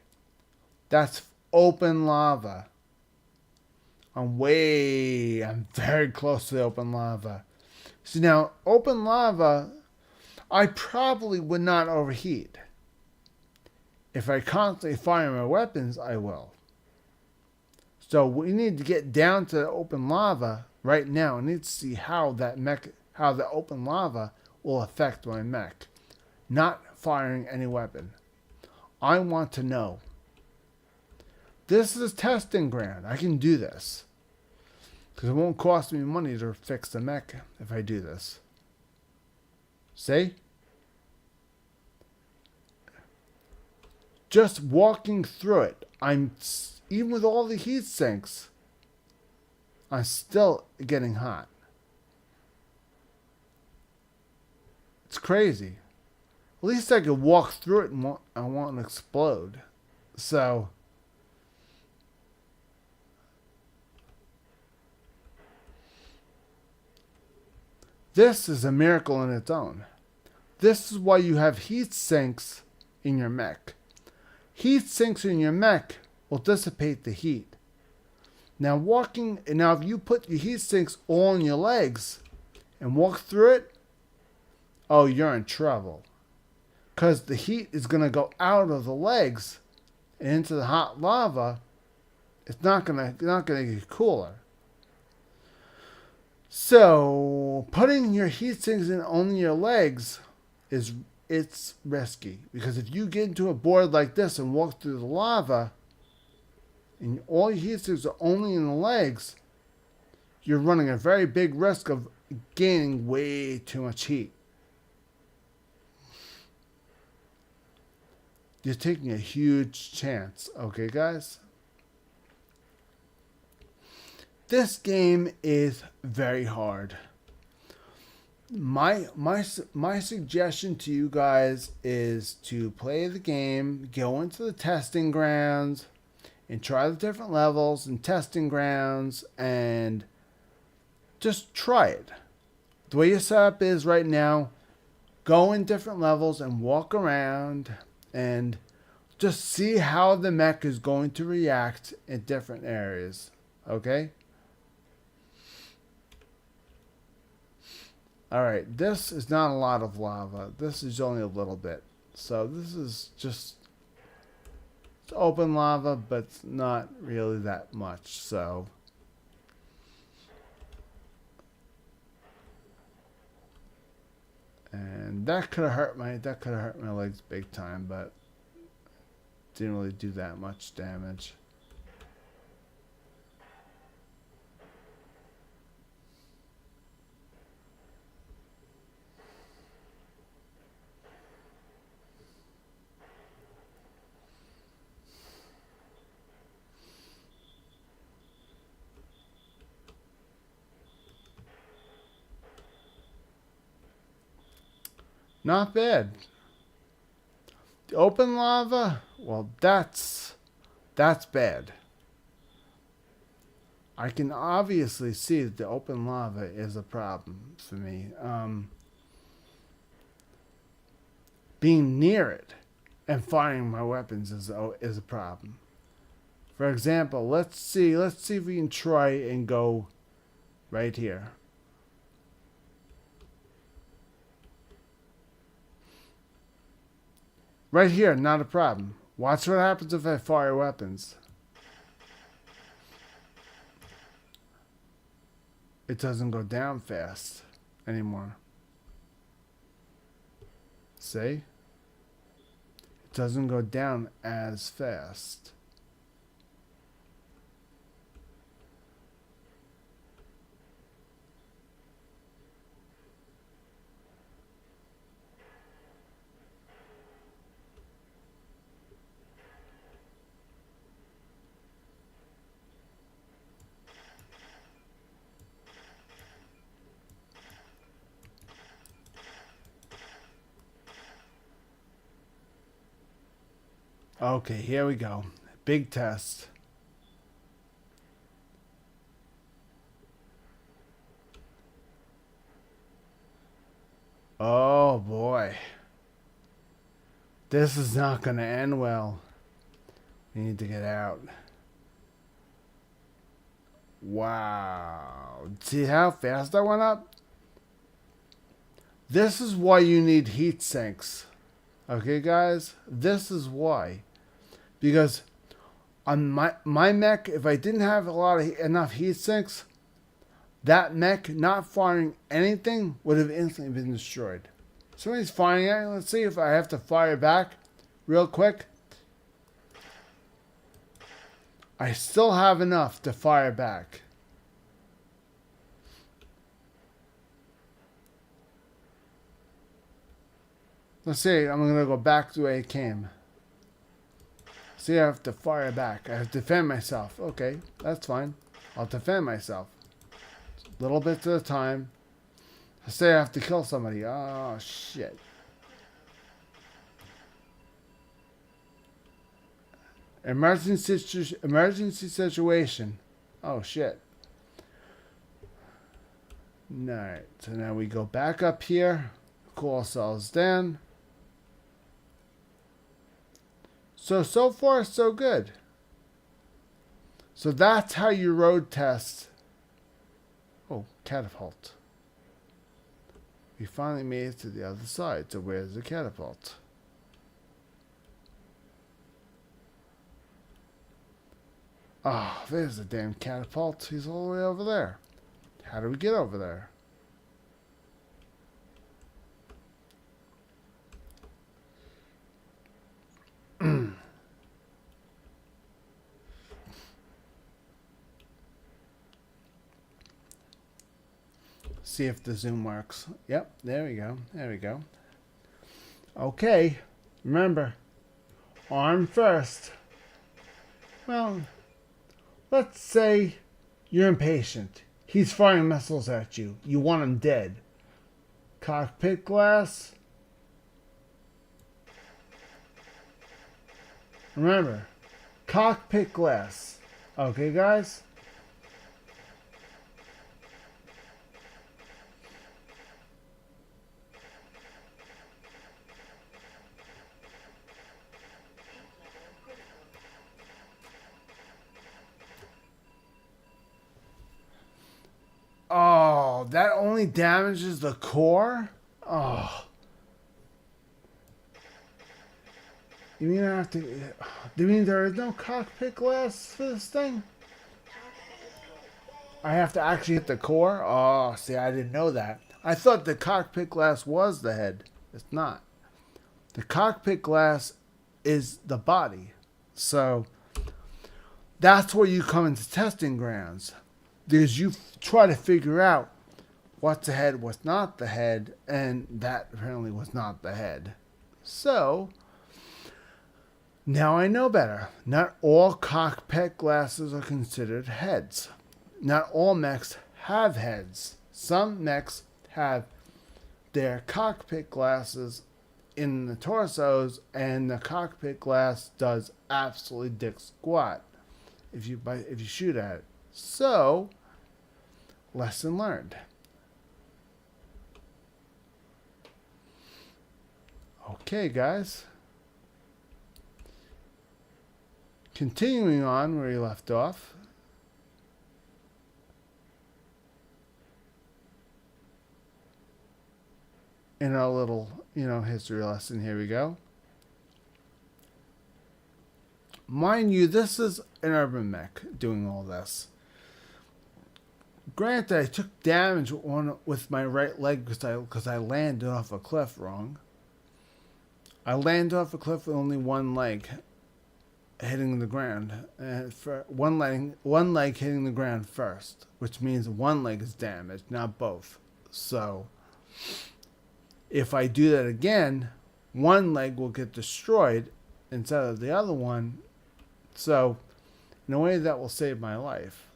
That's open lava. I'm very close to the open lava. See now, open lava, I probably would not overheat. If I constantly fire my weapons, I will. So we need to get down to the open lava right now. I need to see how the open lava will affect my mech. Not firing any weapon. I want to know. This is a testing ground. I can do this. Because it won't cost me money to fix the mech if I do this. See? Just walking through it, even with all the heat sinks, I'm still getting hot. It's crazy. At least I could walk through it and I won't explode. So, this is a miracle in its own. This is why you have heat sinks in your mech. Heat sinks in your mech will dissipate the heat. Now if you put your heat sinks all on your legs and walk through it, oh, you're in trouble. Because the heat is going to go out of the legs and into the hot lava. It's not going to get cooler. So, putting your heat sinks in only your legs is it's risky. Because if you get into a board like this and walk through the lava, and all your heat sinks are only in the legs, you're running a very big risk of gaining way too much heat. You're taking a huge chance, okay, guys? This game is very hard. My suggestion to you guys is to play the game, go into the testing grounds, and try the different levels and testing grounds, and just try it. The way your setup is right now, go in different levels and walk around and just see how the mech is going to react in different areas. Okay? Alright, this is not a lot of lava. This is only a little bit. So this is just it's open lava, but it's not really that much. So and that could have hurt my legs big time, but didn't really do that much damage. Not bad. The open lava, well, that's bad. I can obviously see that the open lava is a problem for me. Being near it and firing my weapons is a problem. For example, let's see if we can try and go right here. Right here, not a problem. Watch what happens if I fire weapons. It doesn't go down fast anymore. See? It doesn't go down as fast. Okay, here we go. Big test. Oh boy. This is not going to end well. We need to get out. Wow. See how fast I went up? This is why you need heat sinks. Okay, guys? This is why. Because on my mech, if I didn't have enough heat sinks, that mech not firing anything would have instantly been destroyed. Somebody's firing at it. Let's see if I have to fire back real quick. I still have enough to fire back. Let's see, I'm going to go back to where I came. See, I have to fire back. I have to defend myself. Okay, that's fine. I'll defend myself. Little bits at a time. Say I have to kill somebody. Oh, shit. Emergency situation. Oh, shit. Alright, so now we go back up here. Cool ourselves down. So far, so good. So that's how you road test. Oh, catapult. We finally made it to the other side. So where's the catapult? Ah, oh, there's the damn catapult. He's all the way over there. How do we get over there? See if the zoom works. Yep, there we go. There we go. Okay, remember, arm first. Well, let's say you're impatient. He's firing missiles at you. You want him dead. Cockpit glass. Remember, cockpit glass. Okay, guys? Oh, that only damages the core? Oh. You mean I have to... Do you mean there is no cockpit glass for this thing? I have to actually hit the core? Oh, see, I didn't know that. I thought the cockpit glass was the head. It's not. The cockpit glass is the body. So, that's where you come into testing grounds. Because you try to figure out what's the head, what's not the head, and that apparently was not the head. So, now I know better. Not all cockpit glasses are considered heads. Not all mechs have heads. Some mechs have their cockpit glasses in the torsos, and the cockpit glass does absolutely dick squat if you shoot at it. So, lesson learned. Okay, guys. Continuing on where you left off. In our little, history lesson, here we go. Mind you, this is an urban mech doing all this. Granted, I took damage with my right leg because I landed off a cliff wrong. I landed off a cliff with only one leg hitting the ground. For one leg hitting the ground first, which means one leg is damaged, not both. So, if I do that again, one leg will get destroyed instead of the other one. So, in a way, that will save my life.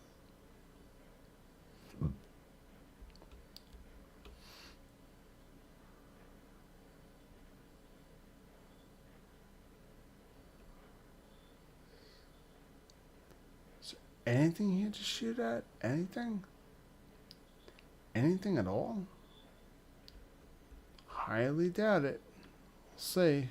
Anything here to shoot at? Anything? Anything at all? Highly doubt it. We'll see.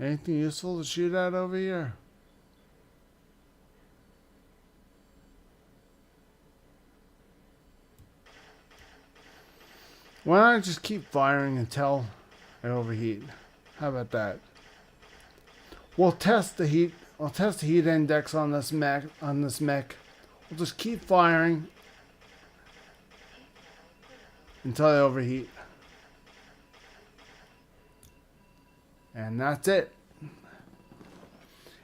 Anything useful to shoot at over here? Why don't I just keep firing until I overheat? How about that? We'll test the heat. I'll test the heat index on this mech. We'll just keep firing until I overheat. And that's it.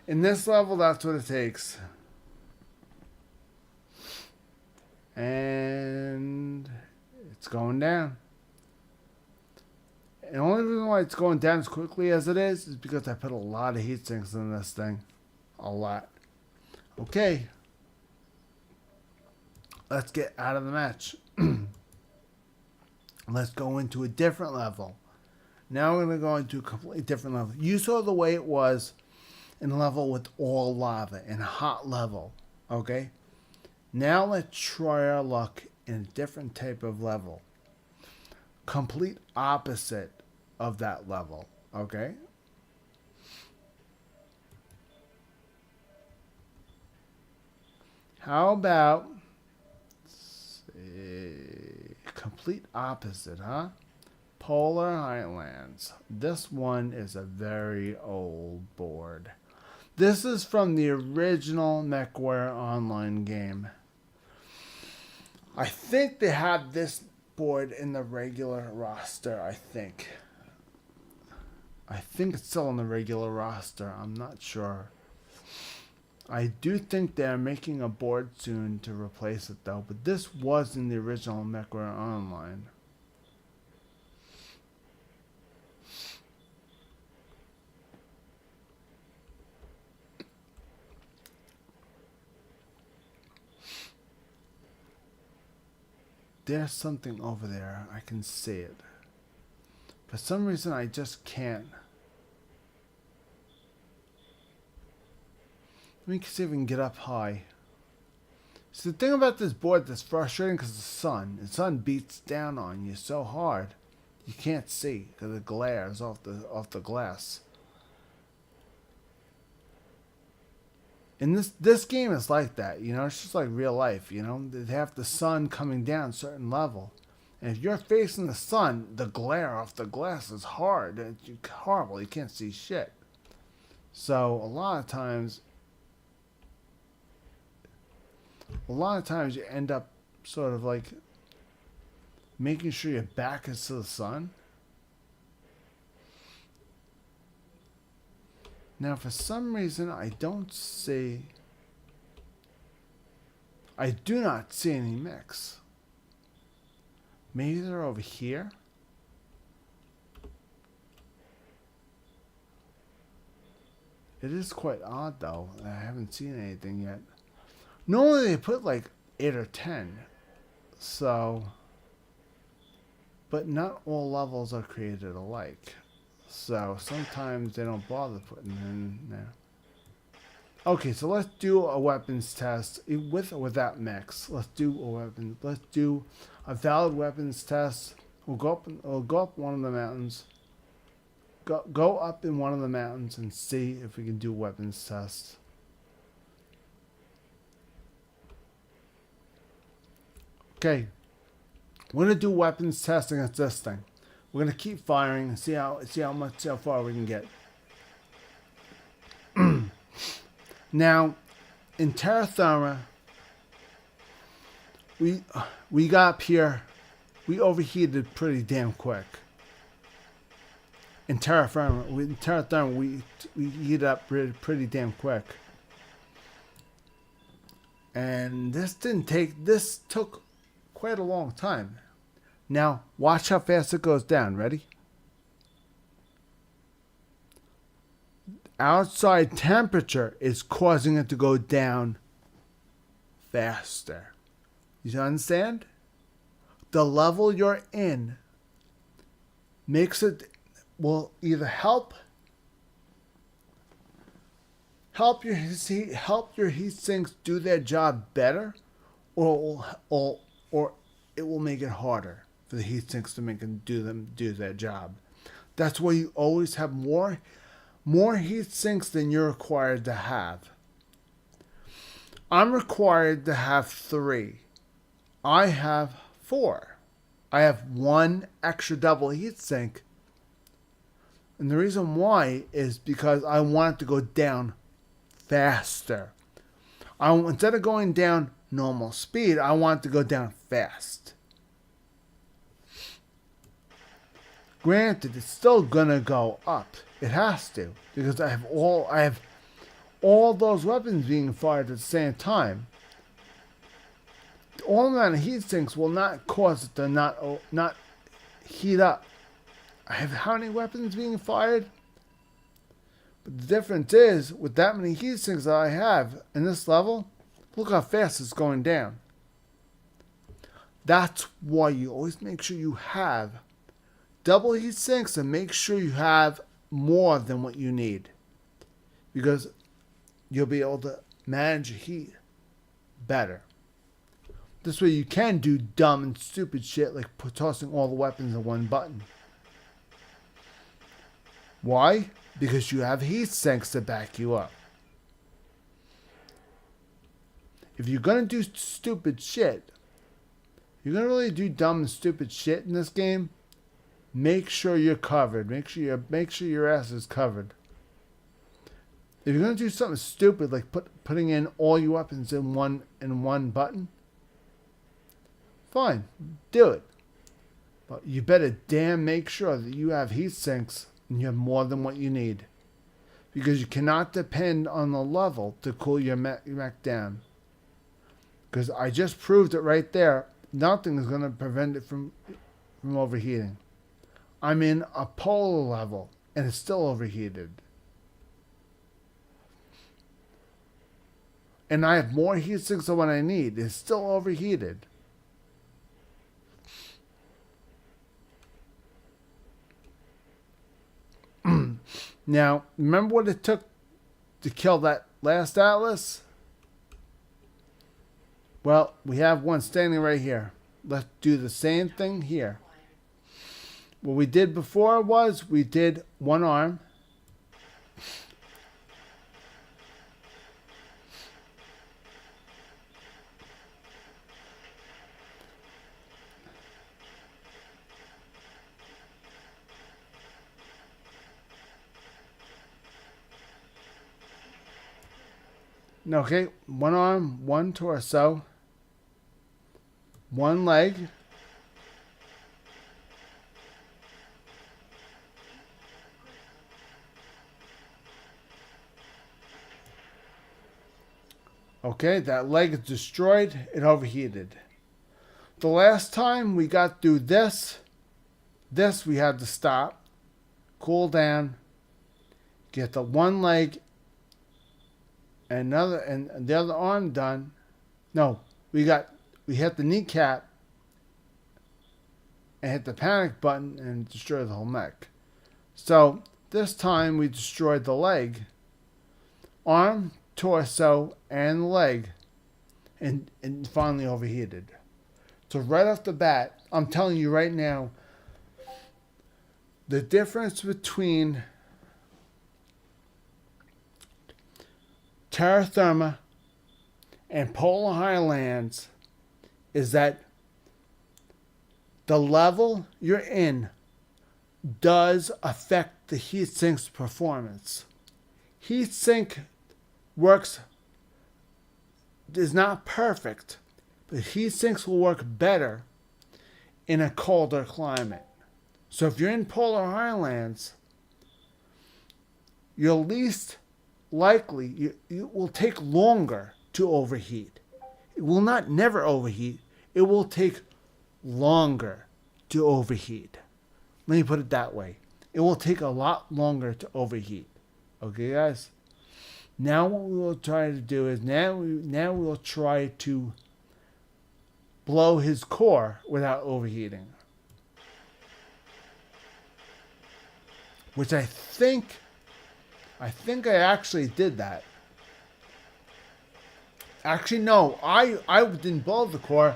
In this level, that's what it takes. And it's going down. And the only reason why it's going down as quickly as it is because I put a lot of heat sinks in this thing. A lot. Okay. Let's get out of the match. Let's go into a different level. Now we're going to go into a completely different level. You saw the way it was in a level with all lava, in a hot level. Okay? Now let's try our luck in a different type of level. Complete opposite of that level. Okay? How about complete opposite, huh? Polar Highlands. This one is a very old board. This is from the original MechWarrior Online game. I think they have this board in the regular roster, I think. I think it's still on the regular roster. I'm not sure. I do think they're making a board soon to replace it though, but this was in the original MechWarrior Online. There's something over there. I can see it. For some reason, I just can't. Let me see if we can get up high. So the thing about this board that's frustrating because the sun beats down on you so hard, you can't see because it glares off the glass. And this game is like that, you know. It's just like real life, you know. They have the sun coming down a certain level, and if you're facing the sun, the glare off the glass is hard. It's horrible. You can't see shit. So a lot of times you end up sort of like making sure your back is to the sun. Now, for some reason, I do not see any mechs. Maybe they're over here? It is quite odd, though. I haven't seen anything yet. Normally, they put like 8 or 10. So, but not all levels are created alike. So sometimes they don't bother putting in there. Okay, so let's do a weapons test with or without mechs. Let's do a valid weapons test. We'll go up one of the mountains. Go up in one of the mountains and see if we can do weapons tests. Okay, we're gonna do weapons test against this thing. We're gonna keep firing and see how far we can get. Now, in Terra Firma, we got up here, we overheated pretty damn quick. In Terra Firma, we heated up pretty damn quick. And this took quite a long time. Now, watch how fast it goes down. Ready? Outside temperature is causing it to go down faster. You understand? The level you're in will either help your heat sinks do their job better, or it will make it harder for the heat sinks to do their job. That's why you always have more heat sinks than you're required to have. I'm required to have 3. I have 4. I have 1 extra double heat sink. And the reason why is because I want it to go down faster. Instead of going down normal speed, I want it to go down fast. Granted, it's still gonna go up. It has to, because I have all those weapons being fired at the same time. All amount of heat sinks will not cause it to not heat up. I have how many weapons being fired? But the difference is, with that many heat sinks that I have in this level, look how fast it's going down. That's why you always make sure you have double heat sinks and make sure you have more than what you need, because you'll be able to manage heat better. This way you can do dumb and stupid shit like tossing all the weapons in one button. Why? Because you have heat sinks to back you up. If you're gonna do stupid shit, you're gonna really do dumb and stupid shit in this game, make sure you're covered. Make sure your ass is covered. If you're gonna do something stupid like putting in all your weapons in one button, fine, do it. But you better damn make sure that you have heat sinks and you have more than what you need. Because you cannot depend on the level to cool your mech down. Because I just proved it right there. Nothing is going to prevent it from overheating. I'm in a polar level, and it's still overheated. And I have more heat sinks than what I need. It's still overheated. Now, remember what it took to kill that last Atlas? Well, we have one standing right here. Let's do the same thing here. What we did before was we did one arm. Okay, one arm, one torso, one leg. Okay, that leg is destroyed. It overheated. The last time we got through this we had to stop, cool down, get the one leg and the other arm done. No, we hit the kneecap and hit the panic button and destroyed the whole mech. So this time we destroyed the leg, arm, torso, and leg, and finally overheated. So right off the bat, I'm telling you right now, the difference between Terra Firma and Polar Highlands is that the level you're in does affect the heatsink's performance. Heatsink is not perfect, but heatsinks will work better in a colder climate. So if you're in Polar Highlands, you're least likely, it will take longer to overheat. It will not never overheat. It will take longer to overheat. Let me put it that way. It will take a lot longer to overheat. Okay, guys? Now what we will try to do is now we will try to blow his core without overheating. Which I think I actually did that. Actually, no, I didn't blow the core.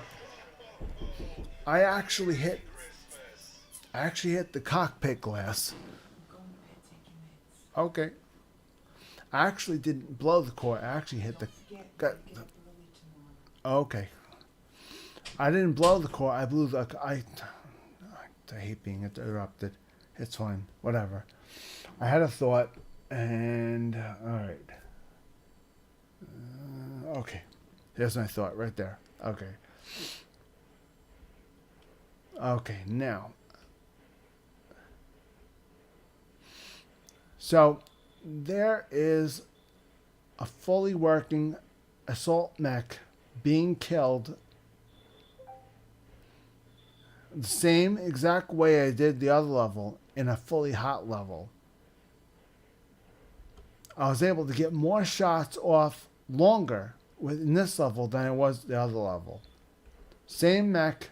I actually hit the cockpit glass. Okay. I actually didn't blow the core. I actually hit the. Okay. I didn't blow the core. I blew the. I hate being interrupted. It's fine. Whatever. I had a thought, and all right. Okay. Here's my thought right there. Okay. Okay. Now. So, there is a fully working assault mech being killed the same exact way I did the other level in a fully hot level. I was able to get more shots off longer in this level than I was the other level. Same mech,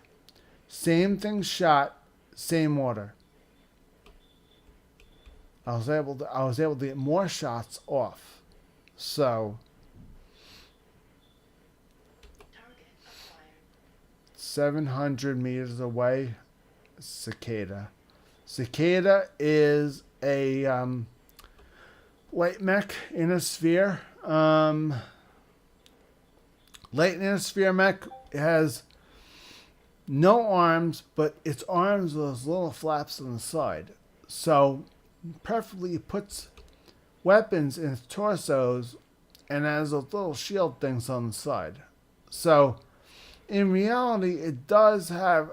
same thing shot, same order. I was able to get more shots off. So Target acquired. 700 meters away, Cicada. Cicada is a light mech in a sphere. Light in a sphere mech has no arms, but its arms are those little flaps on the side. So perfectly puts weapons in its torsos and has those little shield things on the side. So in reality, it doesn't have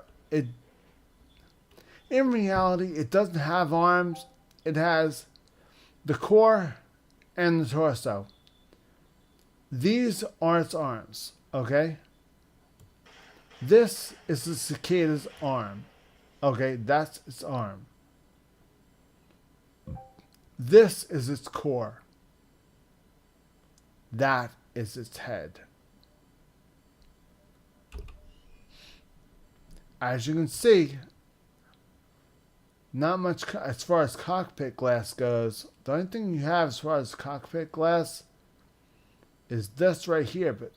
arms. it has the core and the torso. These are its arms, okay? This is the cicada's arm. Okay, that's its arm. This is its core. That is its head. As you can see, not much as far as cockpit glass goes. The only thing you have as far as cockpit glass is this right here. But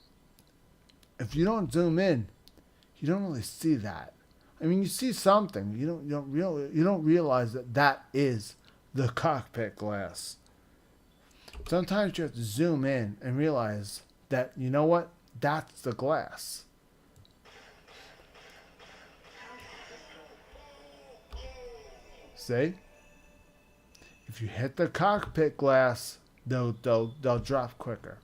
if you don't zoom in, you don't really see that. I mean, you see something. You don't realize that that is the cockpit glass. Sometimes you have to zoom in and realize that, you know what? That's the glass. See? If you hit the cockpit glass, they'll drop quicker.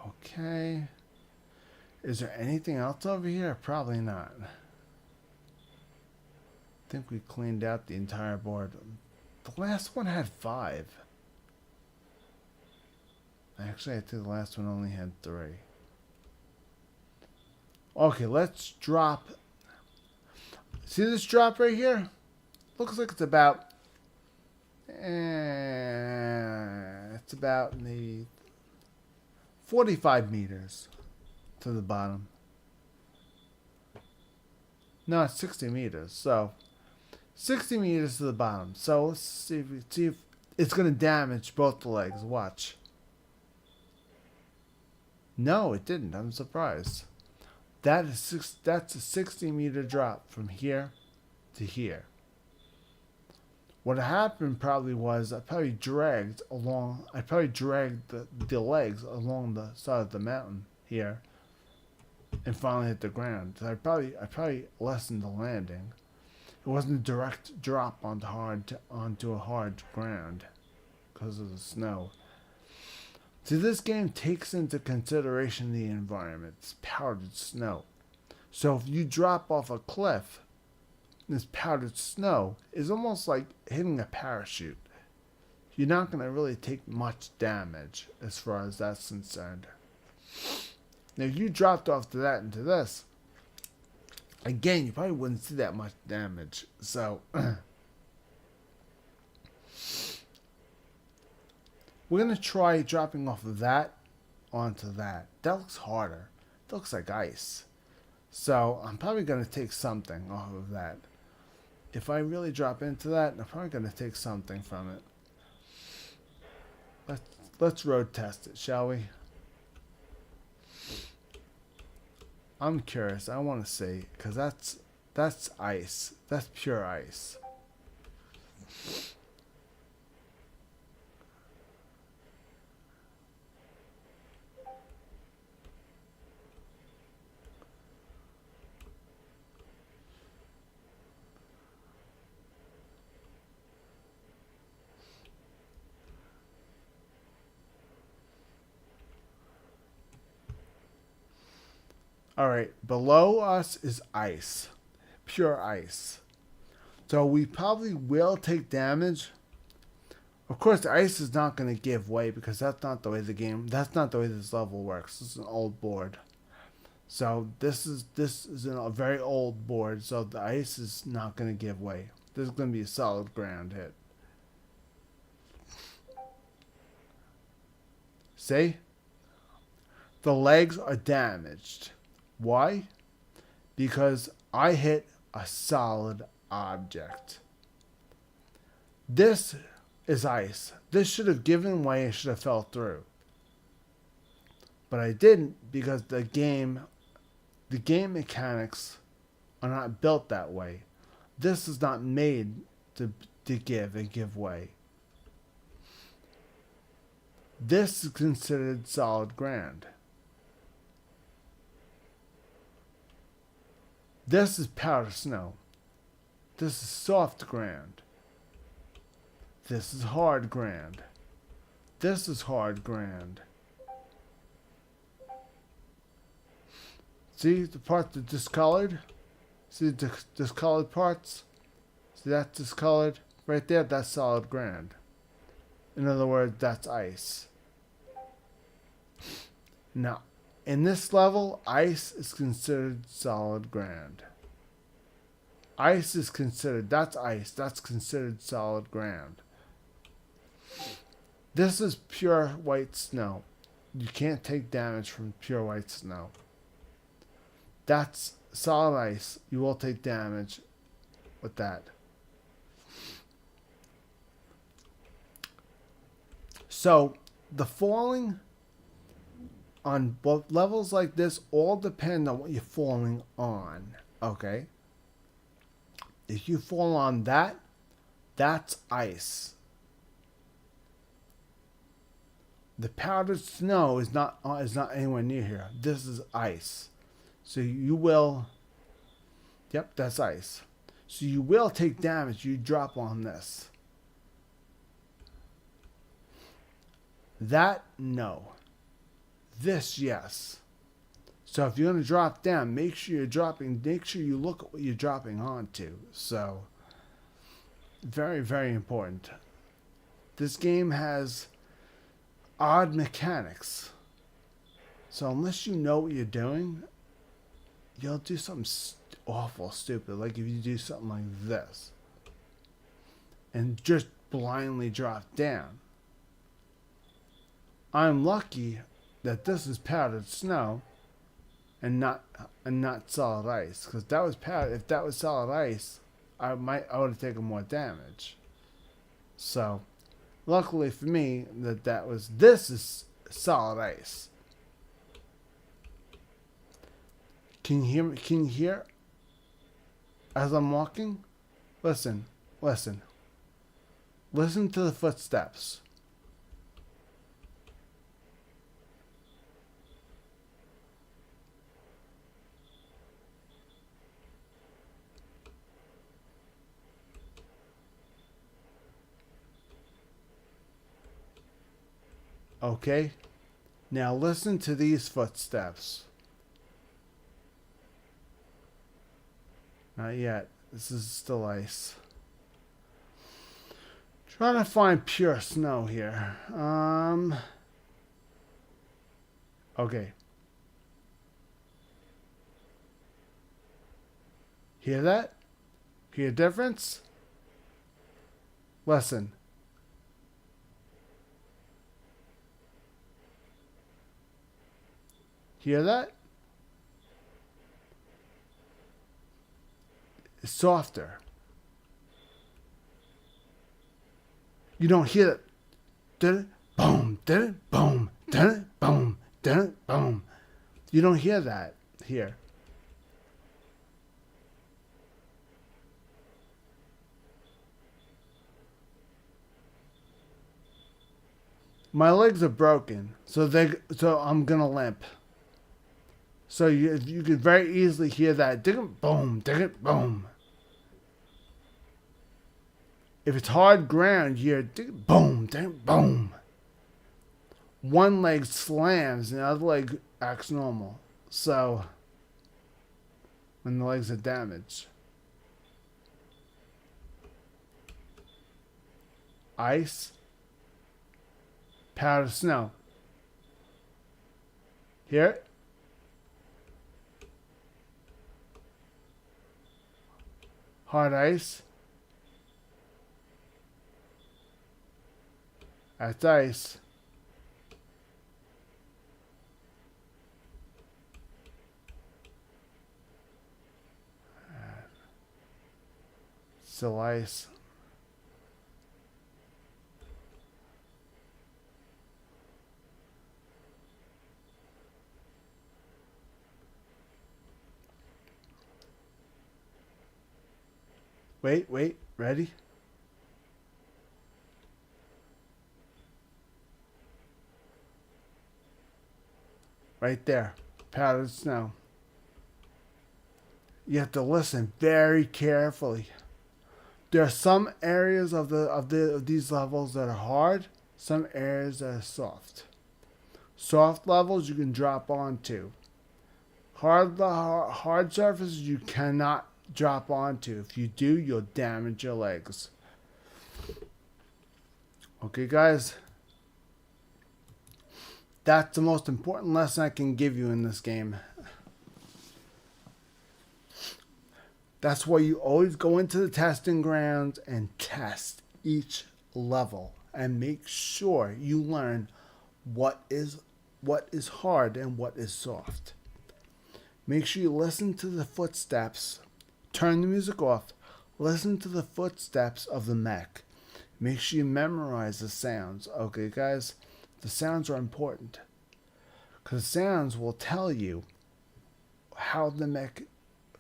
Okay. Is there anything else over here? Probably not. I think we cleaned out the entire board. The last one had 5. Actually, I think the last one only had 3. Okay, let's drop. See this drop right here? Looks like it's about. It's about maybe 45 meters to the bottom. No, it's 60 meters. So 60 meters to the bottom. So let's see if it's going to damage both the legs. Watch. No, it didn't. I'm surprised. That's a 60-meter drop from here to here. What happened probably was I probably dragged the legs along the side of the mountain here, and finally hit the ground. So I probably lessened the landing. It wasn't a direct drop onto a hard ground because of the snow. See, this game takes into consideration the environment. It's powdered snow. So if you drop off a cliff, this powdered snow is almost like hitting a parachute. You're not going to really take much damage as far as that's concerned. Now, if you dropped off to that into this, again, you probably wouldn't see that much damage. So, we're going to try dropping off of that onto that. That looks harder. That looks like ice. So, I'm probably going to take something off of that. If I really drop into that, I'm probably going to take something from it. Let's road test it, shall we? I'm curious. I want to see, because that's ice. That's pure ice. Alright, below us is ice. Pure ice. So we probably will take damage. Of course, the ice is not going to give way because that's not the way that's not the way this level works. This is an old board. So this is a very old board, so the ice is not going to give way. This is going to be a solid ground hit. See? The legs are damaged. Why? Because I hit a solid object. This is ice. This should have given way and should have fell through. But I didn't because the game mechanics are not built that way. This is not made to give way. This is considered solid ground. This is powder snow. This is soft ground. This is hard ground. This is hard ground. See the parts that are discolored? See the discolored parts? See that's discolored? Right there, that's solid ground. In other words, that's ice. Now, in this level, ice is considered solid ground. Ice is considered, that's ice, that's considered solid ground. This is pure white snow. You can't take damage from pure white snow. That's solid ice. You will take damage with that. So, the falling on both levels like this all depend on what you're falling on. Okay? If you fall on that, that's ice. The powdered snow is not anywhere near here. This is ice. So you will. Yep, that's ice. So you will take damage. You drop on this. That, no. This, yes. So if you're going to drop down, make sure you look at what you're dropping onto. So, very, very important. This game has odd mechanics. So unless you know what you're doing, you'll do something awful stupid. Like if you do something like this. And just blindly drop down. I'm lucky that this is powdered snow and not solid ice, because that was powder. If that was solid ice, I would have taken more damage. So, luckily for me, this is solid ice. Can you hear me? Can you hear as I'm walking? Listen. Listen to the footsteps. Okay? Now listen to these footsteps. Not yet. This is still ice. Trying to find pure snow here. Okay. Hear that? Hear a difference? Listen. Hear that? It's softer. You don't hear it. Did it? Boom. Did it? Boom. Did it? Boom. Did it? Boom. You don't hear that here. My legs are broken, so I'm gonna limp. So you could very easily hear that dig it, boom, dig it, boom. If it's hard ground, you hear dig it, boom, dig it, boom. One leg slams and the other leg acts normal. So when the legs are damaged. Ice, powdered snow. Hear it? Hard ice. That's ice. Still ice. Wait, ready? Right there, powdered snow. You have to listen very carefully. There are some areas of these levels that are hard, some areas that are soft. Soft levels you can drop onto. Hard surfaces you cannot drop onto. If you do, you'll damage your legs. Okay, guys. That's the most important lesson I can give you in this game. That's why you always go into the testing grounds and test each level and make sure you learn what is hard and what is soft. Make sure you listen to the footsteps. Turn the music off. Listen to the footsteps of the mech. Make sure you memorize the sounds. Okay, guys? The sounds are important. Because sounds will tell you how the mech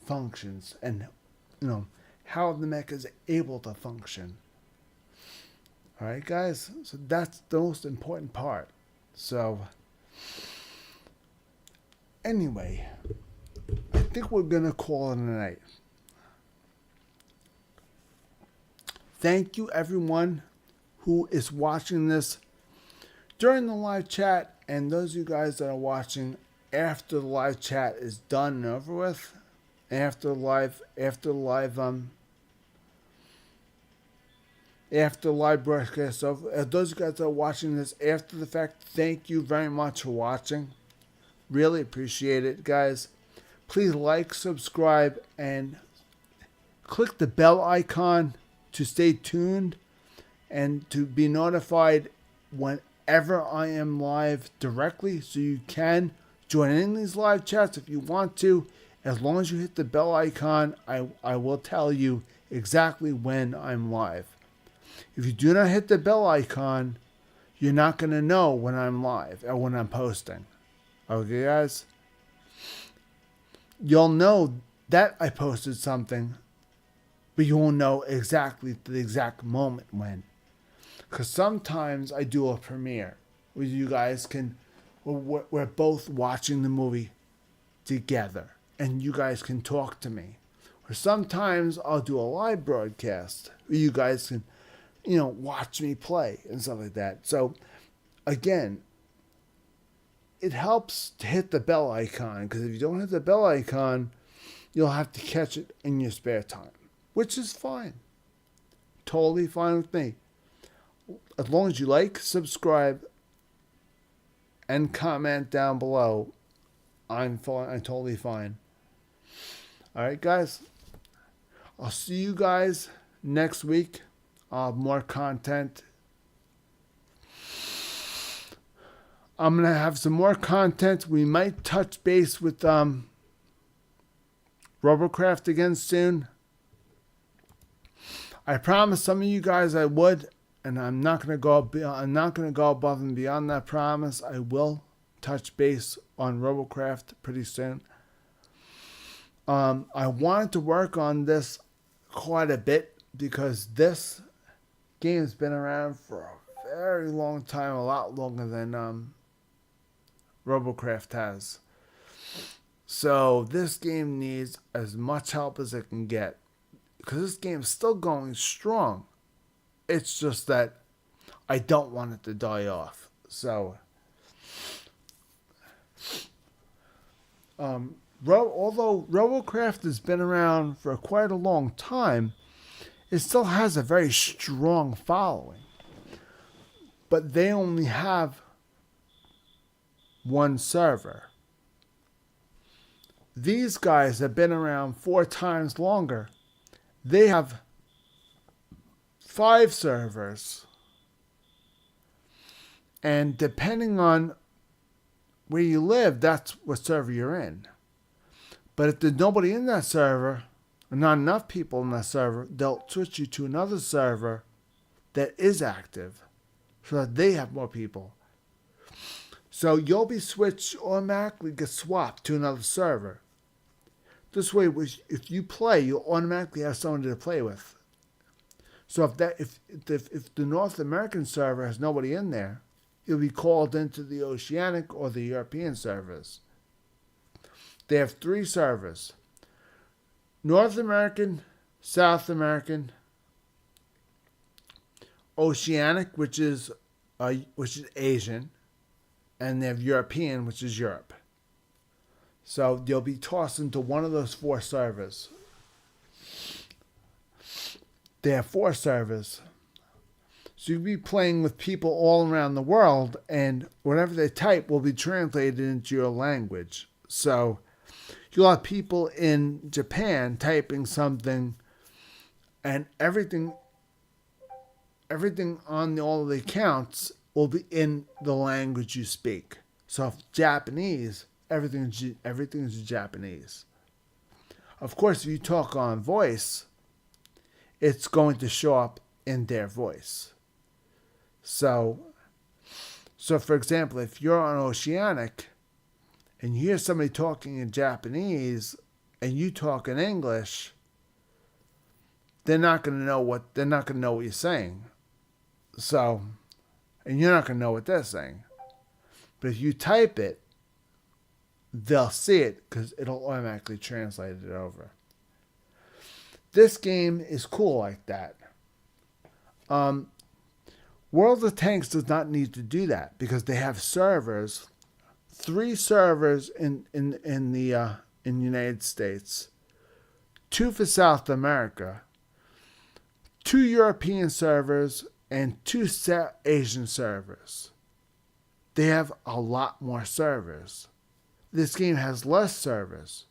functions and, how the mech is able to function. Alright, guys? So that's the most important part. So, anyway, I think we're going to call it a night. Thank you, everyone who is watching this during the live chat, and those of you guys that are watching after the live chat is done and over with, after the live broadcast over. Those of you guys that are watching this after the fact, thank you very much for watching. Really appreciate it, guys. Please like, subscribe, and click the bell icon to stay tuned and to be notified whenever I am live directly, so you can join in these live chats if you want to. As long as you hit the bell icon, I will tell you exactly when I'm live. If you do not hit the bell icon, you're not going to know when I'm live or when I'm posting. Okay, guys? You'll know that I posted something, but you won't know exactly the exact moment when. Because sometimes I do a premiere where you guys we're both watching the movie together and you guys can talk to me. Or sometimes I'll do a live broadcast where you guys can, watch me play and stuff like that. So, again, it helps to hit the bell icon, because if you don't hit the bell icon, you'll have to catch it in your spare time, which is fine. Totally fine with me. As long as you like, subscribe, and comment down below, I'm fine. I'm totally fine. All right, guys. I'll see you guys next week. I'll have more content. I'm going to have some more content. We might touch base with Robocraft again soon. I promised some of you guys I would, and I'm not going to go above and beyond that promise. I will touch base on Robocraft pretty soon. I wanted to work on this quite a bit because this game's been around for a very long time, a lot longer than Robocraft has. So this game needs as much help as it can get, because this game's still going strong. It's just that I don't want it to die off. So, although Robocraft has been around for quite a long time, it still has a very strong following. But they only have one server. These guys have been around 4 times longer. They have 5 servers. And depending on where you live, that's what server you're in. But if there's nobody in that server, or not enough people in that server, they'll switch you to another server that is active, so that they have more people. So you'll be switched, automatically get swapped to another server. This way, if you play, you'll automatically have someone to play with. So if the North American server has nobody in there, you'll be called into the Oceanic or the European servers. They have 3 servers: North American, South American, Oceanic, which is Asian, and they have European, which is Europe. So you'll be tossed into one of those four servers. They have four servers. So you'll be playing with people all around the world, and whatever they type will be translated into your language. So you'll have people in Japan typing something, and everything on all the accounts will be in the language you speak. So if Japanese, everything is Japanese. Of course, if you talk on voice, it's going to show up in their voice. So for example, if you're on Oceanic and you hear somebody talking in Japanese and you talk in English, they're not going to know what you're saying. So, and you're not going to know what they're saying. But if you type it, they'll see it because it'll automatically translate it over. This game is cool like that. World of Tanks does not need to do that because they have servers, 3 servers in the United States, 2 for South America, 2 European servers, and 2 Asian servers. They have a lot more servers. This game has less servers.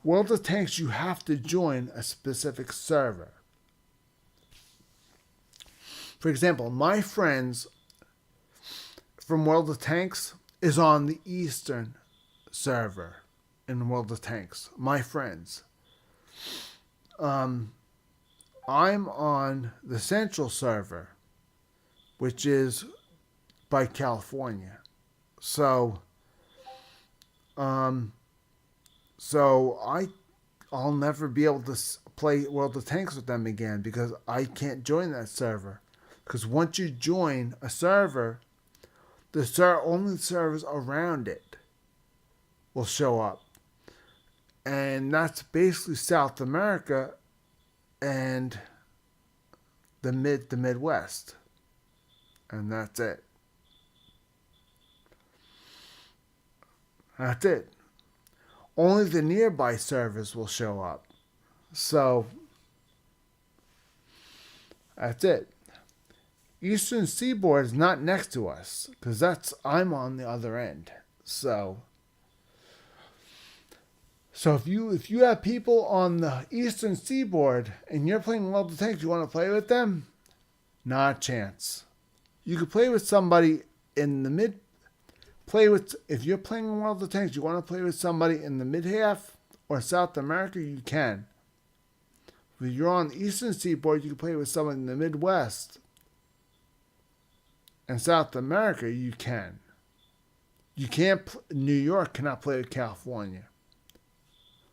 World of Tanks, you have to join a specific server. For example, my friends from World of Tanks is on the Eastern server in World of Tanks. My friends. I'm on the Central server, which is by California. So I'll never be able to play World of Tanks with them again because I can't join that server. Because once you join a server, only servers around it will show up. And that's basically South America and the Midwest. And that's it. That's it. Only the nearby servers will show up. So that's it. Eastern Seaboard is not next to us because I'm on the other end. So if you have people on the Eastern Seaboard and you're playing World of Tanks, you want to play with them? Not a chance. You could play with somebody in the mid. If you're playing World of Tanks, you want to play with somebody in the mid half or South America, you can. If you're on the Eastern Seaboard, you can play with someone in the Midwest. And South America, you can. You can't. New York cannot play with California.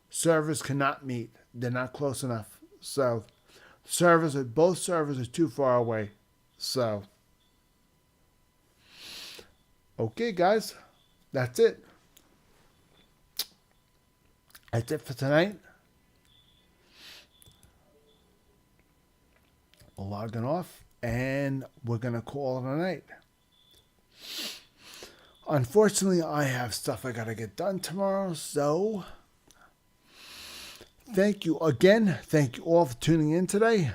Servers cannot meet. They're not close enough. So, both servers are too far away. So, okay, guys, that's it. That's it for tonight. We're logging off. And we're going to call it a night. Unfortunately, I have stuff I got to get done tomorrow. So, thank you again. Thank you all for tuning in today.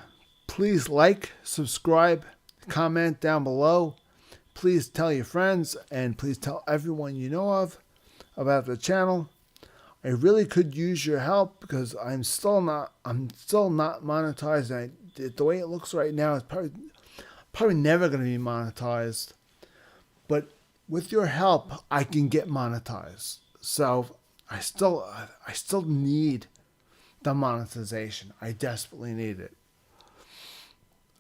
Please like, subscribe, comment down below. Please tell your friends and please tell everyone you know of about the channel. I really could use your help because I'm still not monetized. The way it looks right now, it's probably never going to be monetized. But with your help, I can get monetized. So I still need the monetization. I desperately need it.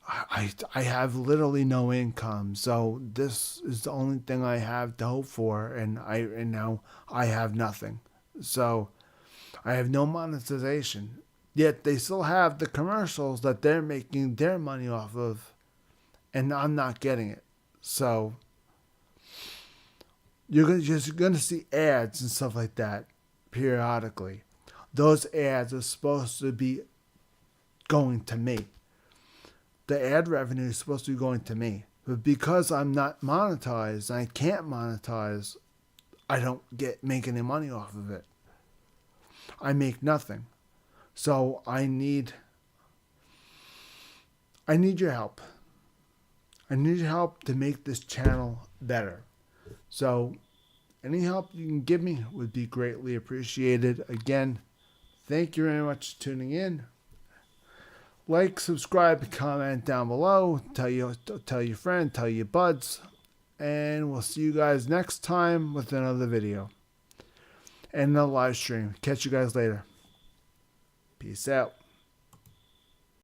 I have literally no income, so this is the only thing I have to hope for, and now I have nothing. So I have no monetization. Yet they still have the commercials that they're making their money off of, and I'm not getting it. So you're just going to see ads and stuff like that periodically. Those ads are supposed to be going to me. the ad revenue is supposed to be going to me. But because I'm not monetized, I can't monetize, I don't make any money off of it. I make nothing. So I need your help. I need your help to make this channel better. So any help you can give me would be greatly appreciated. Again, thank you very much for tuning in. Like, subscribe, comment down below. Tell your friend, tell your buds. And we'll see you guys next time with another video and a live stream. Catch you guys later. Peace out.